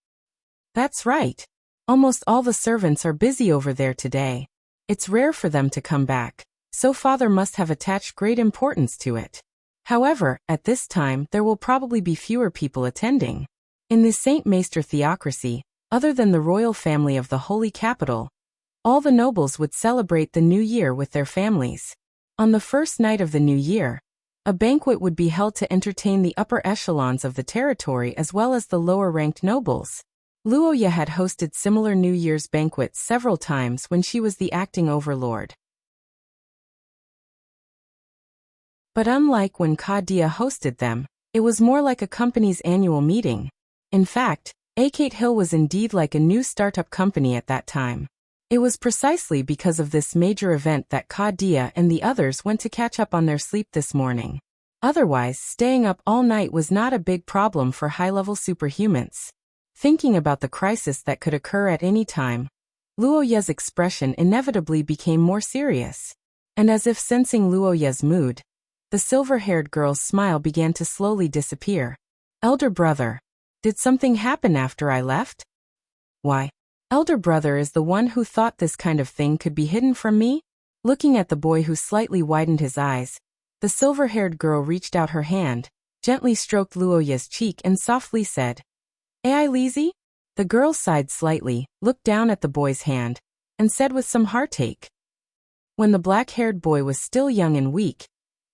That's right. Almost all the servants are busy over there today. It's rare for them to come back, so father must have attached great importance to it. However, at this time there will probably be fewer people attending. In the Saint Maester theocracy, other than the royal family of the Holy Capital, all the nobles would celebrate the new year with their families. On the first night of the new year, a banquet would be held to entertain the upper echelons of the territory as well as the lower-ranked nobles. Luo Ye had hosted similar New Year's banquets several times when she was the acting overlord. But unlike when Ka Dia hosted them, it was more like a company's annual meeting. In fact, Akate Hill was indeed like a new startup company at that time. It was precisely because of this major event that Ka Dia and the others went to catch up on their sleep this morning. Otherwise, staying up all night was not a big problem for high-level superhumans. Thinking about the crisis that could occur at any time, Luo Ye's expression inevitably became more serious. And as if sensing Luo Ye's mood, the silver-haired girl's smile began to slowly disappear. Elder brother, did something happen after I left? Why? Elder brother is the one who thought this kind of thing could be hidden from me? Looking at the boy who slightly widened his eyes, the silver-haired girl reached out her hand, gently stroked Luo Ye's cheek and softly said, Ai Lizzie? The girl sighed slightly, looked down at the boy's hand, and said with some heartache. When the black-haired boy was still young and weak,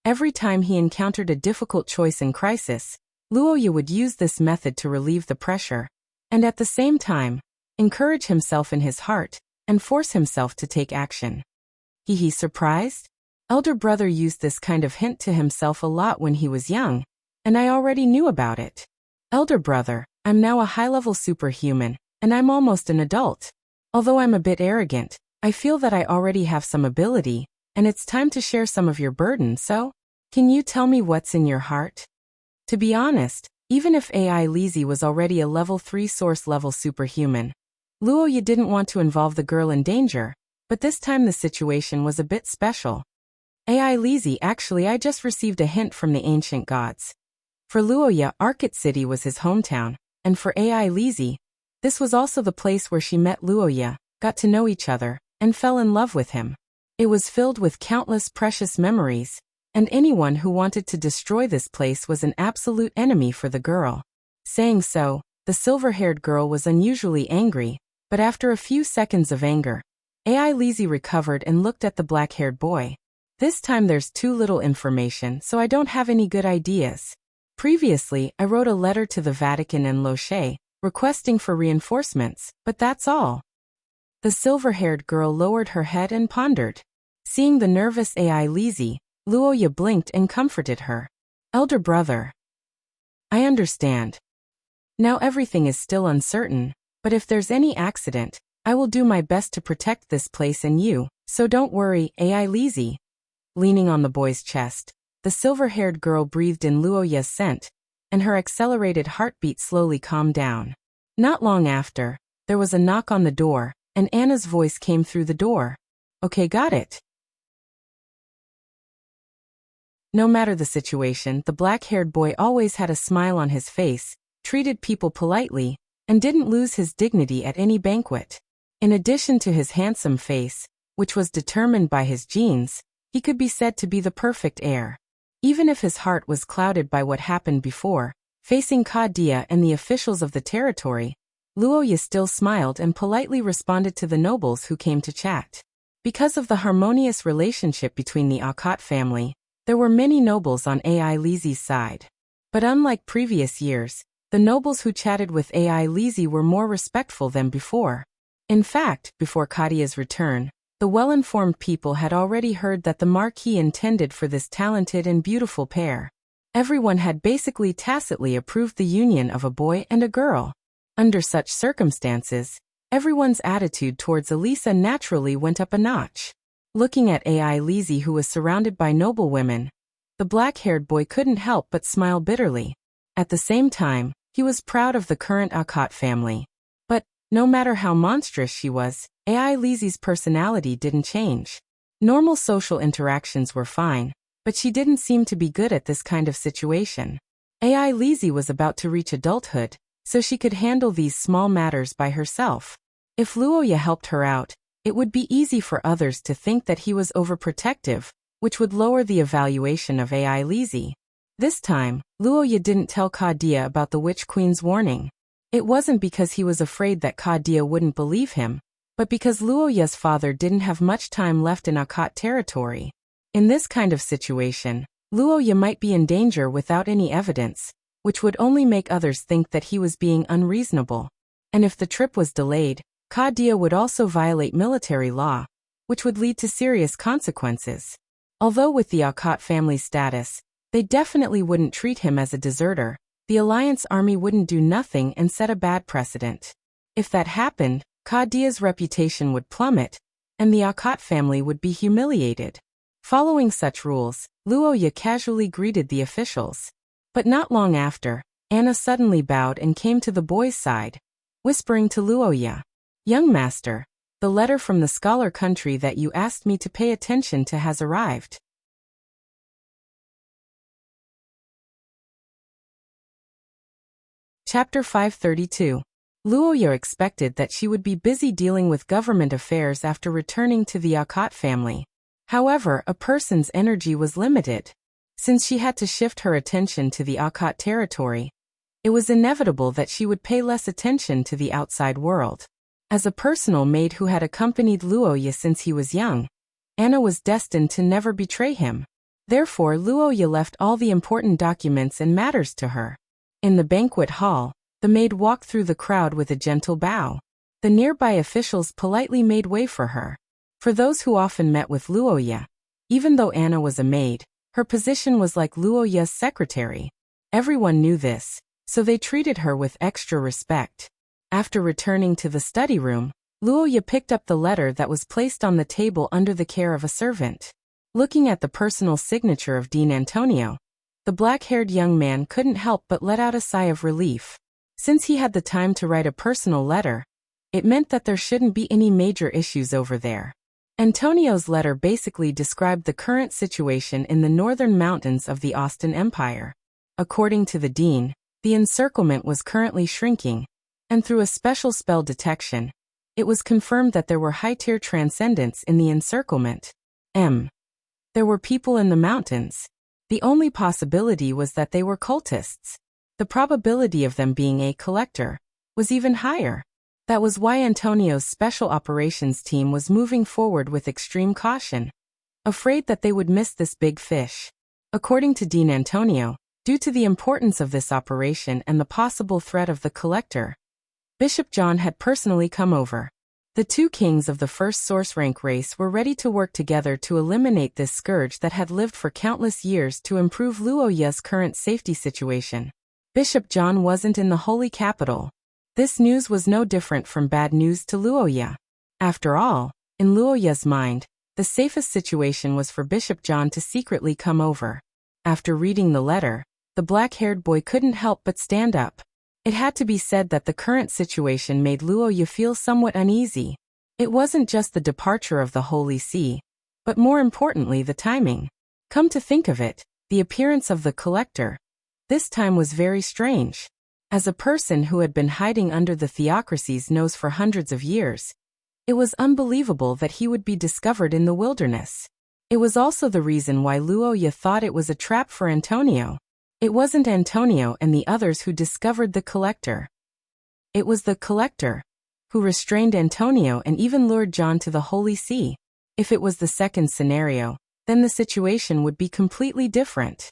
every time he encountered a difficult choice in crisis, Luo Ye would use this method to relieve the pressure, and at the same time, encourage himself in his heart, and force himself to take action. Surprised? Elder brother used this kind of hint to himself a lot when he was young, and I already knew about it. Elder brother, I'm now a high-level superhuman, and I'm almost an adult. Although I'm a bit arrogant, I feel that I already have some ability, and it's time to share some of your burden, so? Can you tell me what's in your heart? To be honest, even if Ai Lizzie was already a level 3 source-level superhuman, Luo Ye didn't want to involve the girl in danger, but this time the situation was a bit special. Ai Lizzie, actually I just received a hint from the ancient gods. For Luo Ye, Akate City was his hometown, and for Ai Lizzie, this was also the place where she met Luo Ye, got to know each other, and fell in love with him. It was filled with countless precious memories, and anyone who wanted to destroy this place was an absolute enemy for the girl. Saying so, the silver-haired girl was unusually angry, but after a few seconds of anger, Ai Lizzie recovered and looked at the black-haired boy. This time there's too little information, so I don't have any good ideas. Previously, I wrote a letter to the Vatican and Loche, requesting for reinforcements, but that's all. The silver-haired girl lowered her head and pondered. Seeing the nervous Ai Lizzie, Luo Ye blinked and comforted her. Elder brother, I understand. Now everything is still uncertain, but if there's any accident, I will do my best to protect this place and you, so don't worry, Ai Lizzie. Leaning on the boy's chest, the silver-haired girl breathed in Luo Ye's scent, and her accelerated heartbeat slowly calmed down. Not long after, there was a knock on the door, and Anna's voice came through the door. Okay, got it. No matter the situation, the black-haired boy always had a smile on his face, treated people politely, and didn't lose his dignity at any banquet. In addition to his handsome face, which was determined by his genes, he could be said to be the perfect heir. Even if his heart was clouded by what happened before, facing Kadia and the officials of the territory, Luoya still smiled and politely responded to the nobles who came to chat. Because of the harmonious relationship between the Akat family, there were many nobles on Ai Lizi's side. But unlike previous years, the nobles who chatted with Ai Lizi were more respectful than before. In fact, before Kadia's return, the well-informed people had already heard that the Marquis intended for this talented and beautiful pair. Everyone had basically tacitly approved the union of a boy and a girl. Under such circumstances, everyone's attitude towards Elisa naturally went up a notch. Looking at Ai Lizi, who was surrounded by noble women, the black-haired boy couldn't help but smile bitterly. At the same time, he was proud of the current Akat family. But, no matter how monstrous she was, Ai Lizi's personality didn't change. Normal social interactions were fine, but she didn't seem to be good at this kind of situation. Ai Lizi was about to reach adulthood, so she could handle these small matters by herself. If Luoya helped her out, it would be easy for others to think that he was overprotective, which would lower the evaluation of Ai Lizi. This time, Luoya didn't tell Kadia about the Witch Queen's warning. It wasn't because he was afraid that Kadia wouldn't believe him, but because Luoya's father didn't have much time left in Akat territory. In this kind of situation, Luoya might be in danger without any evidence, which would only make others think that he was being unreasonable. And if the trip was delayed, Kadia would also violate military law, which would lead to serious consequences. Although with the Akat family's status, they definitely wouldn't treat him as a deserter, the Alliance army wouldn't do nothing and set a bad precedent. If that happened, Kadia's reputation would plummet, and the Akat family would be humiliated. Following such rules, Luoya casually greeted the officials. But not long after, Anna suddenly bowed and came to the boy's side, whispering to Luoya, "Young master, the letter from the scholar country that you asked me to pay attention to has arrived." Chapter 532. Luoya expected that she would be busy dealing with government affairs after returning to the Akat family. However, a person's energy was limited. Since she had to shift her attention to the Akat territory, it was inevitable that she would pay less attention to the outside world. As a personal maid who had accompanied Luoya since he was young, Anna was destined to never betray him. Therefore, Luoya left all the important documents and matters to her. In the banquet hall, the maid walked through the crowd with a gentle bow. The nearby officials politely made way for her. For those who often met with Luoya, even though Anna was a maid, her position was like Luoya's secretary. Everyone knew this, so they treated her with extra respect. After returning to the study room, Luoya picked up the letter that was placed on the table under the care of a servant. Looking at the personal signature of Dean Antonio, the black-haired young man couldn't help but let out a sigh of relief. Since he had the time to write a personal letter, it meant that there shouldn't be any major issues over there. Antonio's letter basically described the current situation in the northern mountains of the Austin Empire. According to the dean, the encirclement was currently shrinking, and through a special spell detection, it was confirmed that there were high-tier transcendents in the encirclement. There were people in the mountains. The only possibility was that they were cultists. The probability of them being a collector was even higher. That was why Antonio's special operations team was moving forward with extreme caution, afraid that they would miss this big fish. According to Dean Antonio, due to the importance of this operation and the possible threat of the collector, Bishop John had personally come over. The two kings of the first source rank race were ready to work together to eliminate this scourge that had lived for countless years to improve Luoya's current safety situation. Bishop John wasn't in the holy capital. This news was no different from bad news to Luoya. After all, in Luoya's mind, the safest situation was for Bishop John to secretly come over. After reading the letter, the black-haired boy couldn't help but stand up. It had to be said that the current situation made Luoya feel somewhat uneasy. It wasn't just the departure of the Holy See, but more importantly the timing. Come to think of it, the appearance of the collector this time was very strange. As a person who had been hiding under the theocracy's nose for hundreds of years, It was unbelievable that he would be discovered in the wilderness. It was also the reason why Luoya thought it was a trap for Antonio. It wasn't Antonio and the others who discovered the collector. It was the collector who restrained Antonio and even lured John to the Holy See. If it was the second scenario, then the situation would be completely different.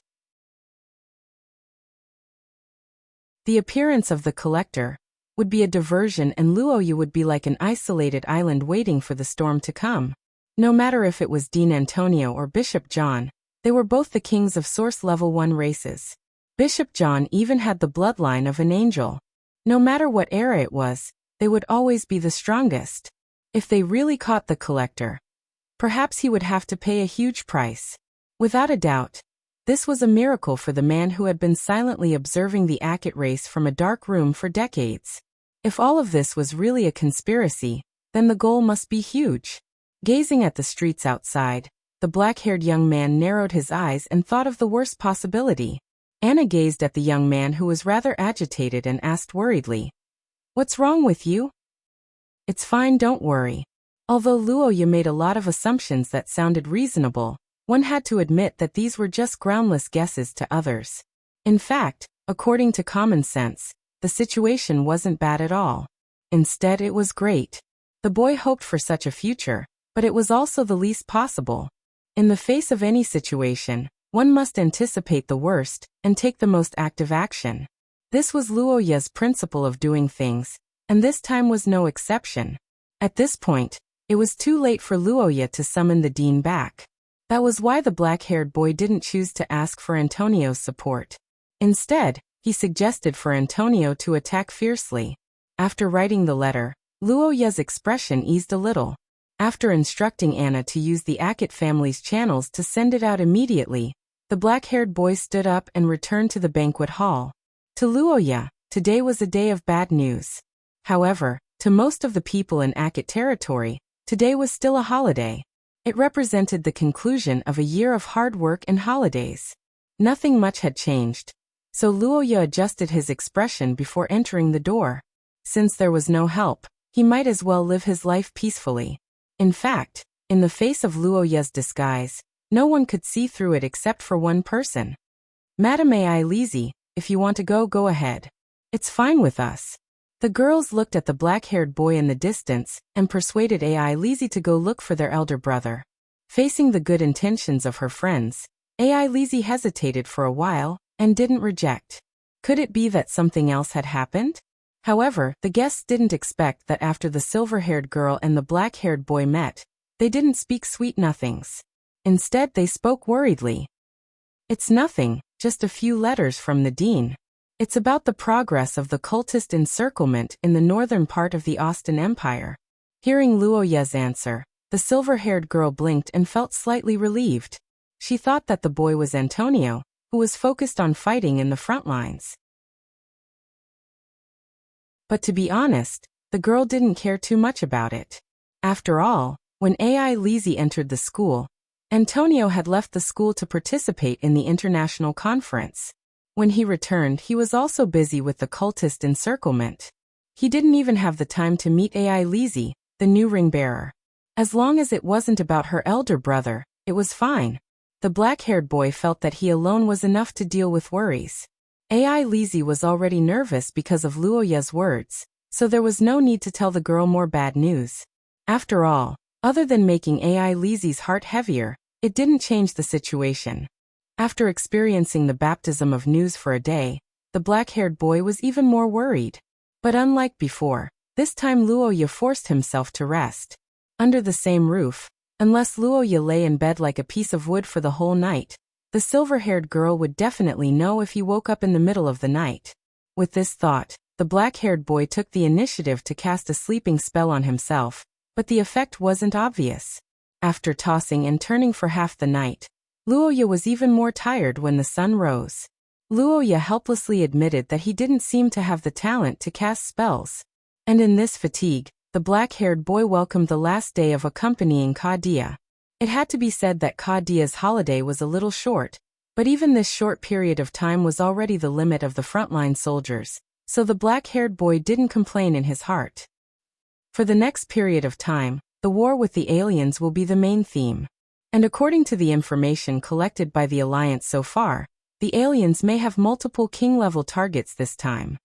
The appearance of the collector would be a diversion and Luoya would be like an isolated island waiting for the storm to come. No matter if it was Dean Antonio or Bishop John, they were both the kings of Source Level 1 races. Bishop John even had the bloodline of an angel. No matter what era it was, they would always be the strongest. If they really caught the collector, perhaps he would have to pay a huge price. Without a doubt, this was a miracle for the man who had been silently observing the Akit race from a dark room for decades. If all of this was really a conspiracy, then the goal must be huge. Gazing at the streets outside, the black-haired young man narrowed his eyes and thought of the worst possibility. Anna gazed at the young man who was rather agitated and asked worriedly, "What's wrong with you?" "It's fine, don't worry." Although Luoya made a lot of assumptions that sounded reasonable, one had to admit that these were just groundless guesses to others. In fact, according to common sense, the situation wasn't bad at all. Instead, it was great. The boy hoped for such a future, but it was also the least possible. In the face of any situation, one must anticipate the worst and take the most active action. This was Luoya's principle of doing things, and this time was no exception. At this point, it was too late for Luoya to summon the dean back. That was why the black-haired boy didn't choose to ask for Antonio's support. Instead, he suggested for Antonio to attack fiercely. After writing the letter, Luoya's expression eased a little. After instructing Anna to use the Akit family's channels to send it out immediately, the black-haired boy stood up and returned to the banquet hall. To Luoya, today was a day of bad news. However, to most of the people in Akit territory, today was still a holiday. It represented the conclusion of a year of hard work and holidays. Nothing much had changed, so Luoya adjusted his expression before entering the door. Since there was no help, he might as well live his life peacefully. In fact, in the face of Luoya's disguise, no one could see through it except for one person. "Madame Ai Lizzie, if you want to go, go ahead. It's fine with us." The girls looked at the black-haired boy in the distance and persuaded Ai Lizzie to go look for their elder brother. Facing the good intentions of her friends, Ai Lizzie hesitated for a while and didn't reject. Could it be that something else had happened? However, the guests didn't expect that after the silver-haired girl and the black-haired boy met, they didn't speak sweet nothings. Instead, they spoke worriedly. "It's nothing, just a few letters from the dean. It's about the progress of the cultist encirclement in the northern part of the Austin Empire." Hearing Luoya's answer, the silver-haired girl blinked and felt slightly relieved. She thought that the boy was Antonio, who was focused on fighting in the front lines. But to be honest, the girl didn't care too much about it. After all, when Ai Lizzie entered the school, Antonio had left the school to participate in the international conference. When he returned, he was also busy with the cultist encirclement. He didn't even have the time to meet Ai Lizzie, the new ring-bearer. As long as it wasn't about her elder brother, it was fine. The black-haired boy felt that he alone was enough to deal with worries. Ai Lizzie was already nervous because of Luoya's words, so there was no need to tell the girl more bad news. After all, other than making Ai Lizzie's heart heavier, it didn't change the situation. After experiencing the baptism of news for a day, the black-haired boy was even more worried. But unlike before, this time Luoya forced himself to rest. Under the same roof, unless Luoya lay in bed like a piece of wood for the whole night, the silver-haired girl would definitely know if he woke up in the middle of the night. With this thought, the black-haired boy took the initiative to cast a sleeping spell on himself, but the effect wasn't obvious. After tossing and turning for half the night, Luoya was even more tired when the sun rose. Luoya helplessly admitted that he didn't seem to have the talent to cast spells. And in this fatigue, the black-haired boy welcomed the last day of accompanying Kadia. It had to be said that Kadia's holiday was a little short, but even this short period of time was already the limit of the frontline soldiers, so the black-haired boy didn't complain in his heart. For the next period of time, the war with the aliens will be the main theme. And according to the information collected by the Alliance so far, the aliens may have multiple king-level targets this time.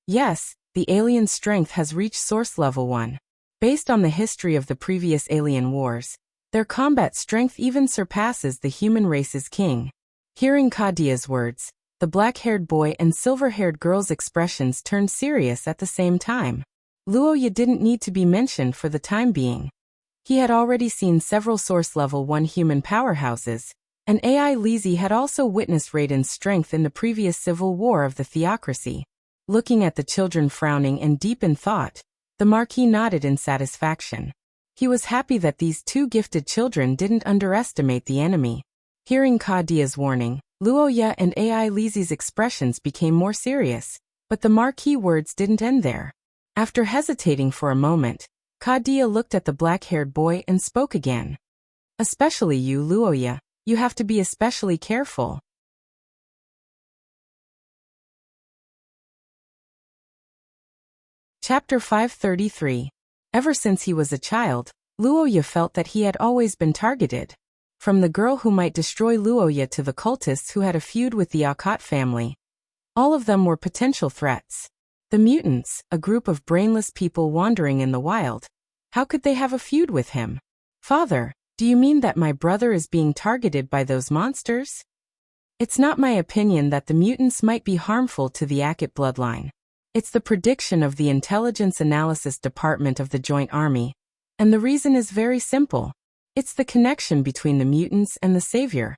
Yes, the alien strength has reached source level 1. Based on the history of the previous alien wars, their combat strength even surpasses the human race's king. Hearing Kadia's words, the black-haired boy and silver-haired girl's expressions turned serious at the same time. Luoya didn't need to be mentioned for the time being. He had already seen several Source Level 1 human powerhouses, and AI Lizzie had also witnessed Raiden's strength in the previous civil war of the theocracy. Looking at the children frowning and deep in thought, the Marquis nodded in satisfaction. He was happy that these two gifted children didn't underestimate the enemy. Hearing Kadia's warning, Luoya and AI Lizzie's expressions became more serious, but the Marquis words didn't end there. After hesitating for a moment, Kadia looked at the black-haired boy and spoke again. Especially you, Luoya, you have to be especially careful. Chapter 533. Ever since he was a child, Luoya felt that he had always been targeted. From the girl who might destroy Luoya to the cultists who had a feud with the Akot family. All of them were potential threats. The mutants, a group of brainless people wandering in the wild. How could they have a feud with him? Father, do you mean that my brother is being targeted by those monsters? It's not my opinion that the mutants might be harmful to the Akot bloodline. It's the prediction of the Intelligence Analysis Department of the Joint Army. And the reason is very simple. It's the connection between the mutants and the Savior.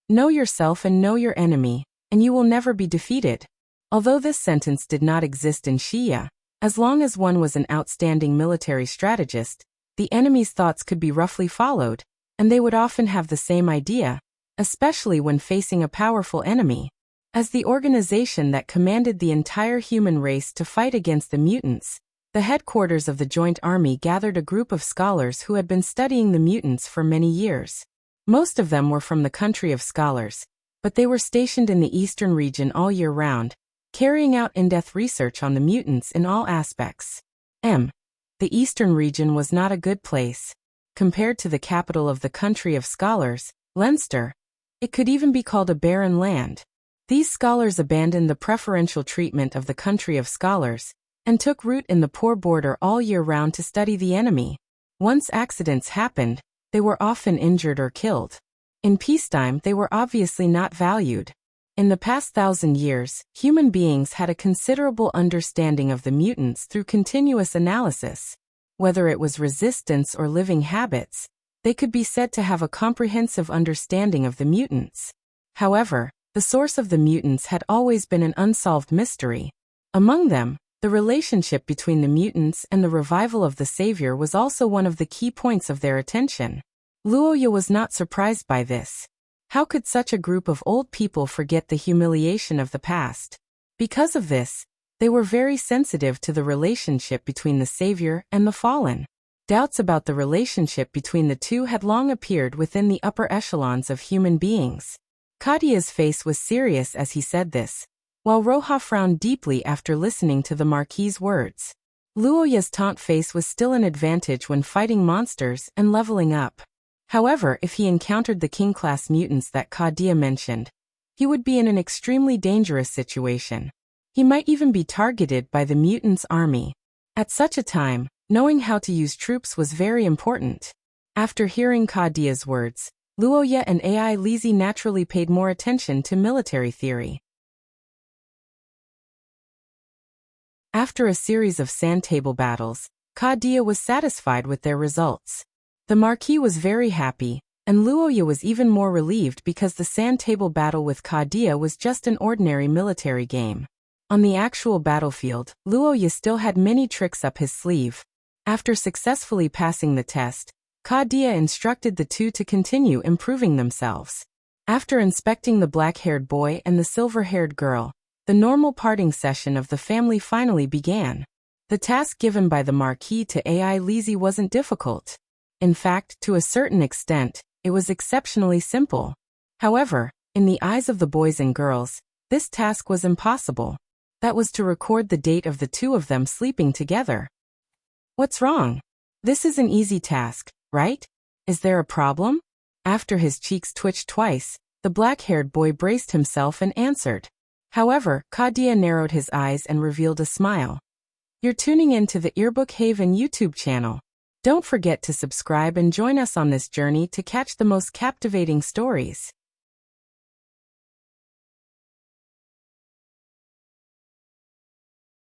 Know yourself and know your enemy, and you will never be defeated. Although this sentence did not exist in Shia, as long as one was an outstanding military strategist, the enemy's thoughts could be roughly followed, and they would often have the same idea, especially when facing a powerful enemy. As the organization that commanded the entire human race to fight against the mutants, the headquarters of the Joint Army gathered a group of scholars who had been studying the mutants for many years. Most of them were from the country of scholars, but they were stationed in the eastern region all year round, carrying out in-depth research on the mutants in all aspects. The eastern region was not a good place. Compared to the capital of the country of scholars, Leinster, it could even be called a barren land. These scholars abandoned the preferential treatment of the country of scholars, and took root in the poor border all year round to study the enemy. Once accidents happened, they were often injured or killed. In peacetime they were obviously not valued. In the past 1,000 years, human beings had a considerable understanding of the mutants through continuous analysis. Whether it was resistance or living habits, they could be said to have a comprehensive understanding of the mutants. However, the source of the mutants had always been an unsolved mystery. Among them, the relationship between the mutants and the revival of the Savior was also one of the key points of their attention. Luoya was not surprised by this. How could such a group of old people forget the humiliation of the past? Because of this, they were very sensitive to the relationship between the Savior and the fallen. Doubts about the relationship between the two had long appeared within the upper echelons of human beings. Kadia's face was serious as he said this, while Roja frowned deeply after listening to the Marquis's words. Luoya's taunt face was still an advantage when fighting monsters and leveling up. However, if he encountered the king-class mutants that Kadia mentioned, he would be in an extremely dangerous situation. He might even be targeted by the mutants' army. At such a time, knowing how to use troops was very important. After hearing Kadia's words, Luoya and AI Lizzie naturally paid more attention to military theory. After a series of sand table battles, Kadia was satisfied with their results. The Marquis was very happy, and Luoya was even more relieved because the sand table battle with Kadia was just an ordinary military game. On the actual battlefield, Luoya still had many tricks up his sleeve. After successfully passing the test, Kadia instructed the two to continue improving themselves. After inspecting the black-haired boy and the silver-haired girl, the normal parting session of the family finally began. The task given by the Marquis to AI Lizzie wasn't difficult. In fact, to a certain extent, it was exceptionally simple. However, in the eyes of the boys and girls, this task was impossible. That was to record the date of the two of them sleeping together. What's wrong? This is an easy task, right? Is there a problem? After his cheeks twitched twice, the black-haired boy braced himself and answered. However, Kadia narrowed his eyes and revealed a smile. You're tuning in to the Earbook Haven YouTube channel. Don't forget to subscribe and join us on this journey to catch the most captivating stories.